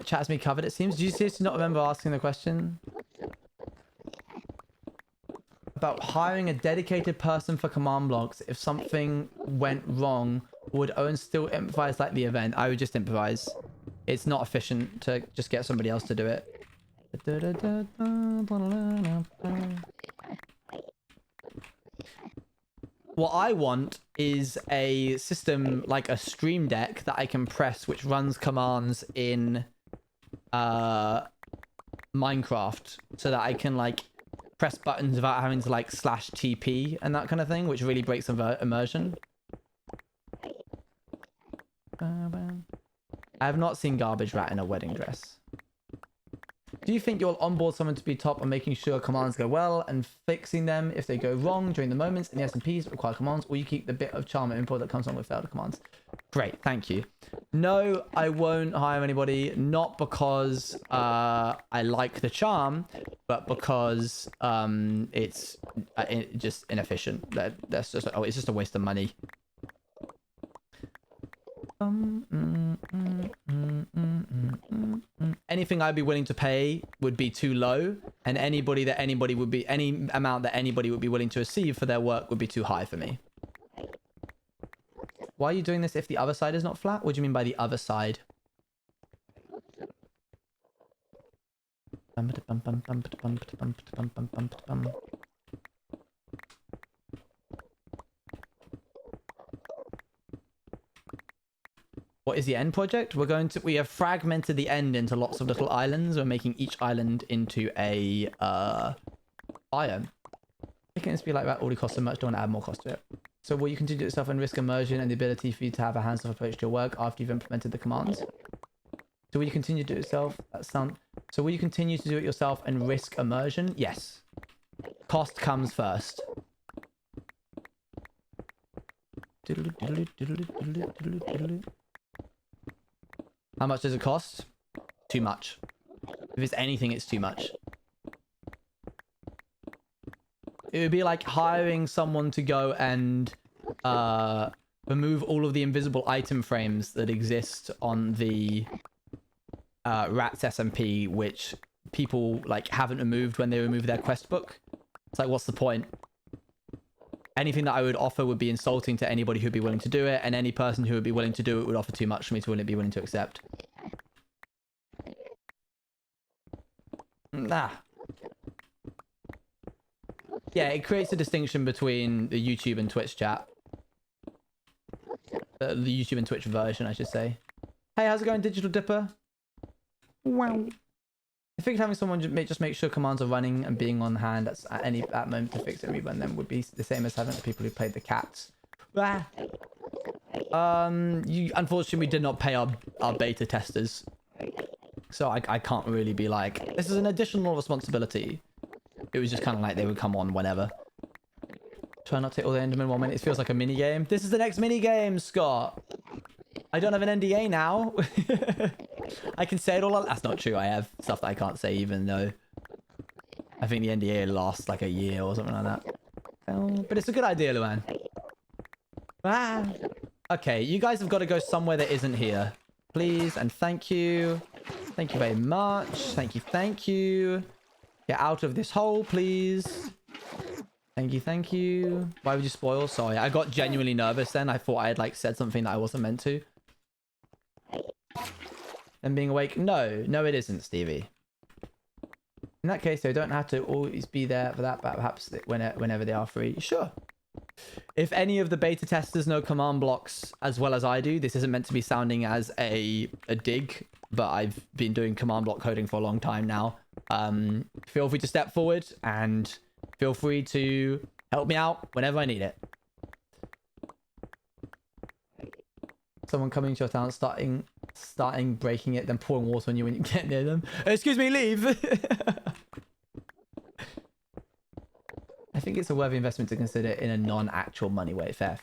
Chat has me covered, it seems. Do you seriously not remember asking the question? About hiring a dedicated person for command blocks if something went wrong Would Owen still improvise like the event? I would just improvise. It's not efficient to just get somebody else to do it. What I want is a system like a Stream Deck that I can press, which runs commands in Minecraft, so that I can like press buttons without having to like /TP and that kind of thing, which really breaks immersion. I have not seen Garbage Rat in a wedding dress. Do you think you'll onboard someone to be top on making sure commands go well and fixing them if they go wrong during the moments in the SMPs that require commands, or you keep the bit of charm and info that comes along with failed commands? Great, thank you. No, I won't hire anybody, not because I like the charm, but because it's just inefficient. That's just, oh, it's just a waste of money. Anything I'd be willing to pay would be too low, and any amount that anybody would be willing to receive for their work would be too high for me. Why are you doing this if the other side is not flat? What do you mean by the other side? What is the end project? We have fragmented the end into lots of little islands. We're making each island into a biome. Making this be like that already costs so much, don't want to add more cost to it. So will you continue to do it yourself and risk immersion and the ability for you to have a hands-off approach to your work after you've implemented the commands? So will you continue to do it yourself? So will you continue to do it yourself and risk immersion? Yes. Cost comes first. How much does it cost? Too much. If it's anything, it's too much. It would be like hiring someone to go and remove all of the invisible item frames that exist on the Rats SMP, which people like haven't removed when they remove their quest book. It's like, what's the point? Anything that I would offer would be insulting to anybody who'd be willing to do it, and any person who would be willing to do it would offer too much for me to be willing to accept. Nah. Yeah, it creates a distinction between the YouTube and Twitch chat. The YouTube and Twitch version, I should say. Hey, how's it going, Digital Dipper? Wow. I think having someone just make sure commands are running and being on hand at that moment to fix it and rerun them would be the same as having the people who played the cats. Ah. Unfortunately, we did not pay our beta testers. So I can't really be like, this is an additional responsibility. It was just kind of like they would come on whenever. Try not to take all the Endermen in 1 minute. It feels like a mini game. This is the next mini game, Scott. I don't have an NDA now. I can say it all. That's not true. I have stuff that I can't say, even though I think the NDA lasts like a year or something like that. But it's a good idea, Luan. Ah. Okay, you guys have got to go somewhere that isn't here. Please and thank you. Thank you very much. Thank you. Thank you. Get out of this hole, please. Thank you. Thank you. Why would you spoil? Sorry, I got genuinely nervous then. I thought I had like said something that I wasn't meant to. And being awake? No, it isn't, Stevie. In that case, they don't have to always be there for that, but perhaps whenever they are free. Sure. If any of the beta testers know command blocks as well as I do, this isn't meant to be sounding as a dig, but I've been doing command block coding for a long time now. Feel free to step forward and feel free to help me out whenever I need it. Someone coming to your town, starting breaking it, then pouring water on you when you get near them. Excuse me, leave! I think it's a worthy investment to consider in a non-actual money way. Fair.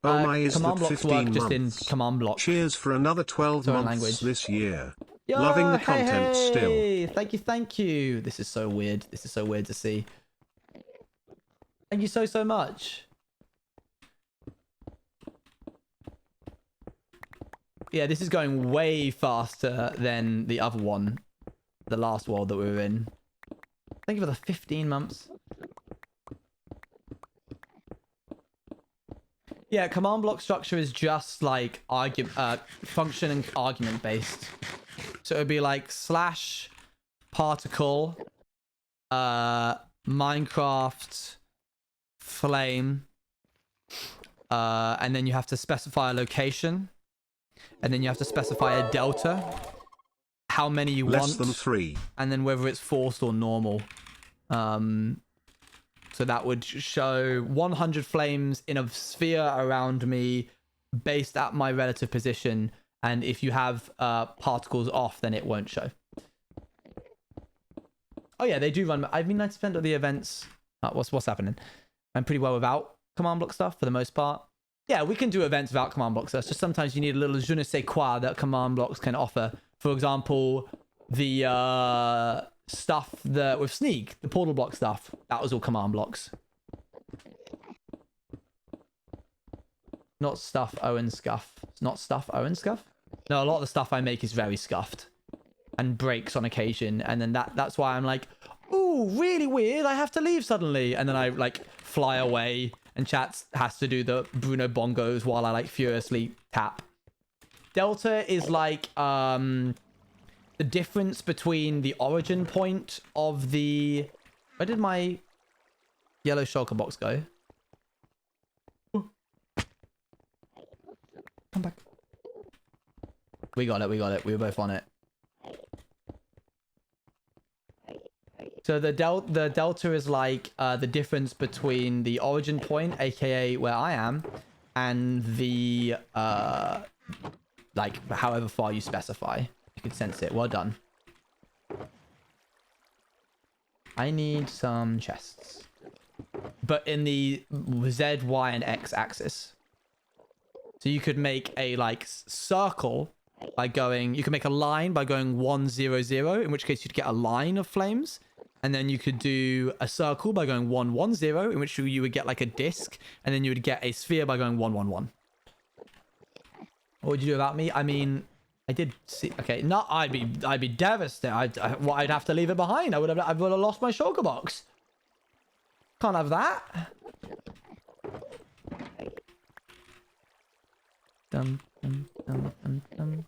Oh my, is command that blocks 15 work months? just in command block. Cheers for another 12 months language. this year. Yo, Loving the content still. Thank you. This is so weird. This is so weird to see. Thank you so much. Yeah, this is going way faster than the other one. The last world that we were in. Thank you for the 15 months. Yeah, command block structure is just like function and argument based. So it would be like slash particle Minecraft flame, and then you have to specify a location, and then you have to specify a delta, how many you want, less than 3, and then whether it's forced or normal. So that would show 100 flames in a sphere around me based at my relative position. And if you have particles off, then it won't show. Oh yeah, they do run. I mean, 90% of the events. What's happening? I'm pretty well without command block stuff for the most part. Yeah, we can do events without command block stuff. Just sometimes you need a little je ne sais quoi that command blocks can offer. For example, the stuff that with Sneak, the portal block stuff, that was all command blocks. Not stuff Owen scuff. It's not stuff Owen scuff. No, a lot of the stuff I make is very scuffed and breaks on occasion, and then that's why I'm like, ooh, really weird, I have to leave suddenly, and then I like fly away and chat has to do the Bruno bongos while I like furiously tap. Delta is like the difference between the origin point of the... Where did my yellow shulker box go? Ooh. Come back. We got it, we got it. We were both on it. So the delta is like the difference between the origin point, aka where I am, and the like however far you specify. You can sense it. Well done. I need some chests, but in the Z, Y, and X axis. So you could make a like circle by going. You can make a line by going 1, 0, 0. In which case you'd get a line of flames. And then you could do a circle by going 1, 1, 0, in which you would get like a disc, and then you would get a sphere by going 1, 1, 1. What would you do without me? I mean, I did see. Okay, no, I'd be devastated. I'd have to leave it behind. I would have lost my shulker box. Can't have that. Dum dum dum dum dum.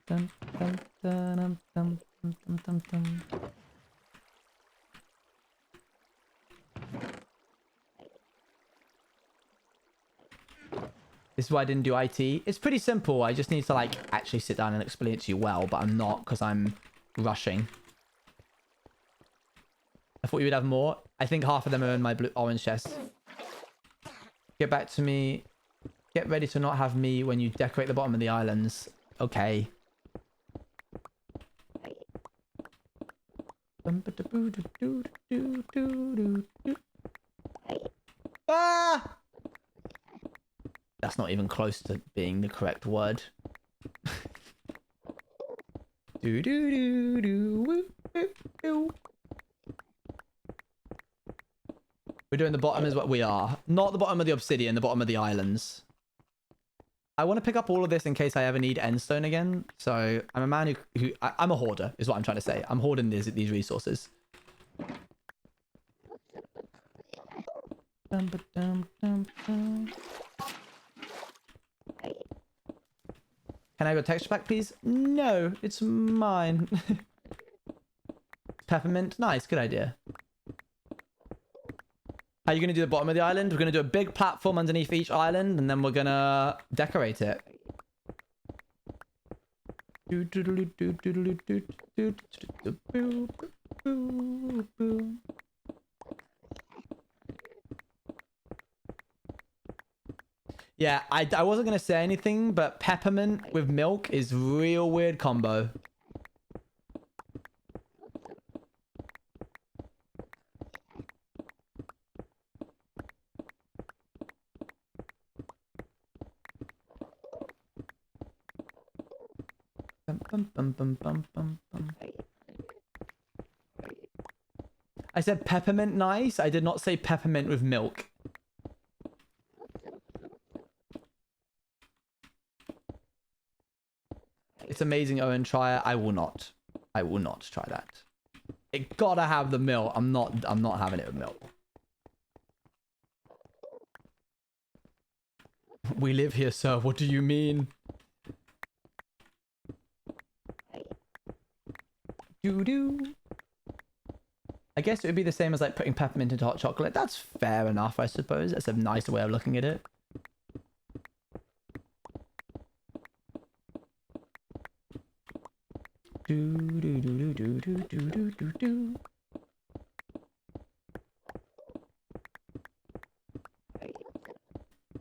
Dum dum dum dum. Dum, dum, dum. This is why I didn't do IT. It's pretty simple. I just need to like actually sit down and explain it to you well, but I'm not because I'm rushing. I thought you would have more. I think half of them are in my orange chest. Get back to me. Get ready to not have me when you decorate the bottom of the islands. Okay. Ah! That's not even close to being the correct word. We're doing the bottom is what we are. Not the bottom of the obsidian, the bottom of the islands. I want to pick up all of this in case I ever need endstone again. So I'm a man who I'm a hoarder, is what I'm trying to say. I'm hoarding these resources. Can I go texture pack, please? No, it's mine. Peppermint, nice, good idea. How are you going to do the bottom of the island? We're going to do a big platform underneath each island, and then we're going to decorate it. Yeah, I wasn't going to say anything, but peppermint with milk is real weird combo. I said peppermint nice. I did not say peppermint with milk. It's amazing, Owen. Try it. I will not. I will not try that. It gotta have the milk. I'm not having it with milk. We live here, sir. What do you mean? Doo-doo. I guess it would be the same as like putting peppermint into hot chocolate. That's fair enough, I suppose. That's a nicer way of looking at it. Do-do-do-do-do-do-do-do-do.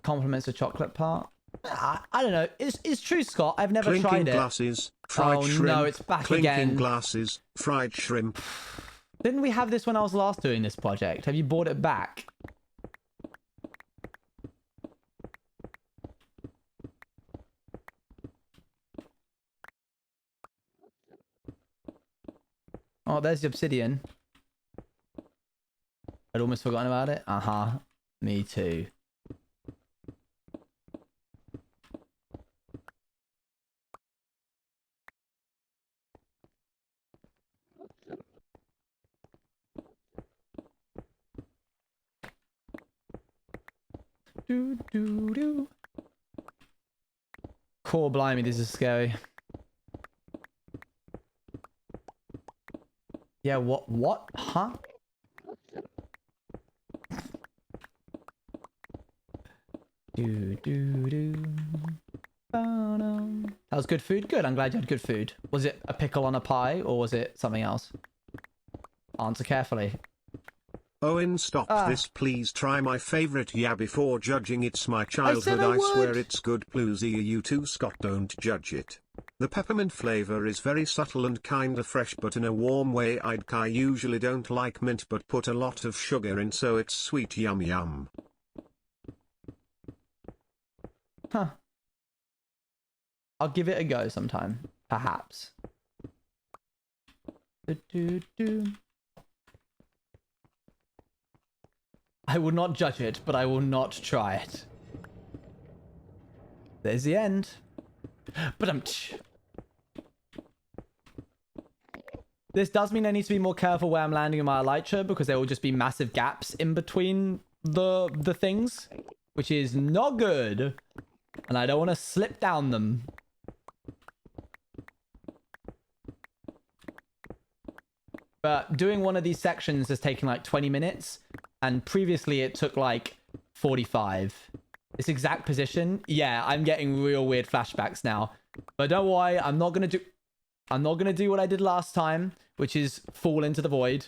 Compliments the chocolate part. I don't know. It's true, Scott. I've never Clinking tried it. glasses, fried shrimp. No, it's back Clinking again. glasses, fried shrimp. Didn't we have this when I was last doing this project? Have you brought it back? Oh, there's the obsidian. I'd almost forgotten about it. Uh-huh. Me too. Do. Core blimey, this is scary. Yeah, what? Huh? Do. That was good food? Good, I'm glad you had good food. Was it a pickle on a pie, or was it something else? Answer carefully. Owen, stop this, please. Try my favorite before judging. It's my childhood. I swear it's good. Bluesy, you too, Scott. Don't judge it. The peppermint flavor is very subtle and kinda fresh, but in a warm way. I usually don't like mint, but put a lot of sugar in, so it's sweet. Yum yum. Huh. I'll give it a go sometime. Perhaps. I will not judge it, but I will not try it. There's the end. But this does mean I need to be more careful where I'm landing in my elytra, because there will just be massive gaps in between the things, which is not good. And I don't want to slip down them. But doing one of these sections has taken like 20 minutes. And previously it took like 45. This exact position. Yeah, I'm getting real weird flashbacks now. But don't worry, I'm not gonna do what I did last time, which is fall into the void.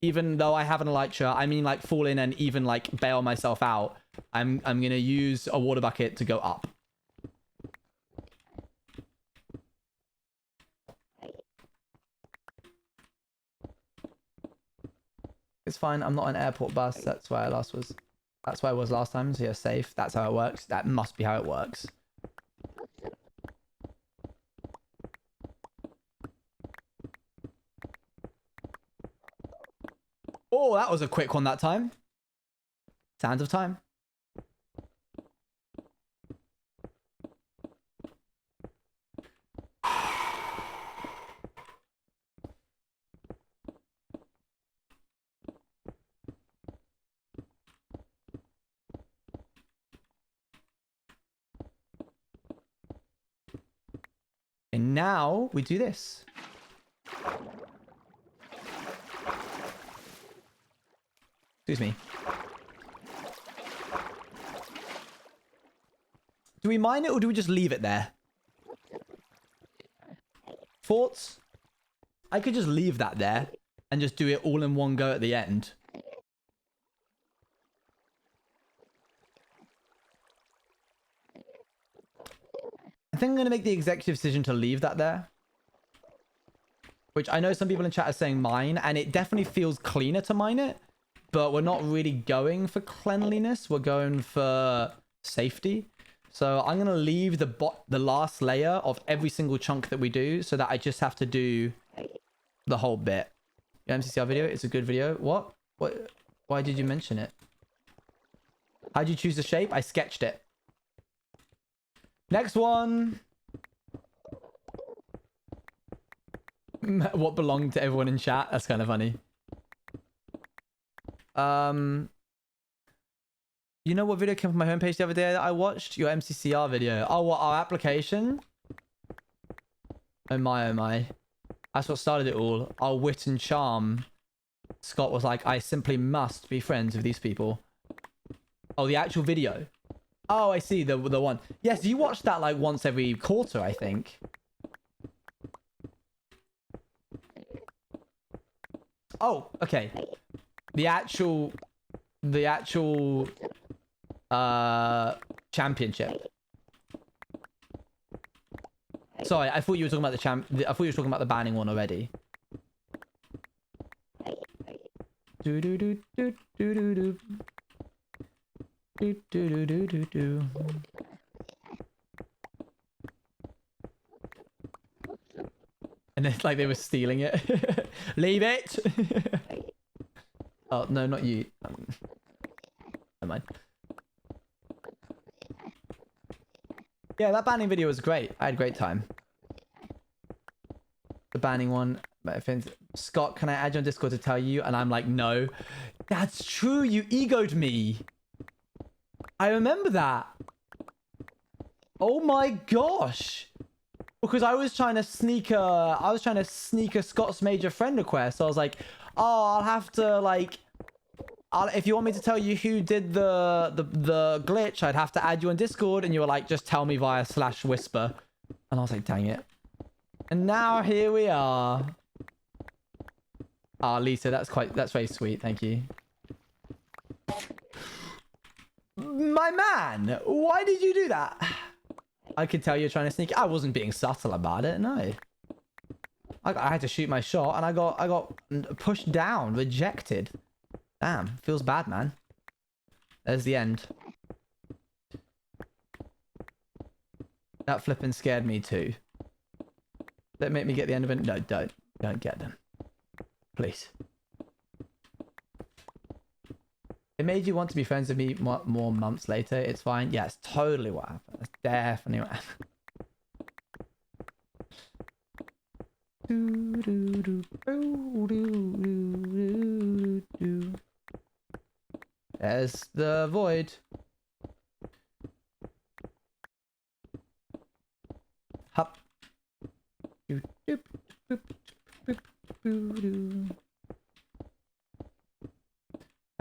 Even though I have an elytra, I mean like fall in and even like bail myself out. I'm gonna use a water bucket to go up. It's fine. I'm not an airport bus. That's where I was. That's where I was last time. So you're safe. That's how it works. That must be how it works. Oh, that was a quick one that time. Sounds of time. And now we do this. Excuse me. Do we mine it or do we just leave it there? Thoughts? I could just leave that there and just do it all in one go at the end. I think I'm going to make the executive decision to leave that there. Which I know some people in chat are saying mine, and it definitely feels cleaner to mine it. But we're not really going for cleanliness. We're going for safety. So I'm going to leave the last layer of every single chunk that we do so that I just have to do the whole bit. Your MCCR video? It's a good video. What? Why did you mention it? How did you choose the shape? I sketched it. Next one. What belonged to everyone in chat? That's kind of funny. You know what video came from my homepage the other day that I watched? Your MCCR video. Oh, what, our application? Oh my, oh my. That's what started it all. Our wit and charm. Scott was like, I simply must be friends with these people. Oh, the actual video. Oh, I see. The one. Yes, you watch that like once every quarter, I think. Oh, okay. The actual championship. Sorry, I thought you were talking about I thought you were talking about the banning one already. Do do do do do do do. Do do do do do do. And it's like they were stealing it. Leave it. Oh no, not you. Never mind. Yeah, that banning video was great. I had a great time. The banning one. Scott, can I add you on Discord to tell you? And I'm like, no. That's true. You egoed me. I remember that. Oh my gosh. Because I was trying to sneak a Scott's major friend request. So I was like, oh, I'll have to like, if you want me to tell you who did the glitch, I'd have to add you on Discord. And you were like, just tell me via /whisper. And I was like, dang it. And now here we are. Ah, Lisa, that's very sweet. Thank you. My man, why did you do that? I could tell you're trying to sneak. I wasn't being subtle about it, no. I had to shoot my shot and I got pushed down, rejected. Damn, feels bad, man. There's the end. That flipping scared me too. That made me get the end of it. No, don't get them. Please. It made you want to be friends with me more months later. It's fine. Yeah, it's totally what happened. That's definitely what happened. There's the void. Hup.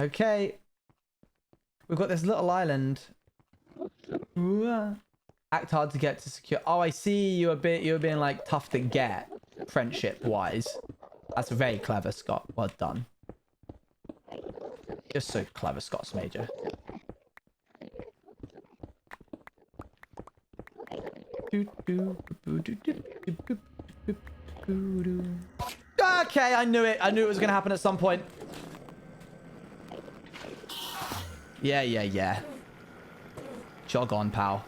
Okay. We've got this little island. Act hard to get to secure. Oh, I see. You were being like tough to get, friendship wise. That's very clever, Scott. Well done. You're so clever, Scott's major. Okay, I knew it. I knew it was gonna happen at some point. Yeah. Jog on, pal.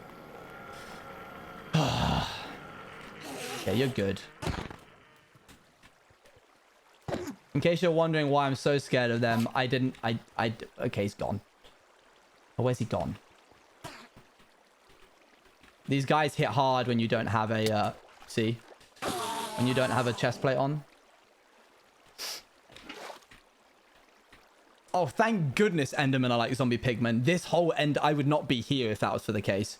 Yeah, you're good. In case you're wondering why I'm so scared of them, okay, he's gone. Oh, where's he gone? These guys hit hard when you don't have a, see? When you don't have a chest plate on. Oh, thank goodness Endermen are like zombie pigmen. This whole I would not be here if that was for the case.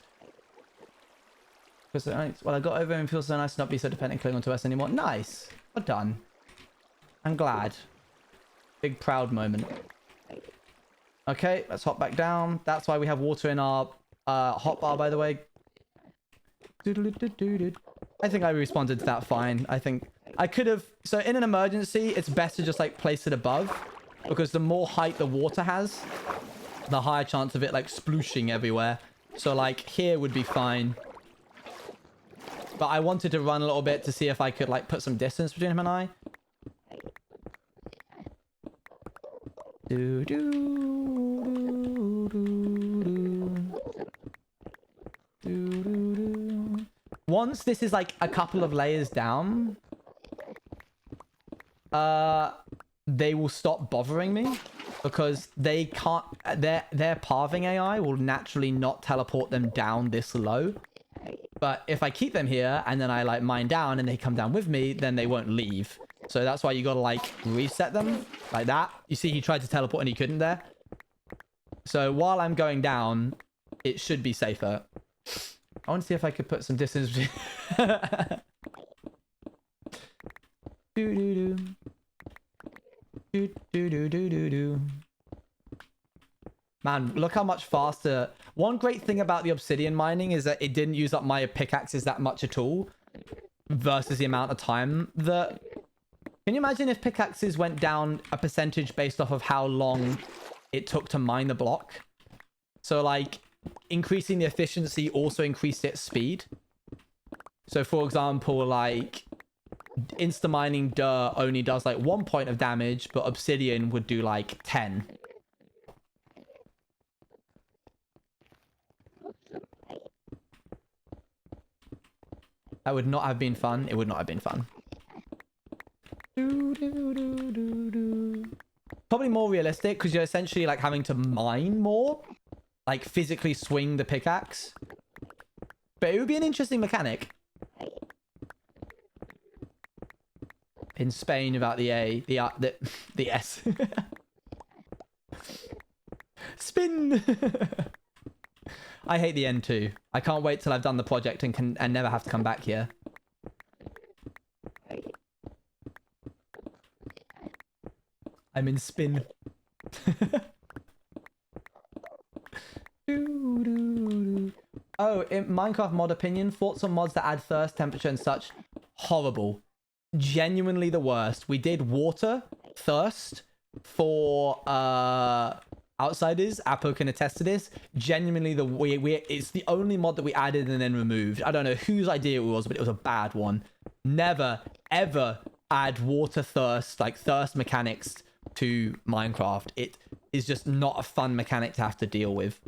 Well, I got over and feels so nice to not be so dependent and cling onto us anymore. Nice. Well done. I'm glad. Big proud moment. Okay, let's hop back down. That's why we have water in our hotbar, by the way. I think I responded to that fine. I think I could have... So in an emergency, it's best to just like place it above. Because the more height the water has, the higher chance of it like splooshing everywhere. So like here would be fine. But I wanted to run a little bit to see if I could like put some distance between him and I. Once this is like a couple of layers down, they will stop bothering me because they can't, their pathing AI will naturally not teleport them down this low. But if I keep them here and then I like mine down and they come down with me, then they won't leave. So that's why you gotta like reset them like that. You see he tried to teleport and he couldn't there. So while I'm going down, it should be safer. I want to see if I could put some distance between... Man, look how much faster. One great thing about the obsidian mining is that it didn't use up my pickaxes that much at all versus the amount of time that... Can you imagine if pickaxes went down a percentage based off of how long it took to mine the block? So like increasing the efficiency also increased its speed. So for example, like insta mining dirt only does like 1 point of damage, but obsidian would do like 10. That would not have been fun. It would not have been fun. Probably more realistic because you're essentially like having to mine more, like physically swing the pickaxe. But it would be an interesting mechanic. In Spain, without the A, the S. Spin. I hate the N too. I can't wait till I've done the project and never have to come back here. I'm in spin. Oh, in Minecraft mod opinion, thoughts on mods that add thirst, temperature, and such? Horrible. Genuinely the worst. We did water, thirst for outsiders. Apo can attest to this. Genuinely it's the only mod that we added and then removed. I don't know whose idea it was, but it was a bad one. Never, ever add water thirst, like thirst mechanics to Minecraft. It is just not a fun mechanic to have to deal with.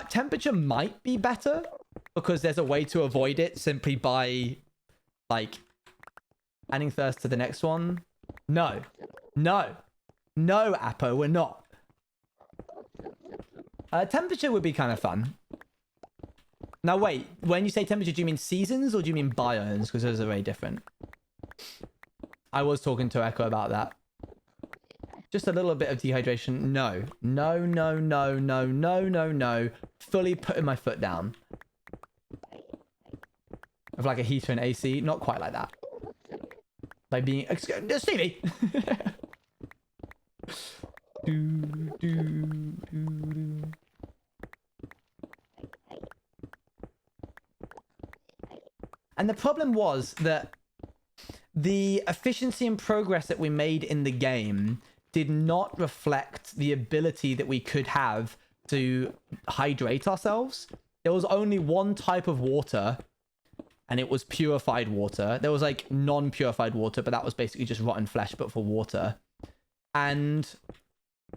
Temperature might be better because there's a way to avoid it simply by like adding thirst to the next one. No, Apo, we're not. Temperature would be kind of fun. Now wait, when you say temperature, do you mean seasons or do you mean biomes? Because those are very different. I was talking to Echo about that. Just a little bit of dehydration. No. Fully putting my foot down. Of like a heater and AC. Not quite like that. By being... Stevie! And the problem was that the efficiency and progress that we made in the game did not reflect the ability that we could have to hydrate ourselves. There was only one type of water, and it was purified water. There was like non-purified water, but that was basically just rotten flesh, but for water. And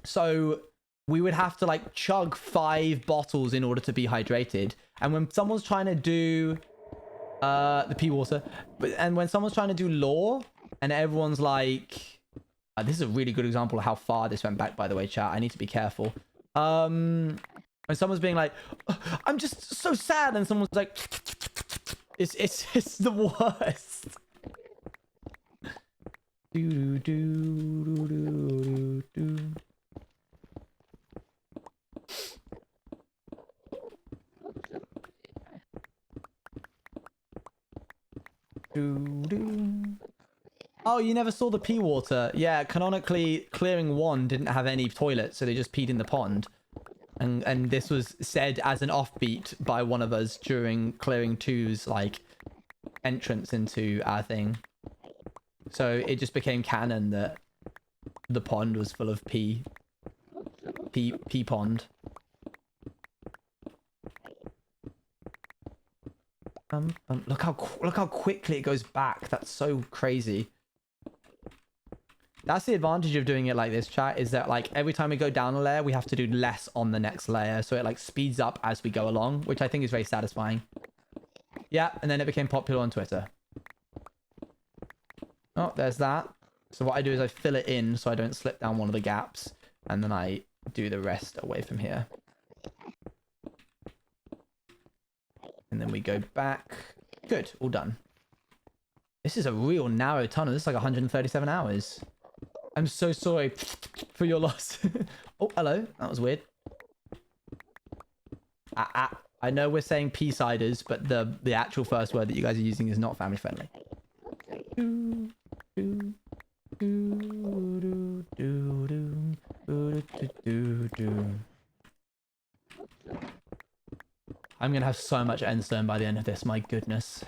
so we would have to like chug 5 bottles in order to be hydrated. And when someone's trying to do the pea water, and when someone's trying to do lore, and everyone's like, this is a really good example of how far this went back, by the way, chat. I need to be careful. When someone's being like, I'm just so sad, and someone's like, it's the worst. Oh, you never saw the pea water? Yeah, canonically, clearing 1 didn't have any toilet, so they just peed in the pond. And this was said as an offbeat by one of us during clearing 2's like entrance into our thing. So it just became canon that the pond was full of pea pond. Look how quickly it goes back. That's so crazy. That's the advantage of doing it like this, chat, is that like every time we go down a layer, we have to do less on the next layer. So it like speeds up as we go along, which I think is very satisfying. Yeah, and then it became popular on Twitter. Oh, there's that. So what I do is I fill it in so I don't slip down one of the gaps. And then I do the rest away from here. And then we go back. Good, all done. This is a real narrow tunnel. This is like 137 hours. I'm so sorry for your loss. Oh, hello. That was weird. I know we're saying P-siders, but the actual first word that you guys are using is not family friendly. I'm gonna have so much endstone by the end of this, my goodness.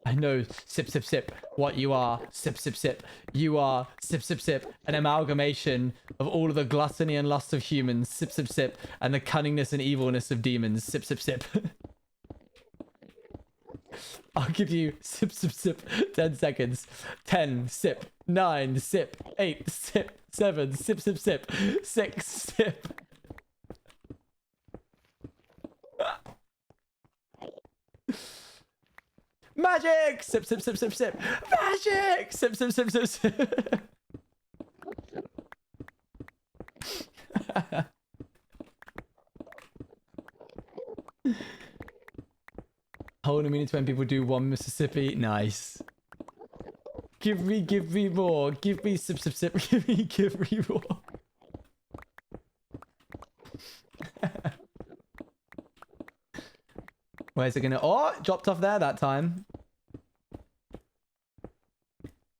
I know, sip, sip, sip, what you are, sip, sip, sip. You are, sip, sip, sip, an amalgamation of all of the gluttony and lust of humans, sip, sip, sip, and the cunningness and evilness of demons, sip, sip, sip. I'll give you sip, sip, sip, 10 seconds. 10, sip, 9, sip, 8, sip, 7, sip, sip, sip, 6, sip. Magic! Sip, sip, sip, sip, sip. Magic! Sip, sip, sip, sip, sip. Hold a minute when people do one Mississippi. Nice. Give me more. Give me sip, sip, sip. Give me more. Where's it gonna... Oh, dropped off there that time.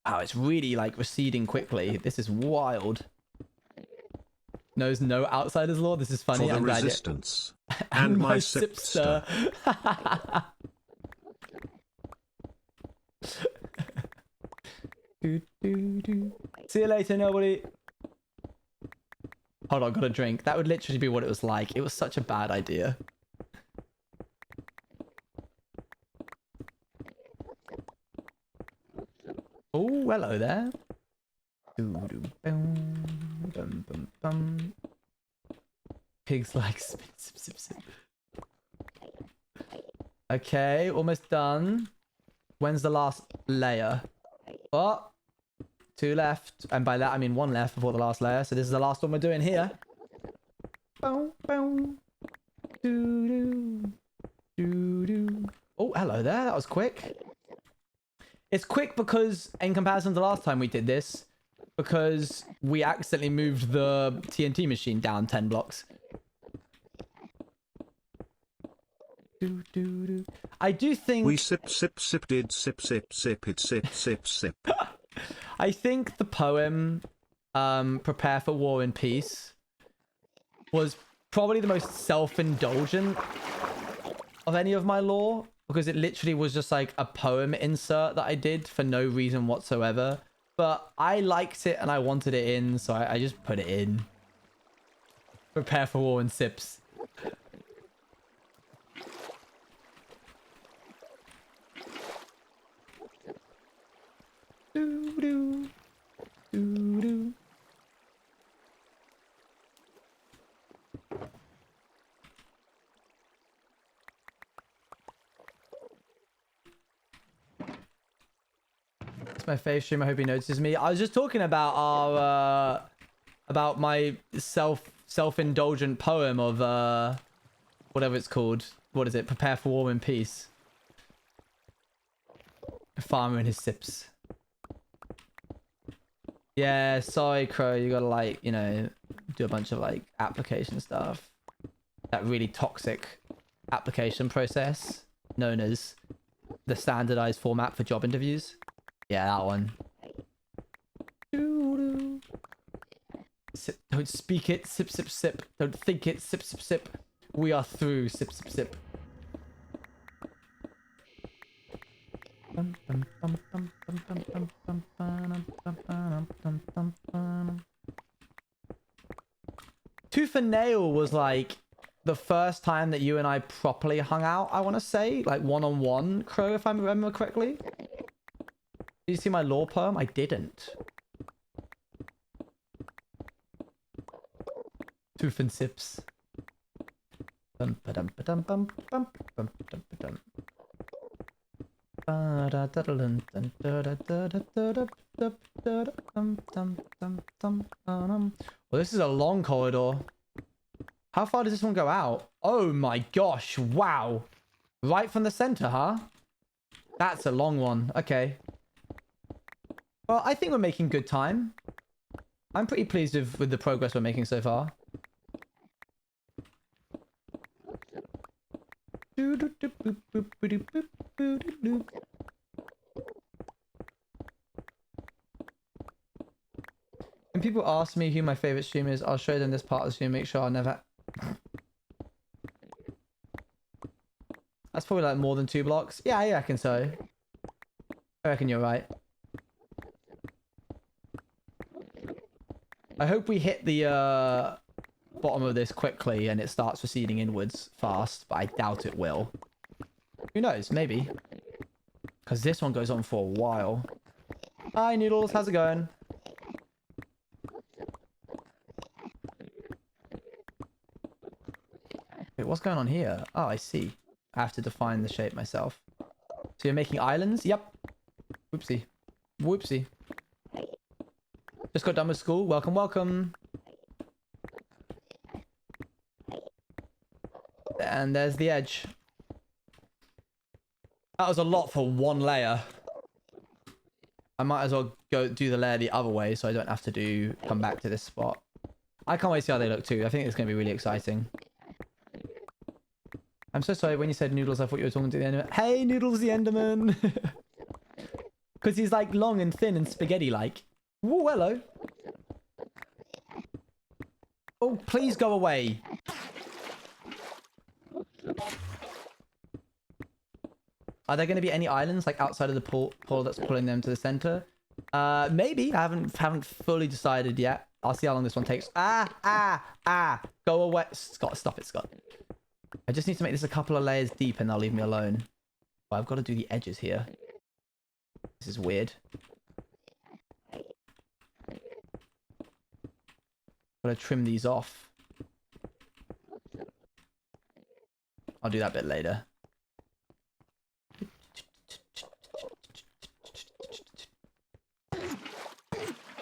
Oh, it's really like receding quickly. This is wild. Knows no outsiders law. This is funny. For the I'm glad resistance. and my sipster. See you later, nobody. Hold on, got a drink. That would literally be what it was like. It was such a bad idea. Oh, hello there. Pigs like spin, sip, sip, sip. Okay, almost done. When's the last layer? Oh, 2 left. And by that, I mean 1 left before the last layer. So this is the last one we're doing here. Oh, hello there. That was quick. It's quick because, in comparison to the last time we did this, because we accidentally moved the TNT machine down 10 blocks. I do think... We sip, sip, sip, did sip, sip, sip, it sip, sip, sip. I think the poem, Prepare for War and Peace, was probably the most self-indulgent of any of my lore. Because it literally was just like a poem insert that I did for no reason whatsoever. But I liked it and I wanted it in, so I just put it in. Prepare for war and sips. Doo-doo. Doo-doo. It's my face stream. I hope he notices me. I was just talking about our about my self-indulgent poem of whatever it's called. What is it? Prepare for war and peace. A farmer and his sips. Yeah, sorry, Crow. You gotta like, you know, do a bunch of like application stuff. That really toxic application process known as the standardized format for job interviews. Yeah, that one. Sip, don't speak it, sip, sip, sip. Don't think it, sip, sip, sip. We are through, sip, sip, sip. Tooth and Nail was like the first time that you and I properly hung out, I want to say. Like one-on-one, Crow, if I remember correctly. Did you see my lore poem? I didn't. Tooth and Sips. Well, this is a long corridor. How far does this one go out? Oh my gosh, wow. Right from the center, huh? That's a long one. Okay. Well, I think we're making good time. I'm pretty pleased with the progress we're making so far. When people ask me who my favorite streamer is, I'll show them this part of the stream, make sure I'll never... That's probably like more than 2 blocks. Yeah, I reckon so. I reckon you're right. I hope we hit the bottom of this quickly and it starts receding inwards fast, but I doubt it will. Who knows? Maybe. Because this one goes on for a while. Hi, Noodles. How's it going? Wait, what's going on here? Oh, I see. I have to define the shape myself. So you're making islands? Yep. Whoopsie. Whoopsie. Just got done with school. Welcome, welcome. And there's the edge. That was a lot for one layer. I might as well go do the layer the other way so I don't have to come back to this spot. I can't wait to see how they look too. I think it's going to be really exciting. I'm so sorry when you said Noodles, I thought you were talking to the Enderman. Hey, Noodles the Enderman! Because he's like long and thin and spaghetti-like. Woo, hello. Oh, please go away. Are there going to be any islands like outside of the pull that's pulling them to the center? Maybe. I haven't fully decided yet. I'll see how long this one takes. Go away. Scott, stop it, Scott. I just need to make this a couple of layers deep and they'll leave me alone. But I've got to do the edges here. This is weird. Gotta trim these off. I'll do that a bit later.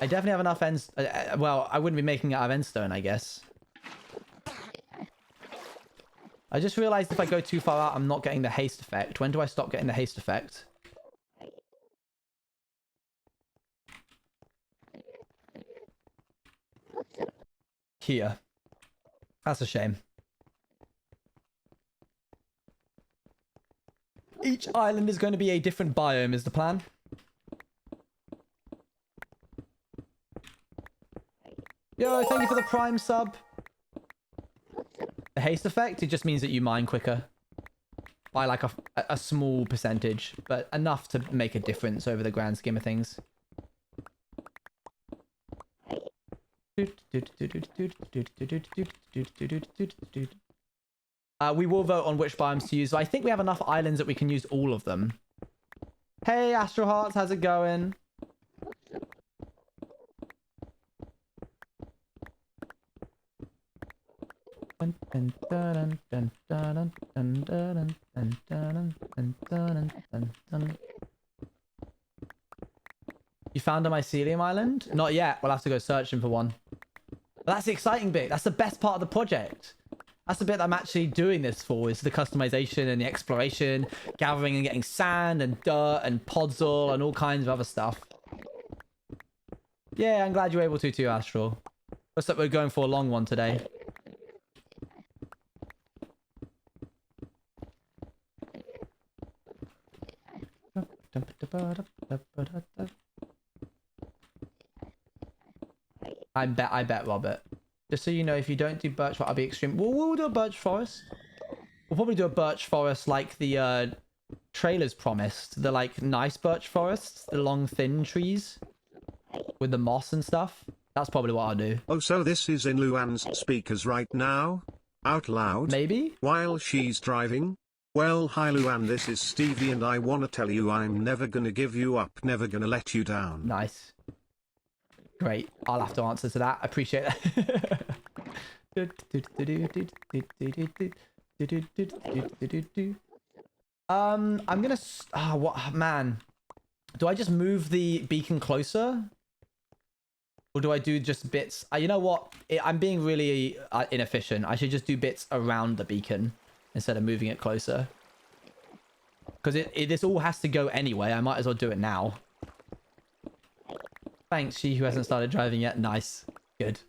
I definitely have enough ends. Well, I wouldn't be making it out of endstone, I guess. I just realized if I go too far out, I'm not getting the haste effect. When do I stop getting the haste effect? Here. That's a shame. Each island is going to be a different biome, is the plan. Yo, thank you for the Prime sub. The haste effect, it just means that you mine quicker. By like a small percentage, but enough to make a difference over the grand scheme of things. We will vote on which biomes to use. So I think we have enough islands that we can use all of them. Hey, Astro Hearts, how's it going? You found a mycelium island? Not yet. We'll have to go searching for one. But that's the exciting bit. That's the best part of the project. That's the bit that I'm actually doing this for, is the customization and the exploration, gathering and getting sand and dirt and podzol and all kinds of other stuff. Yeah, I'm glad you're able to too, Astral. Looks like we're going for a long one today. I bet, Robert. Just so you know, if you don't do birch forest, I'll be extreme. We'll do a birch forest. We'll probably do a birch forest like the trailers promised. The like nice birch forests, the long thin trees with the moss and stuff. That's probably what I'll do. Oh, so this is in Luann's speakers right now? Out loud? Maybe? While she's driving? Well, hi Luann, this is Stevie and I wanna tell you I'm never gonna give you up, never gonna let you down. Nice. Great. I'll have to answer to that. I appreciate that. I'm gonna... what... Man. Do I just move the beacon closer? Or do I do just bits? You know what? I'm being really inefficient. I should just do bits around the beacon instead of moving it closer. Because this all has to go anyway. I might as well do it now. Thanks, she who hasn't started driving yet. Nice. Good.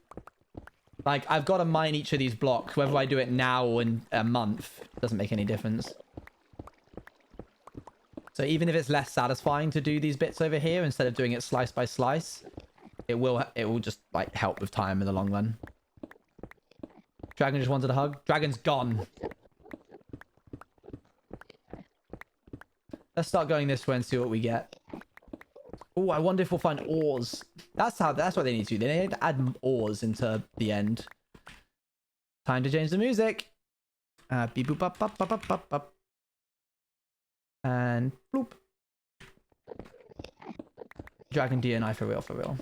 Like, I've got to mine each of these blocks. Whether I do it now or in a month, doesn't make any difference. So even if it's less satisfying to do these bits over here, instead of doing it slice by slice, it will just, like, help with time in the long run. Dragon just wanted a hug. Dragon's gone. Let's start going this way and see what we get. Oh, I wonder if we'll find ores. That's what they need to do. They need to add ores into the end. Time to change the music. Beep boop up up up up up up. And bloop. Dragon DNI for real, for real.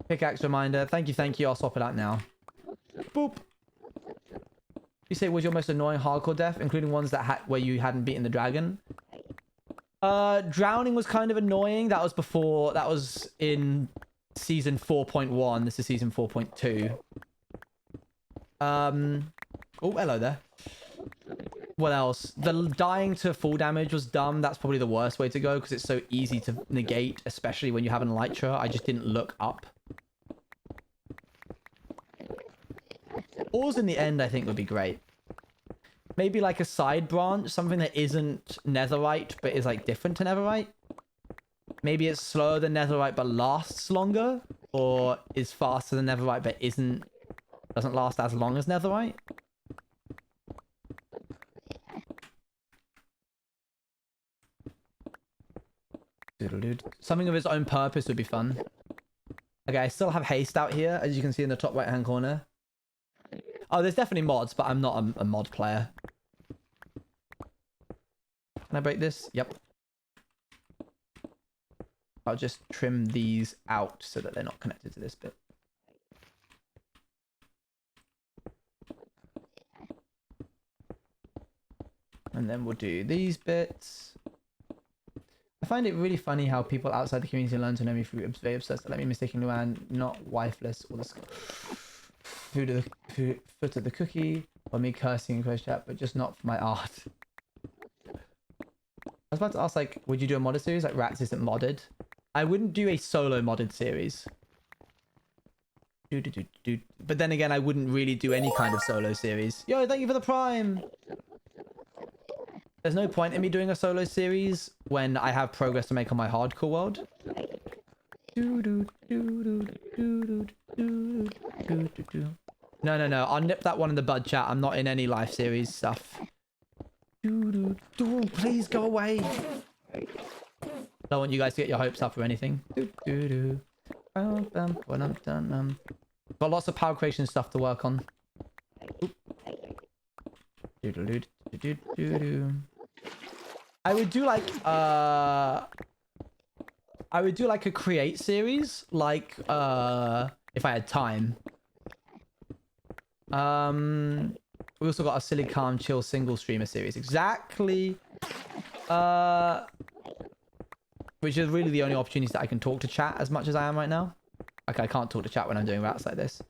Pickaxe reminder. Thank you. I'll swap it out now. Boop. You say was your most annoying hardcore death, including ones that where you hadn't beaten the dragon? Drowning was kind of annoying. That was before. That was in season 4.1. This is season 4.2. Oh, hello there. What else? The dying to full damage was dumb. That's probably the worst way to go because it's so easy to negate, especially when you have an elytra. I just didn't look up. Ores in the end, I think, would be great. Maybe like a side branch, something that isn't netherite, but is like different to netherite. Maybe it's slower than netherite, but lasts longer, or is faster than netherite, but doesn't last as long as netherite. Something of its own purpose would be fun. Okay, I still have haste out here, as you can see in the top right-hand corner. Oh, there's definitely mods, but I'm not a mod player. Can I break this? Yep. I'll just trim these out so that they're not connected to this bit. And then we'll do these bits. I find it really funny how people outside the community learn to know me through very obsessed. Let me mistakenly ran not wifeless or the foot of the cookie, or me cursing in close chat, but just not for my art. I was about to ask, like, would you do a modded series? Like, Rats isn't modded. I wouldn't do a solo modded series. But then again, I wouldn't really do any kind of solo series. Yo, thank you for the prime! There's no point in me doing a solo series when I have progress to make on my hardcore world. No. I'll nip that one in the bud, chat. I'm not in any life series stuff. Please go away. I don't want you guys to get your hopes up or anything. Got lots of power creation stuff to work on. I would do like a create series, like if I had time. We also got a silly calm chill single streamer series. Exactly. Which is really the only opportunities that I can talk to chat as much as I am right now. Okay, I can't talk to chat when I'm doing Rats like this.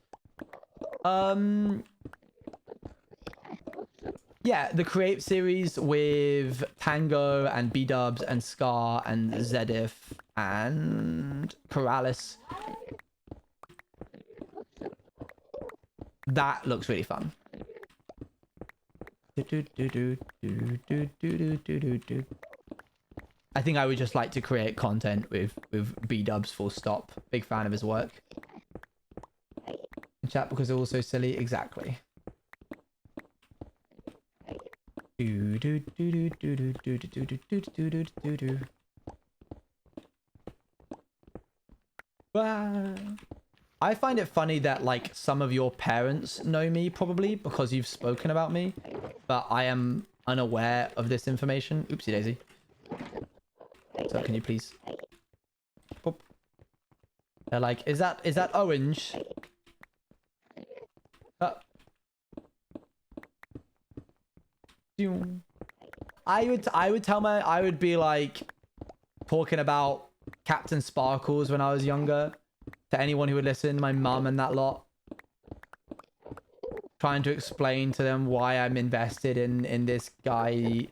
Yeah, the create series with Tango and B-Dubs and Scar and Zedif and Corrales. That looks really fun. I think I would just like to create content with B-Dubs full stop. Big fan of his work. In chat because they're also silly. Exactly. I find it funny that like some of your parents know me probably because you've spoken about me, but I am unaware of this information. Oopsie daisy. So can you please? Boop. They're like, is that orange? I would be like talking about Captain Sparkles when I was younger to anyone who would listen, my mum and that lot. Trying to explain to them why I'm invested in this guy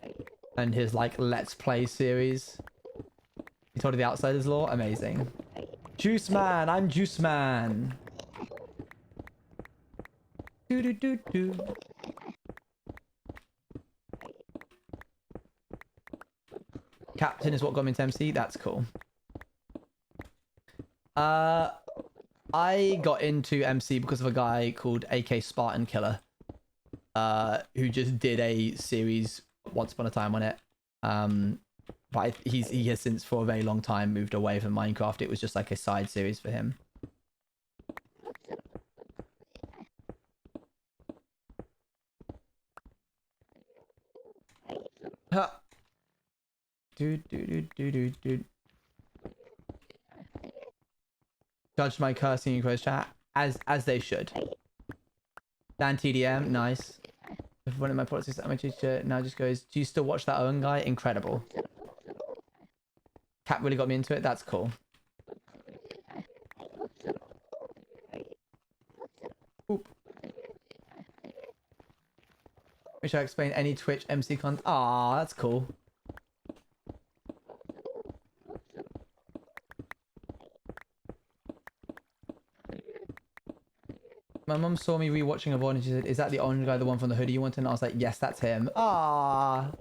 and his like Let's Play series. You told her the Outsiders lore? Amazing. Juice Man, I'm Juice Man. Do do do do. Captain is what got me into MC. That's cool. I got into MC because of a guy called AK Spartan Killer, who just did a series once upon a time on it. But he has since for a very long time moved away from Minecraft. It was just like a side series for him. Ha. Dude. Judged my cursing in close chat as they should. Dan TDM, nice. If one of my politics at my teacher now just goes, do you still watch that Owen guy? Incredible. Cat really got me into it. That's cool. Oop. Wish I explained any Twitch MC content. Ah, that's cool. My mum saw me rewatching a VOD and she said, is that the orange guy, the one from the hoodie you wanted? And I was like, yes, that's him. Ah.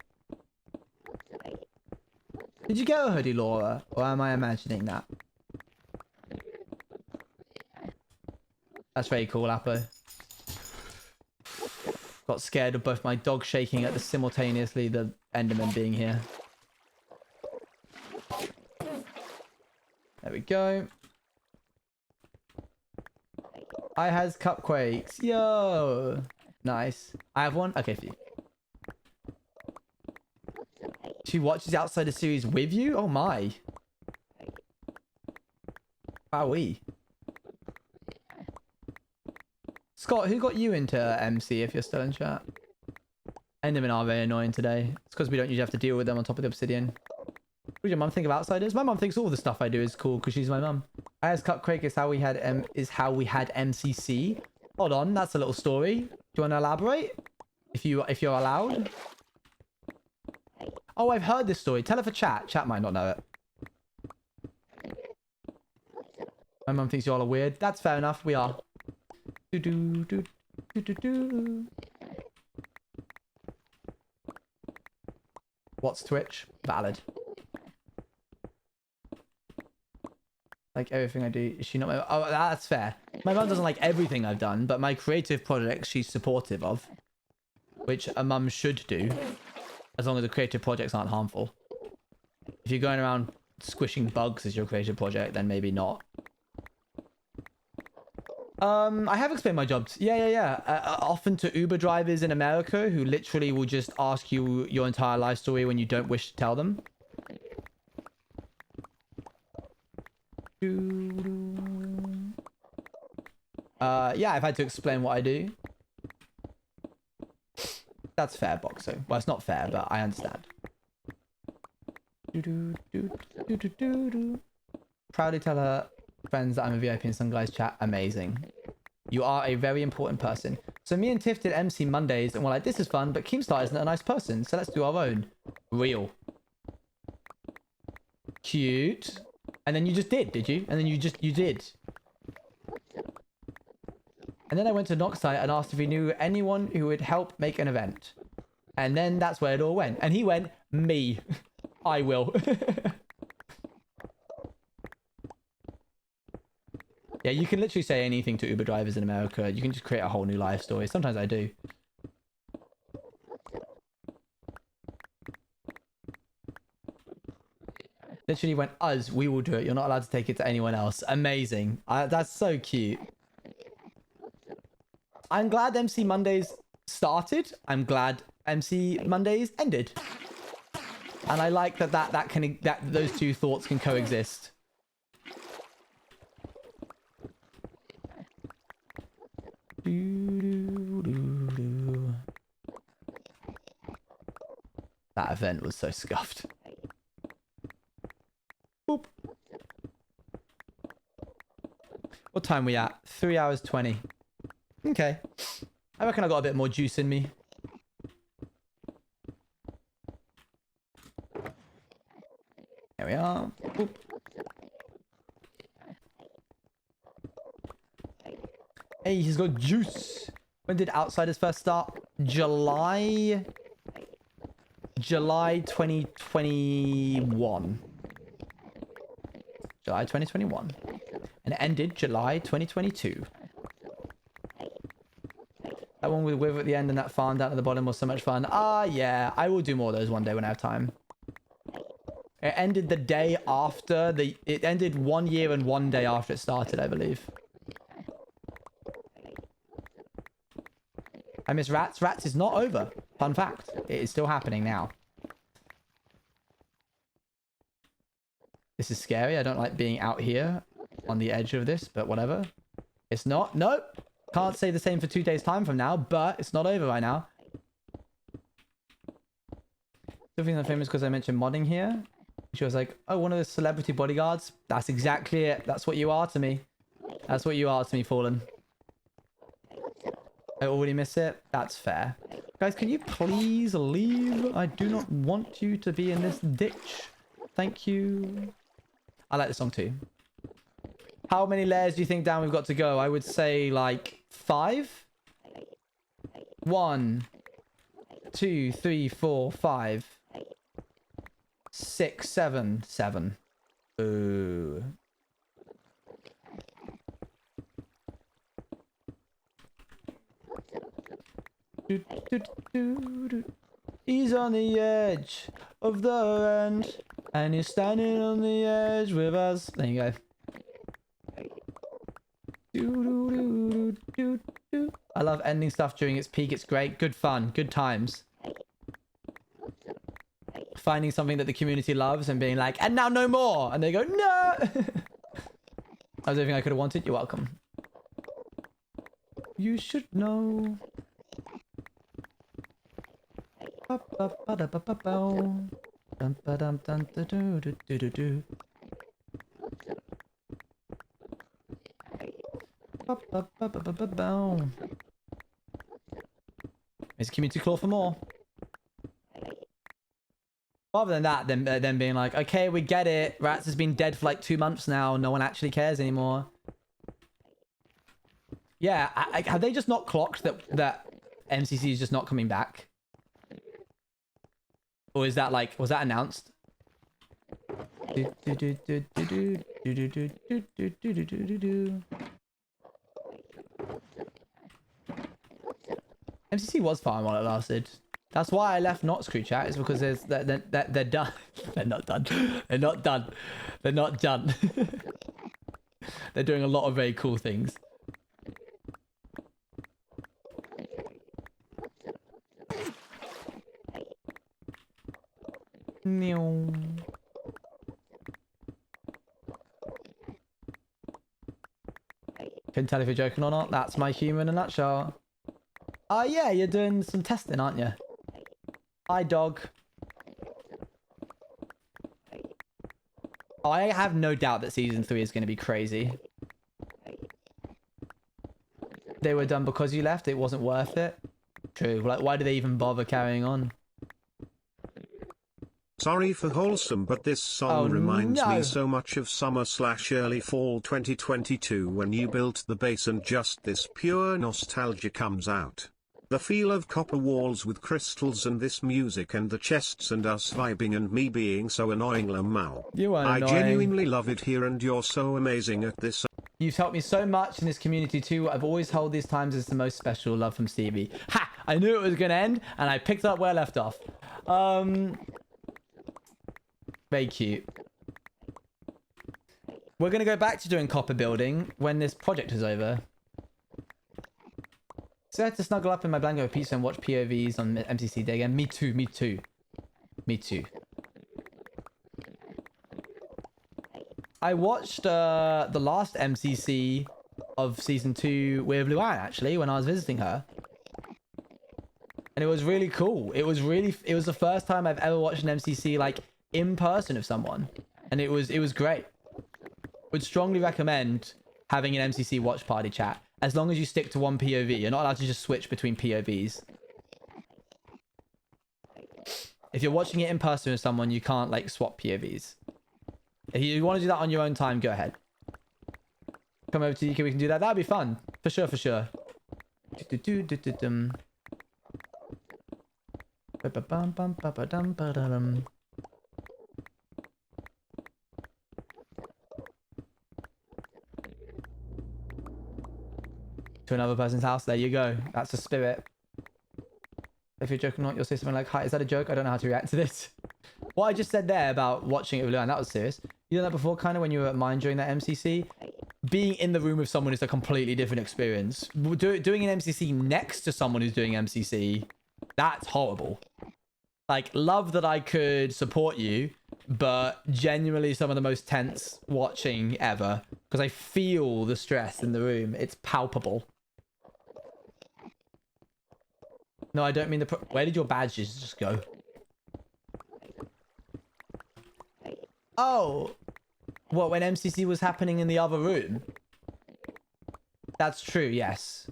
Did you get a hoodie, Laura? Or am I imagining that? That's very cool, Apple. Got scared of both my dog shaking at the simultaneously the Enderman being here. There we go. I has cupquakes. Yo. Nice. I have one? Okay, for you. She watches the Outsider series with you? Oh my. Wowee. Scott, who got you into MC if you're still in chat? Endermen are very annoying today. It's because we don't usually have to deal with them on top of the obsidian. What does your mum think of Outsiders? My mum thinks all the stuff I do is cool because she's my mum. As Cupquake is how we had MCC. Hold on, that's a little story. Do you want to elaborate? If you're allowed. Oh, I've heard this story. Tell it for chat. Chat might not know it. My mum thinks you all are weird. That's fair enough. We are. What's Twitch? Valid. Like everything I do, is she not my... Oh, that's fair. My mum doesn't like everything I've done, but my creative projects she's supportive of. Which a mum should do. As long as the creative projects aren't harmful. If you're going around squishing bugs as your creative project, then maybe not. I have explained my jobs. Yeah. Often to Uber drivers in America who literally will just ask you your entire life story when you don't wish to tell them. Yeah, I've had to explain what I do. That's fair, Boxo. Well, it's not fair, but I understand. Proudly tell her friends that I'm a VIP in some guys chat. Amazing. You are a very important person. So me and Tiff did MC Mondays and we're like, this is fun, but Keemstar isn't a nice person, so let's do our own. Real. Cute. And then you just did you? And then you did. And then I went to Noxite and asked if he knew anyone who would help make an event. And then that's where it all went. And he went, me. I will. Yeah, you can literally say anything to Uber drivers in America. You can just create a whole new life story. Sometimes I do. Literally went, us, we will do it. You're not allowed to take it to anyone else. Amazing. That's so cute. I'm glad MC Mondays started. I'm glad MC Mondays ended. And I like that those two thoughts can coexist. That event was so scuffed. Boop. What time are we at? 3 hours 20. Okay. I reckon I got a bit more juice in me. There we are. Oop. Hey, he's got juice. When did Outsiders first start? July 2021. July 2021. And it ended July 2022. That one with Wiv at the end and that farm down at the bottom was so much fun. Ah, yeah. I will do more of those one day when I have time. It ended the day after the... It ended 1 year and 1 day after it started, I believe. I miss Rats. Rats is not over. Fun fact. It is still happening now. This is scary. I don't like being out here on the edge of this, but whatever. It's not. Nope. Can't say the same for 2 days' time from now, but it's not over right now. Still think I'm famous because I mentioned modding here. She was like, oh, one of the celebrity bodyguards. That's exactly it. That's what you are to me. That's what you are to me, Fallen. I already miss it. That's fair. Guys, can you please leave? I do not want you to be in this ditch. Thank you. I like the song too. How many layers do you think down we've got to go? I would say like 5. 1, 2, 3, 4, 5, 6, 7, 7. Ooh. He's on the edge of the end, and he's standing on the edge with us. There you go. I love ending stuff during its peak. It's great. Good fun. Good times. Finding something that the community loves and being like, and now no more. And they go, no. That was everything I could have wanted. You're welcome. You should know. Is community call for more? Rather than that, then being like, okay, we get it. Rats has been dead for like 2 months now. No one actually cares anymore. Yeah, have they just not clocked that MCC is just not coming back? Or is that like, was that announced? MCC was fine while it lasted. That's why I left Knots Crew chat, is because they're done. They're not done. They're not done. They're not done. They're doing a lot of very cool things. Couldn't tell if you're joking or not. That's my humour in a nutshell. Oh yeah, you're doing some testing, aren't you? Hi, dog. Oh, I have no doubt that season 3 is going to be crazy. They were done because you left. It wasn't worth it. True. Like, why do they even bother carrying on? Sorry for wholesome, but this song reminds me so much of summer/early fall 2022 when you built the base, and just this pure nostalgia comes out. The feel of copper walls with crystals and this music and the chests and us vibing and me being so annoying, Lamau. You are annoying. I genuinely love it here and you're so amazing at this. You've helped me so much in this community too. I've always held these times as the most special. Love from Stevie. Ha! I knew it was going to end and I picked up where I left off. Very cute. We're going to go back to doing copper building when this project is over. So I had to snuggle up in my blanket with pizza and watch POVs on MCC Day again. Me too, me too. Me too. I watched the last MCC of Season 2 with Luann, actually, when I was visiting her. And it was really cool. It was the first time I've ever watched an MCC, like, in person of someone. And it was great. Would strongly recommend having an MCC watch party chat. As long as you stick to one POV. You're not allowed to just switch between POVs. If you're watching it in person with someone, you can't, like, swap POVs. If you want to do that on your own time, go ahead. Come over to you, we can do that. That'd be fun. For sure, for sure. To another person's house. There you go. That's the spirit. If you're joking or not, you'll say something like, hi, is that a joke? I don't know how to react to this. What I just said there about watching it with Luan, that was serious. You done that before, kind of, when you were at mine during that MCC? Being in the room with someone is a completely different experience. Doing an MCC next to someone who's doing MCC, that's horrible. Like, love that I could support you, but genuinely some of the most tense watching ever. Because I feel the stress in the room. It's palpable. No, I don't mean the... Where did your badges just go? Oh. What, when MCC was happening in the other room? That's true, yes.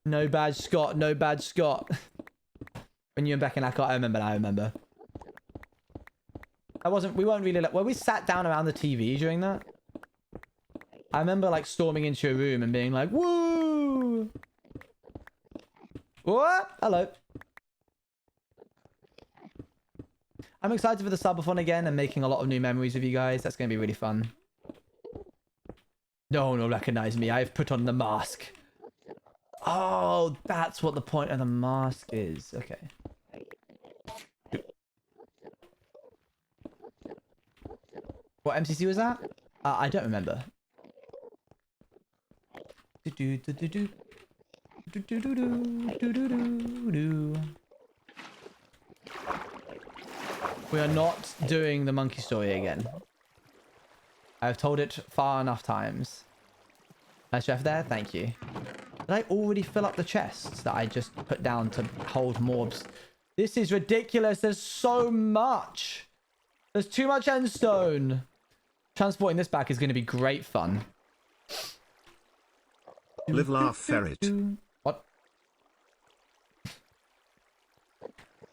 No badge, Scott. No badge, Scott. When you and Beck and I remember now, I remember. We weren't really... Well, we sat down around the TV during that. I remember, like, storming into a room and being like, woo! What? Hello. I'm excited for the subathon again and making a lot of new memories with you guys. That's going to be really fun. No one will recognize me. I've put on the mask. Oh, that's what the point of the mask is. Okay. What MCC was that? I don't remember. We are not doing the monkey story again. I've told it far enough times. Nice chef there, thank you. Did I already fill up the chests that I just put down to hold mobs? This is ridiculous. There's so much. There's too much endstone. Transporting this back is going to be great fun. Live, laugh, ferret. What?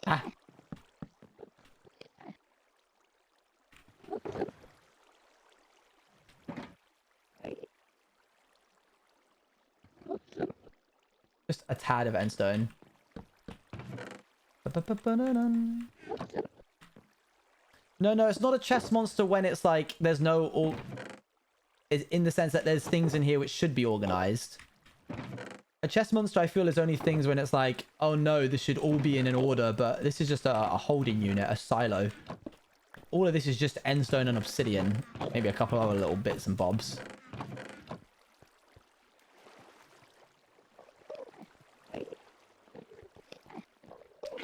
Ah. Just a tad of endstone. No, it's not a chest monster when it's like there's no in the sense that there's things in here which should be organized. A chest monster I feel is only things when it's like, oh no, this should all be in an order, but this is just a holding unit, a silo. All of this is just endstone and obsidian. Maybe a couple other little bits and bobs.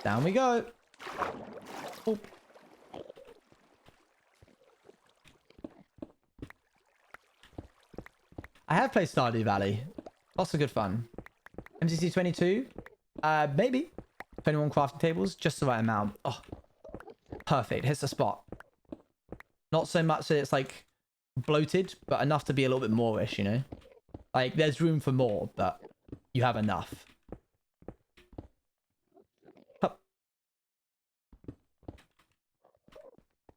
Down we go. Oh. I have played Stardew Valley. Lots of good fun. MCC 22? Maybe. 21 crafting tables, just the right amount. Oh, perfect. Hits the spot. Not so much that it's like bloated, but enough to be a little bit more-ish, you know? Like, there's room for more, but you have enough. Hup.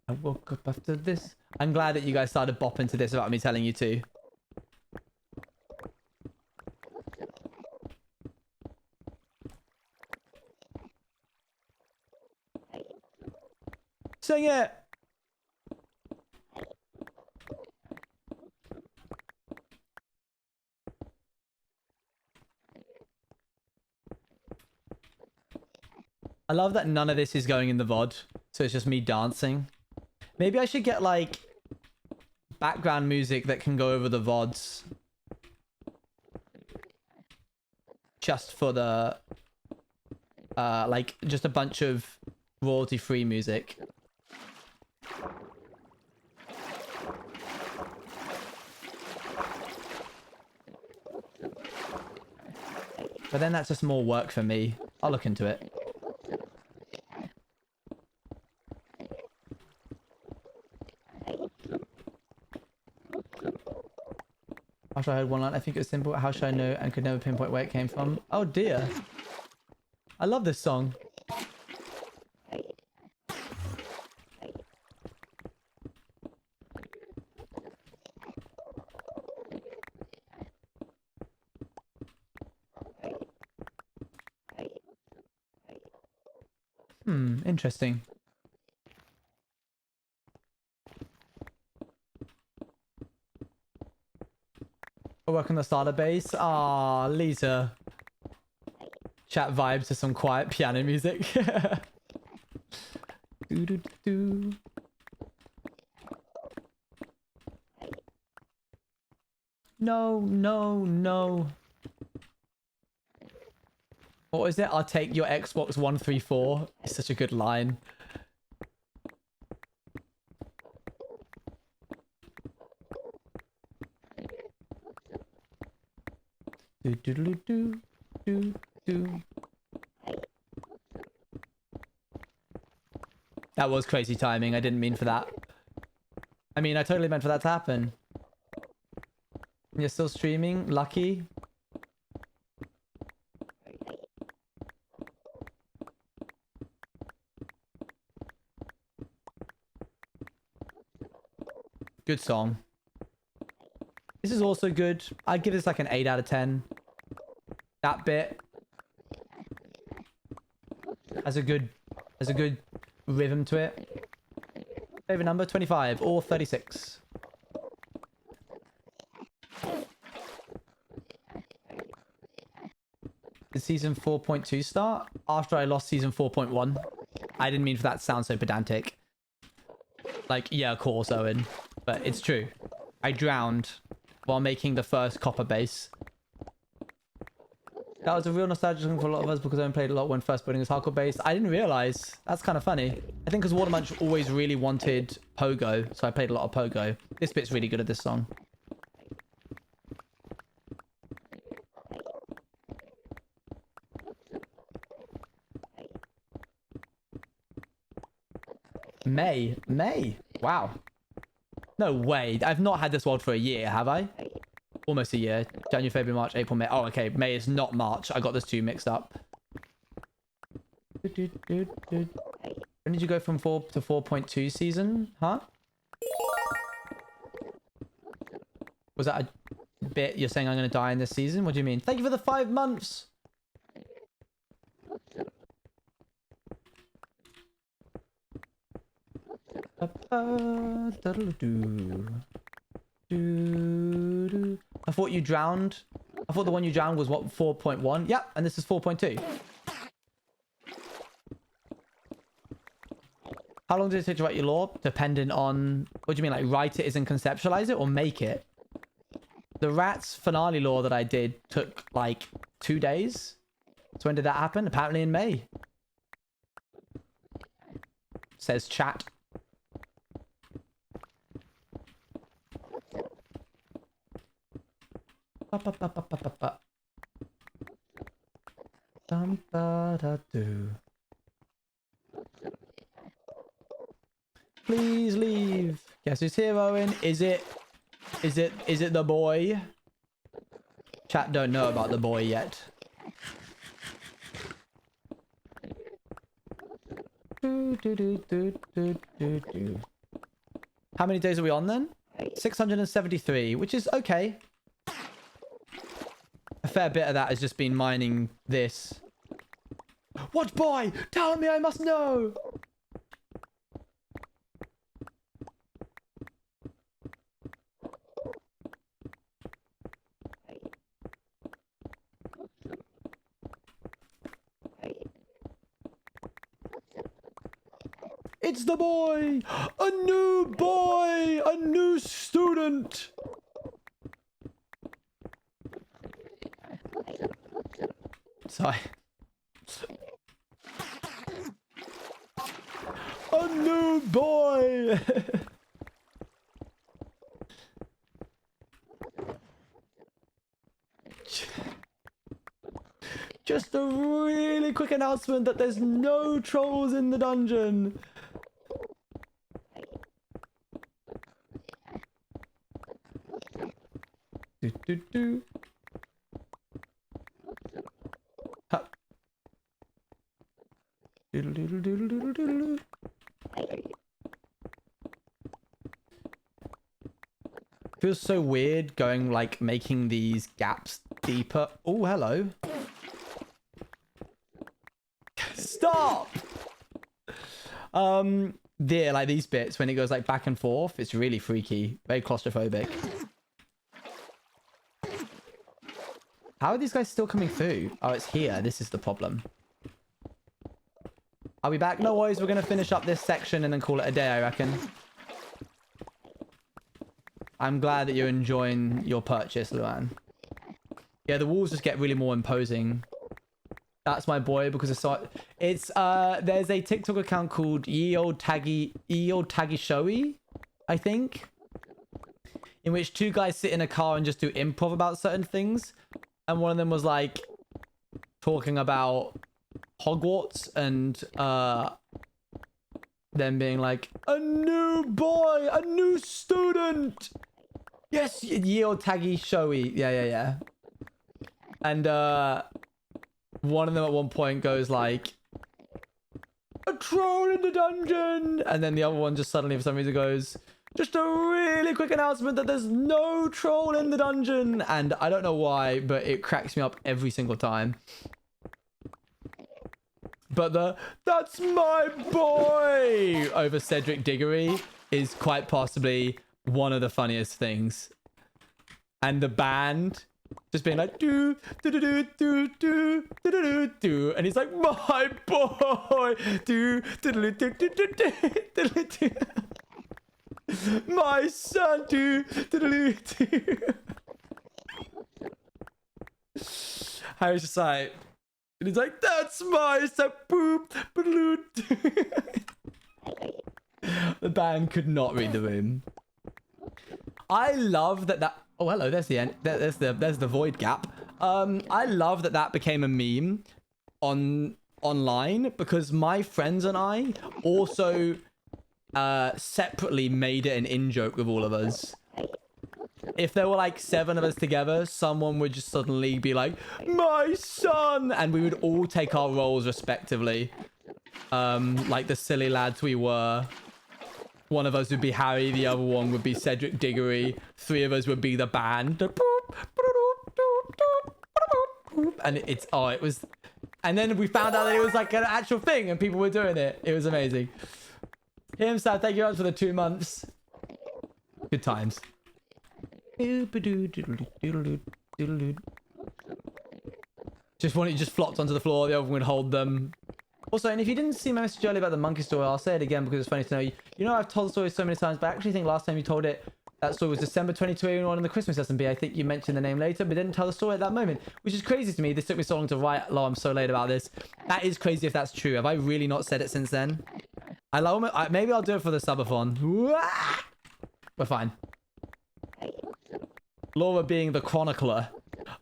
I woke up after this. I'm glad that you guys started bopping to this without me telling you to. Sing it! I love that none of this is going in the VOD, so it's just me dancing. Maybe I should get, like, background music that can go over the VODs. Just for the... like, just a bunch of royalty-free music. But then that's just more work for me. I'll look into it. After I heard one line, I think it was simple. How should I know and could never pinpoint where it came from? Oh dear. I love this song. Interesting. I work on the starter base. Ah, Lisa. Chat vibes to some quiet piano music. Do, do, do. No, no, no. What was it? I'll take your Xbox 134. It's such a good line. Do do do do do do. That was crazy timing. I didn't mean for that. I mean, I totally meant for that to happen. You're still streaming? Lucky? Good song. This is also good. I'd give this like an 8 out of 10. That bit has a good rhythm to it. Favorite number 25 or 36. Did season 4.2 start? After I lost season 4.1. I didn't mean for that to sound so pedantic. Like, yeah, of course, Owen. But it's true. I drowned while making the first copper base. That was a real nostalgia thing for a lot of us because I played a lot when first building this hardcore base. I didn't realize. That's kind of funny. I think because Watermunch always really wanted Pogo, so I played a lot of Pogo. This bit's really good at this song. May. Wow. No way. I've not had this world for a year, have I? Almost a year. January, February, March, April, May. Oh, okay. May is not March. I got those two mixed up. When did you go from 4 to 4.2 season? Huh? Was that a bit you're saying I'm going to die in this season? What do you mean? Thank you for the 5 months. I thought you drowned. I thought the one you drowned was what, 4.1? Yep, and this is 4.2. How long did it take to write your lore? Dependent on... What do you mean, like write it as in conceptualize it or make it? The Rats finale lore that I did took like 2 days. So when did that happen? Apparently in May. Says chat. Please leave. Guess who's here, Owen? Is it the boy? Chat don't know about the boy yet. How many days are we on then? 673, which is okay. A fair bit of that has just been mining this. What boy? Tell me, I must know. It's the boy! A new boy! A new student! Sorry. A new boy! Just a really quick announcement that there's no trolls in the dungeon. Feels so weird going like making these gaps deeper. Oh, hello. Stop! Like these bits when it goes like back and forth, it's really freaky, very claustrophobic. How are these guys still coming through? Oh, it's here. This is the problem. Are we back? No worries. We're going to finish up this section and then call it a day, I reckon. I'm glad that you're enjoying your purchase, Luan. Yeah, the walls just get really more imposing. That's my boy because it's there's a TikTok account called Ye Old Taggy Showy, I think, in which two guys sit in a car and just do improv about certain things, and one of them was like talking about Hogwarts and them being like a new boy, a new student. Yes, Ye Old Taggy Showy. Yeah. And one of them at one point goes like, a troll in the dungeon, and then the other one just suddenly for some reason goes, just a really quick announcement that there's no troll in the dungeon. And I don't know why, but it cracks me up every single time. But that's my boy over Cedric Diggory is quite possibly one of the funniest things. And the band just being like, do, do, do, do, do, do, do, do, do. And he's like, my boy, do, do, do, do, do, do, do, do, do. My son, do, do, do, do. Harry's just like, and he's like, that's my son, boop, the band could not read the room. I love that. Oh, hello. There's the end. There's the void gap. I love that became a meme online because my friends and I also separately made it an in-joke with all of us. If there were like 7 of us together, someone would just suddenly be like, my son, and we would all take our roles respectively. Like the silly lads we were. One of us would be Harry, the other one would be Cedric Diggory, 3 of us would be the band. And it was, and then we found out that it was like an actual thing and people were doing it. It was amazing. Himself, thank you very much for the 2 months. Good times. Just flopped onto the floor, the other one would hold them. Also, and if you didn't see my message earlier about the monkey story, I'll say it again because it's funny to know. You know, I've told the story so many times, but I actually think last time you told it, that story was December 2021 in the Christmas SMP. I think you mentioned the name later, but didn't tell the story at that moment, which is crazy to me. This took me so long to write. Oh, I'm so late about this. That is crazy if that's true. Have I really not said it since then? Maybe I'll do it for the subathon. We're fine. Laura being the chronicler,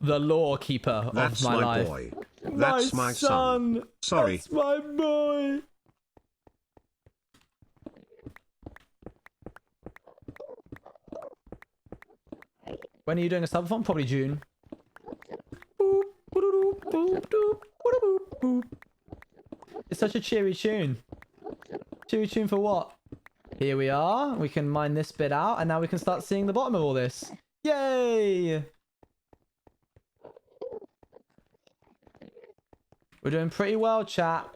the lore keeper of my life. Boy. That's my son. Sorry. That's my boy. When are you doing a subathon? Probably June. It's such a cheery tune. Cheery tune for what? Here we are. We can mine this bit out, and now we can start seeing the bottom of all this. Yay! We're doing pretty well, chat.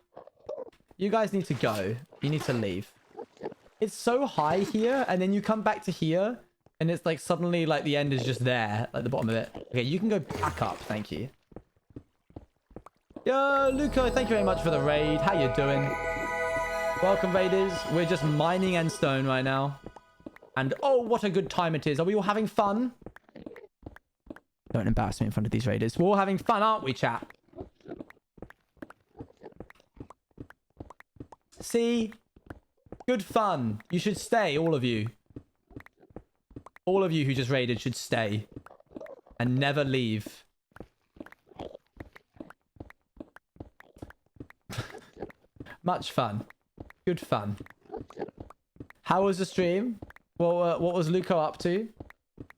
You guys need to go. You need to leave. It's so high here, and then you come back to here, and it's like suddenly like the end is just there, like the bottom of it. Okay, you can go back up. Thank you. Yo, Luca, thank you very much for the raid. How you doing? Welcome, raiders. We're just mining endstone right now. And oh, what a good time it is. Are we all having fun? Don't embarrass me in front of these raiders. We're all having fun, aren't we, chat? See? Good fun. You should stay, all of you. All of you who just raided should stay. And never leave. Much fun. Good fun. How was the stream? What was Luco up to?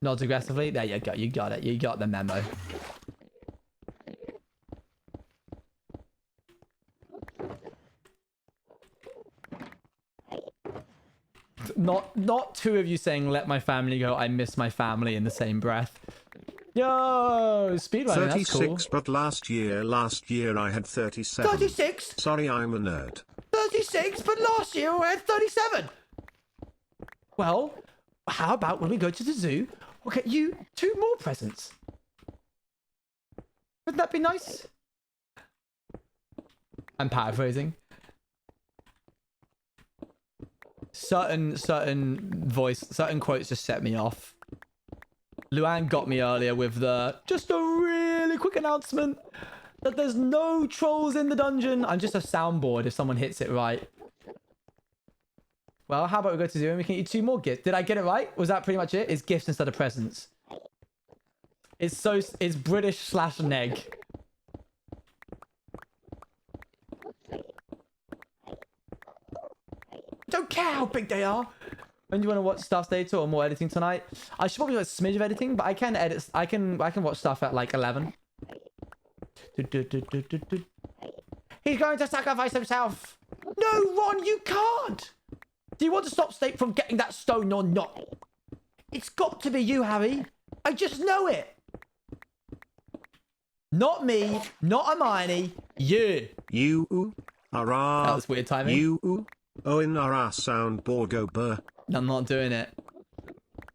Nods aggressively. There you go. You got it. You got the memo. Not 2 of you saying let my family go, I miss my family in the same breath. Yo, speedrunning, that's cool. But last year I had 37. 36? Sorry, I'm a nerd. 36, but last year we had 37. Well, how about when we go to the zoo, we'll get you 2 more presents. Wouldn't that be nice? I'm paraphrasing. Certain quotes just set me off. Luann got me earlier with the just a really quick announcement that there's no trolls in the dungeon. I'm just a soundboard if someone hits it right. Well, how about we go to 0 and we can get you 2 more gifts. Did I get it right? Was that pretty much it? It's gifts instead of presents. It's British / neg. Don't care how big they are. When do you want to watch stuff later or more editing tonight? I should probably do a smidge of editing, but I can edit. I can watch stuff at like 11. He's going to sacrifice himself. No, Ron, you can't. Do you want to stop Snape from getting that stone or not? It's got to be you, Harry. I just know it. Not me, not Hermione, you. You, ara. That was weird timing. You, Owen, ara soundboard go burr. I'm not doing it.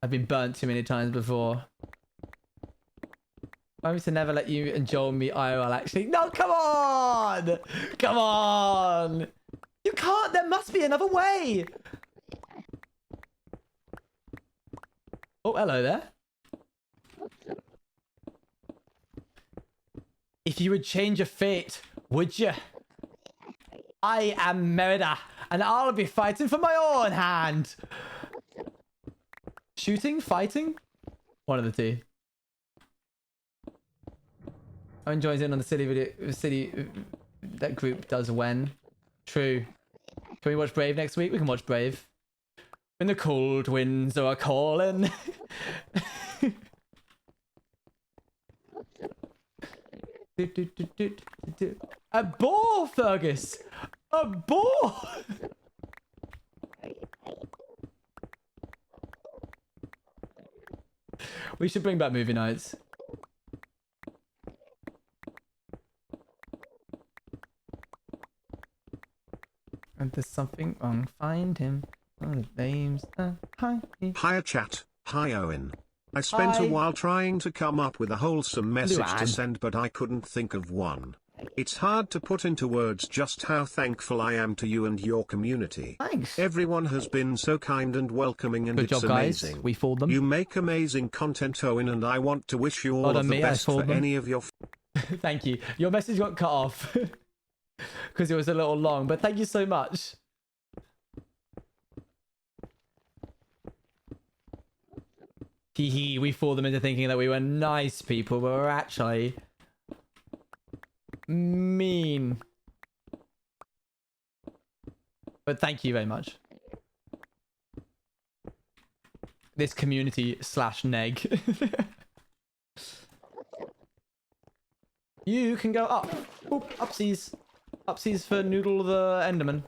I've been burnt too many times before. I'm to never let you and Joel meet IRL, actually. No, come on! Come on! You can't! There must be another way! Oh, hello there. If you would change your fate, would you? I am Merida, and I'll be fighting for my own hand. Shooting? Fighting? One of the two. Owen joins in on the city that group does when. True. Can we watch Brave next week? We can watch Brave. When the cold winds are calling. A boar, Fergus! A boar! We should bring back movie nights. And there's something wrong. Find him. Oh, the names. Hi. Hiya chat. Hi Owen. I spent Hi. a while trying to come up with a wholesome message to Luann. send, but I couldn't think of one. It's hard to put into words just how thankful I am to you and your community. Thanks. Everyone has been so kind and welcoming, and Good it's job, guys. amazing. We fooled them. You make amazing content, Owen, and I want to wish you all Well of done, the me, I best for fooled them. any of your... Thank you. Your message got cut off because it was a little long, but thank you so much. Hee, we fooled them into thinking that we were nice people, but we're actually mean. But thank you very much. This community / neg. You can go up. Oop, upsies. Upsies for Noodle the Enderman.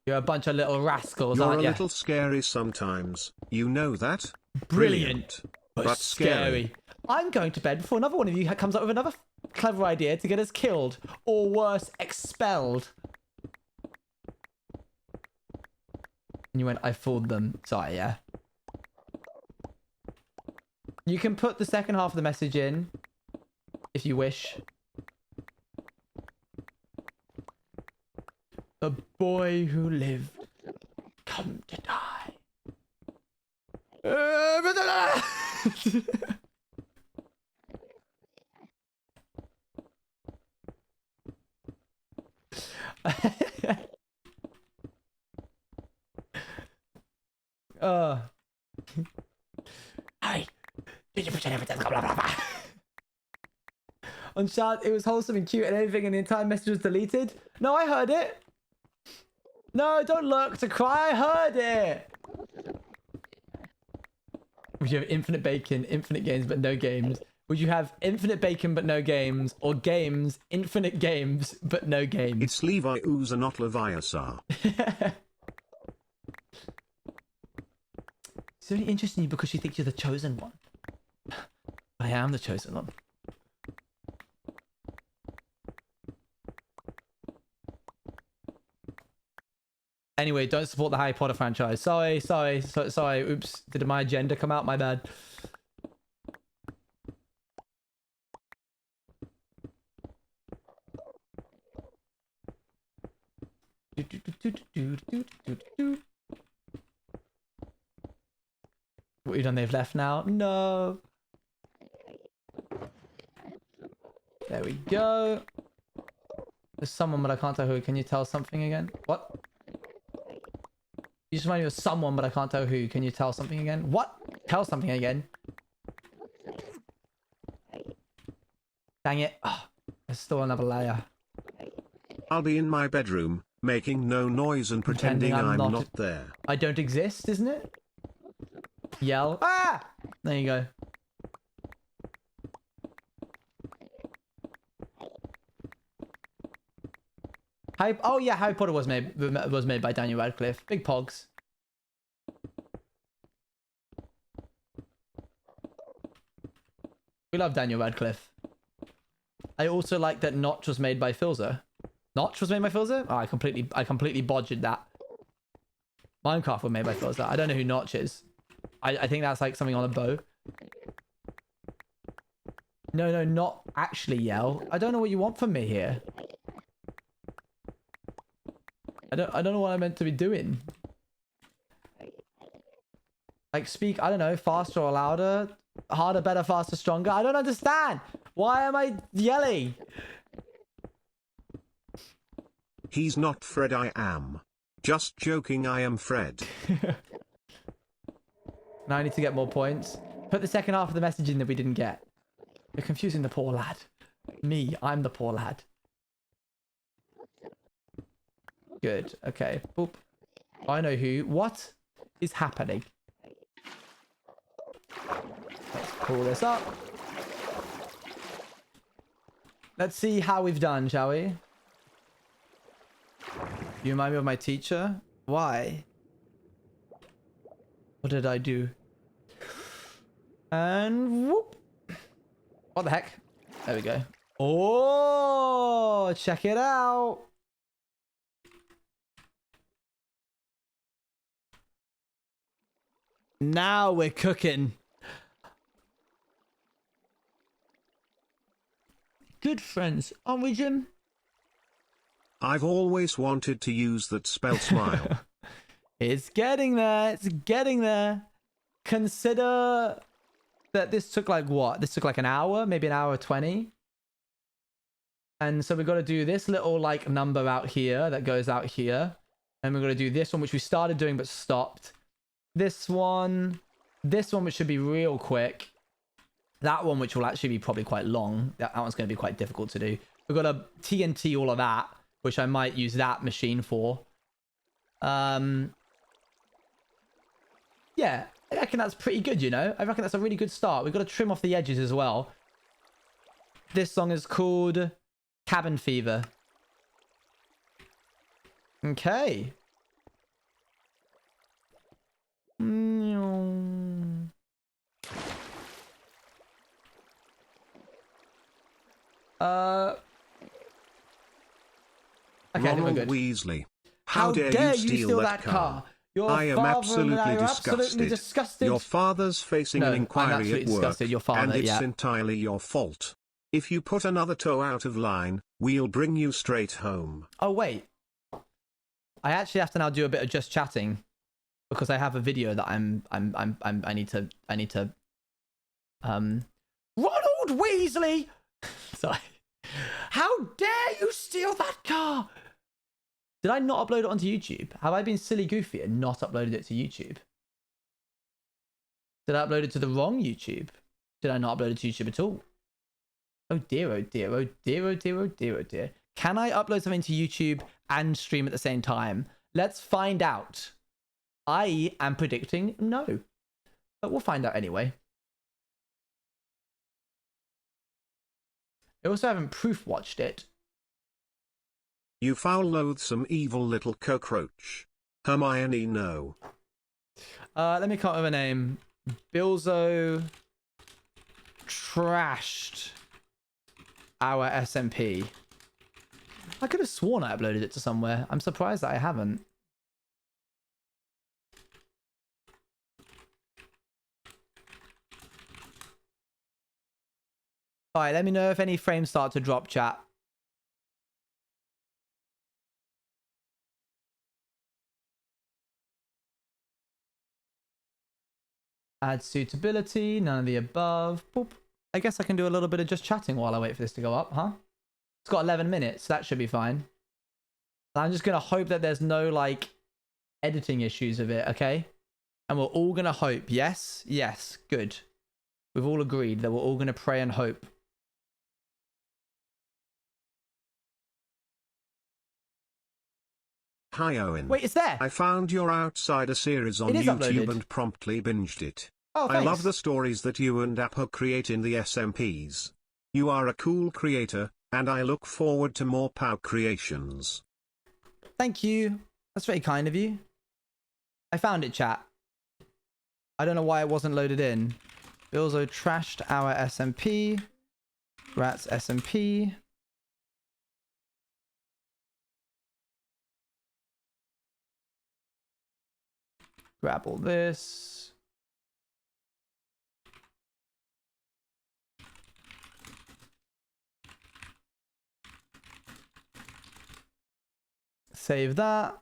You're a bunch of little rascals, You're aren't a you? little scary sometimes. You know that? Brilliant. But scary. I'm going to bed before another one of you comes up with another clever idea to get us killed. Or worse, expelled. And you went, I fooled them. Sorry, yeah. You can put the second half of the message in, if you wish. The boy who lived, come to die. Hey, did you put everything? On chat, it was wholesome and cute and everything, and the entire message was deleted. No, I heard it. No, don't look to cry. I heard it. Would you have infinite bacon, infinite games, but no games? Would you have infinite bacon, but no games? Or games, infinite games, but no games? It's Levi Ooza, not Leviasar. It's only interesting you because she thinks you're the chosen one. I am the chosen one. Anyway, don't support the Harry Potter franchise. Sorry. Oops. Did my agenda come out? My bad. What you done? They've left now? No. There we go. There's someone, but I can't tell who. Can you tell something again? What? You just remind me of someone, but I can't tell who. Can you tell something again? What? Tell something again. Dang it. Oh, there's still another layer. I'll be in my bedroom, making no noise and pretending I'm not there. I don't exist, isn't it? Yell. Ah! There you go. Oh yeah, Harry Potter was made by Daniel Radcliffe. Big pogs. We love Daniel Radcliffe. I also like that Notch was made by Filzer. Notch was made by Filzer? Oh, I completely bodged that. Minecraft was made by Filzer. I don't know who Notch is. I think that's like something on a bow. No, not actually yell. I don't know what you want from me here. I don't know what I'm meant to be doing. Like speak, I don't know, faster or louder, harder, better, faster, stronger. I don't understand. Why am I yelling? He's not Fred, I am. Just joking, I am Fred. Now I need to get more points. Put the second half of the message in that we didn't get. You're confusing the poor lad. Me, I'm the poor lad. Good. Okay. Boop. I know who. What is happening? Let's pull this up. Let's see how we've done, shall we? You remind me of my teacher? Why? What did I do? And whoop. What the heck? There we go. Oh, check it out. Now we're cooking. Good friends, aren't we, Jim? I've always wanted to use that spell smile. It's getting there. It's getting there. Consider that this took like what? This took like an hour, maybe an hour 20. And so we've got to do this little like number out here that goes out here. And we're going to do this one, which we started doing but stopped. This one, which should be real quick. That one, which will actually be probably quite long. That one's going to be quite difficult to do. We've got to TNT all of that, which I might use that machine for. Yeah, I reckon that's pretty good, you know? I reckon that's a really good start. We've got to trim off the edges as well. This song is called Cabin Fever. Okay. Okay, Ronald Weasley. How dare you steal that car? I am absolutely disgusted. Your father's facing an inquiry at work, and it's entirely your fault. If you put another toe out of line, we'll bring you straight home. Oh wait, I actually have to now do a bit of just chatting because I have a video that I need to. Ronald Weasley. Sorry. How dare you steal that car? Did I not upload it onto YouTube? Have I been silly goofy and not uploaded it to YouTube? Did I upload it to the wrong YouTube? Did I not upload it to YouTube at all? Oh dear, oh dear, oh dear, oh dear, oh dear, oh dear. Can I upload something to YouTube and stream at the same time? Let's find out. I am predicting no. But we'll find out anyway. I also haven't proof watched it. You foul, loathsome, evil little cockroach. Hermione, no. Let me come up with a name. Bilzo trashed our SMP. I could have sworn I uploaded it to somewhere. I'm surprised that I haven't. All right, let me know if any frames start to drop, chat. Add suitability, none of the above. Boop. I guess I can do a little bit of just chatting while I wait for this to go up, huh? It's got 11 minutes, that should be fine. I'm just going to hope that there's no, like, editing issues of it, okay? And we're all going to hope. Yes? Yes. Good. We've all agreed that we're all going to pray and hope. Hi Owen. Wait, it's there. I found your Outsider series on It is YouTube uploaded. and promptly binged it. Oh, I thanks. love the stories that you and Apo create in the SMPs. You are a cool creator, and I look forward to more POW creations. Thank you. That's very kind of you. I found it, chat. I don't know why it wasn't loaded in. Bilzo trashed our SMP. Rats SMP. Grab all this. Save that.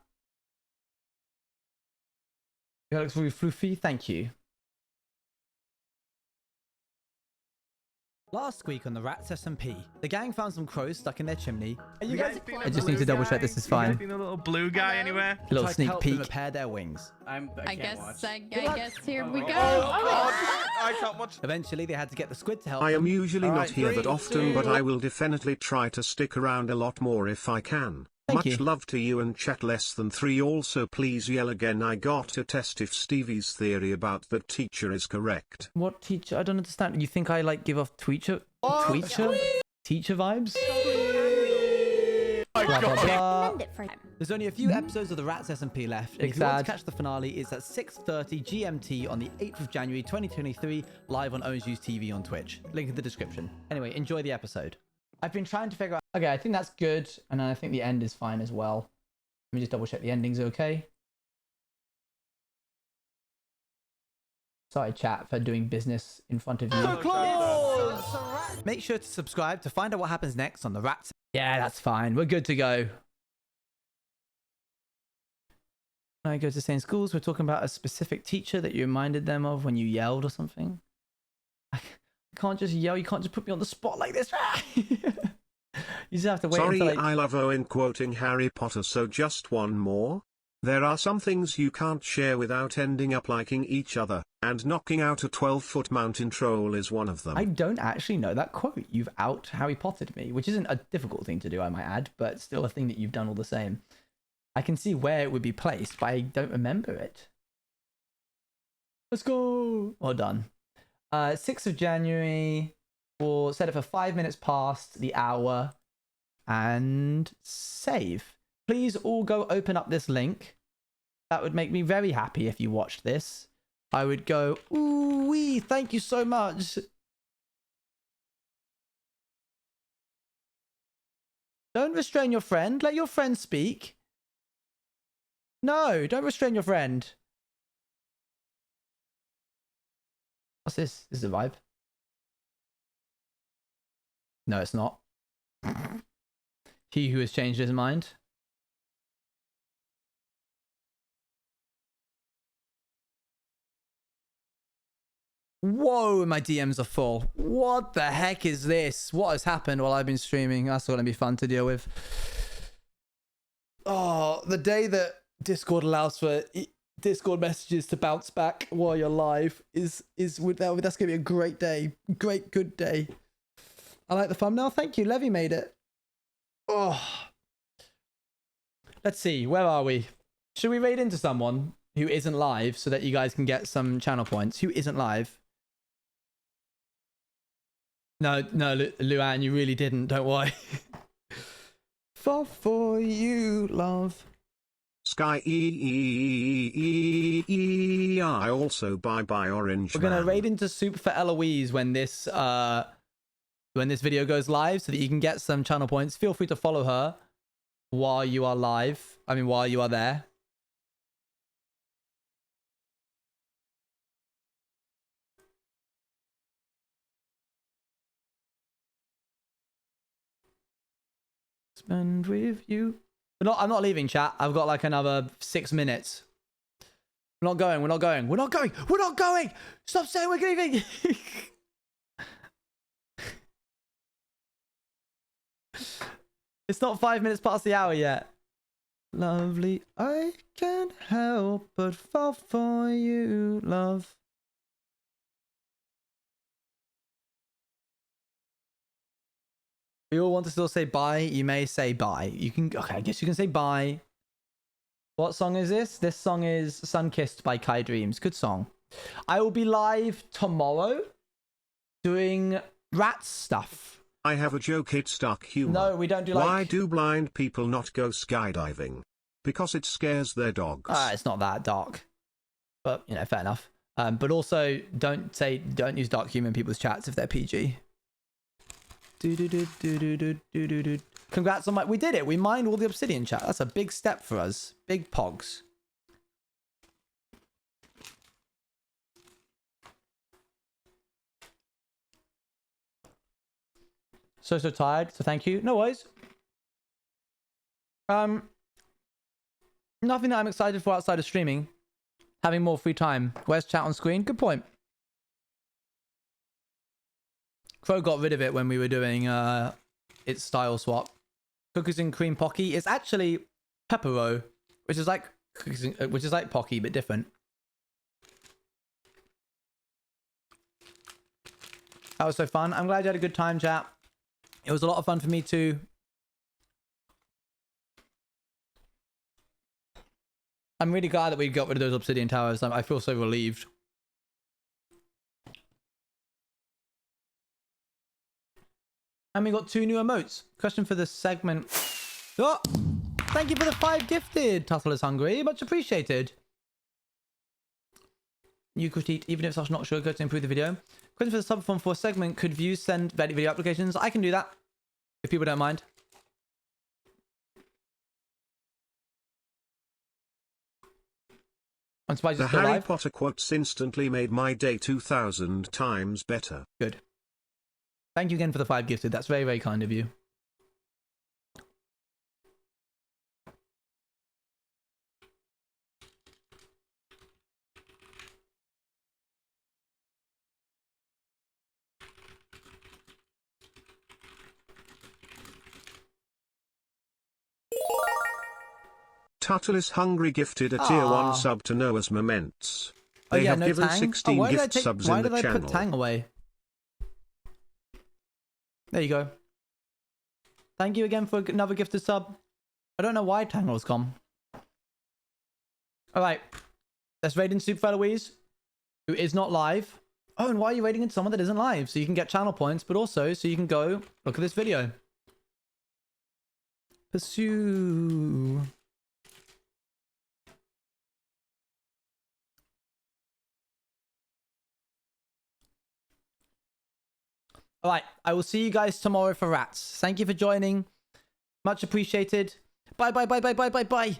That looks really floofy. Thank you. Last week on the Rats SMP, the gang found some crows stuck in their chimney. Are you guys? I just need to double check this is fine. You guys seen a little blue guy anywhere? A little sneak peek. Repair their wings. I guess here we go. I can't watch. Eventually, they had to get the squid to help. I am usually All not right, here that 3, often, 2. but I will definitely try to stick around a lot more if I can. Thank Much you. love to you and chat less than 3. Also please yell again. I got to test if Stevie's theory about that teacher is correct. What teacher? I don't understand. You think I like give off teacher vibes? Blah, blah, blah. There's only a few episodes of the Rats SMP left, and if you want to catch the finale, it's at 6:30 GMT on the 8th of January 2023, live on Owens News TV on Twitch. Link in the description. Anyway, enjoy the episode. I've been trying to figure out... Okay, I think that's good, and I think the end is fine as well. Let me just double check the ending's okay. Sorry, chat, for doing business in front of you. Make sure to subscribe to find out what happens next on the Rats. Yeah, that's fine. We're good to go. When I go to same schools, we're talking about a specific teacher that you reminded them of when you yelled or something. I can't just yell. You can't just put me on the spot like this. You just have to wait Sorry, until I love Owen quoting Harry Potter, so just one more. There are some things you can't share without ending up liking each other, and knocking out a 12-foot mountain troll is one of them. I don't actually know that quote. You've out Harry Pottered me, which isn't a difficult thing to do, I might add, but still a thing that you've done all the same. I can see where it would be placed, but I don't remember it. Let's go. Well done. 6th of January. We'll set it for 5 minutes past the hour and save. Please all go open up this link. That would make me very happy if you watched this. I would go, ooh wee, thank you so much. Don't restrain your friend. Let your friend speak. No, don't restrain your friend. What's this? This is a vibe. No, it's not. He who has changed his mind. Whoa, my DMs are full. What the heck is this? What has happened while I've been streaming? That's going to be fun to deal with. Oh, the day that Discord allows for Discord messages to bounce back while you're live is that's going to be a great day. Good day. I like the thumbnail. Thank you. Levy made it. Oh. Let's see. Where are we? Should we raid into someone who isn't live so that you guys can get some channel points? Who isn't live? No, Luann, you really didn't. Don't worry. Fall for you, love. Sky I also bye orange. We're gonna raid into Soup for Eloise when this video goes live, so that you can get some channel points. Feel free to follow her while you are live. I mean, while you are there. spend with you. I'm not leaving, chat. I've got like another 6 minutes. We're not going. We're not going. We're not going. We're not going. Stop saying we're leaving. It's not 5 minutes past the hour yet. Lovely, I can't help but fall for you, love. We all want to still say bye. You may say bye. You can. Okay, I guess you can say bye. What song is this? This song is Sun-Kissed by Kai Dreams. Good song. I will be live tomorrow doing Rats stuff. I have a joke, it's dark humor. No, we don't do like... Why do blind people not go skydiving? Because it scares their dogs. It's not that dark. But, you know, fair enough. But also, don't use dark humor in people's chats if they're PG. Congrats on we did it. We mined all the obsidian, chat. That's a big step for us. Big pogs. So tired. So thank you. No worries. Nothing that I'm excited for outside of streaming. Having more free time. Where's chat on screen? Good point. Crow got rid of it when we were doing its style swap. Cookies and cream Pocky is actually Peppero, which is like Pocky but different. That was so fun. I'm glad you had a good time, chat. It was a lot of fun for me too. I'm really glad that we got rid of those obsidian towers. I feel so relieved. And we got 2 new emotes. Question for the segment. Oh, thank you for the 5 gifted. Tuttle is hungry. Much appreciated. You critique, even if it's not sure, go to improve the video. Question for the sub form for segment. Could views send video applications? I can do that. If people don't mind. I'm surprised you're still The Harry live. Potter quotes instantly made my day 2,000 times better. Good. Thank you again for the 5 gifted. That's very, very kind of you. Tuttle is hungry gifted a tier 1 sub to Noah's Moments. They have no given Tang? 16 gift subs in the channel. Why did I put Tang away? There you go. Thank you again for another gifted sub. I don't know why Tang was gone. Alright. Let's raid in Soup for Eloise, who is not live. Oh, and why are you raiding in someone that isn't live? So you can get channel points, but also so you can go look at this video. Pursue. All right, I will see you guys tomorrow for Rats. Thank you for joining. Much appreciated. Bye, bye, bye, bye, bye, bye, bye.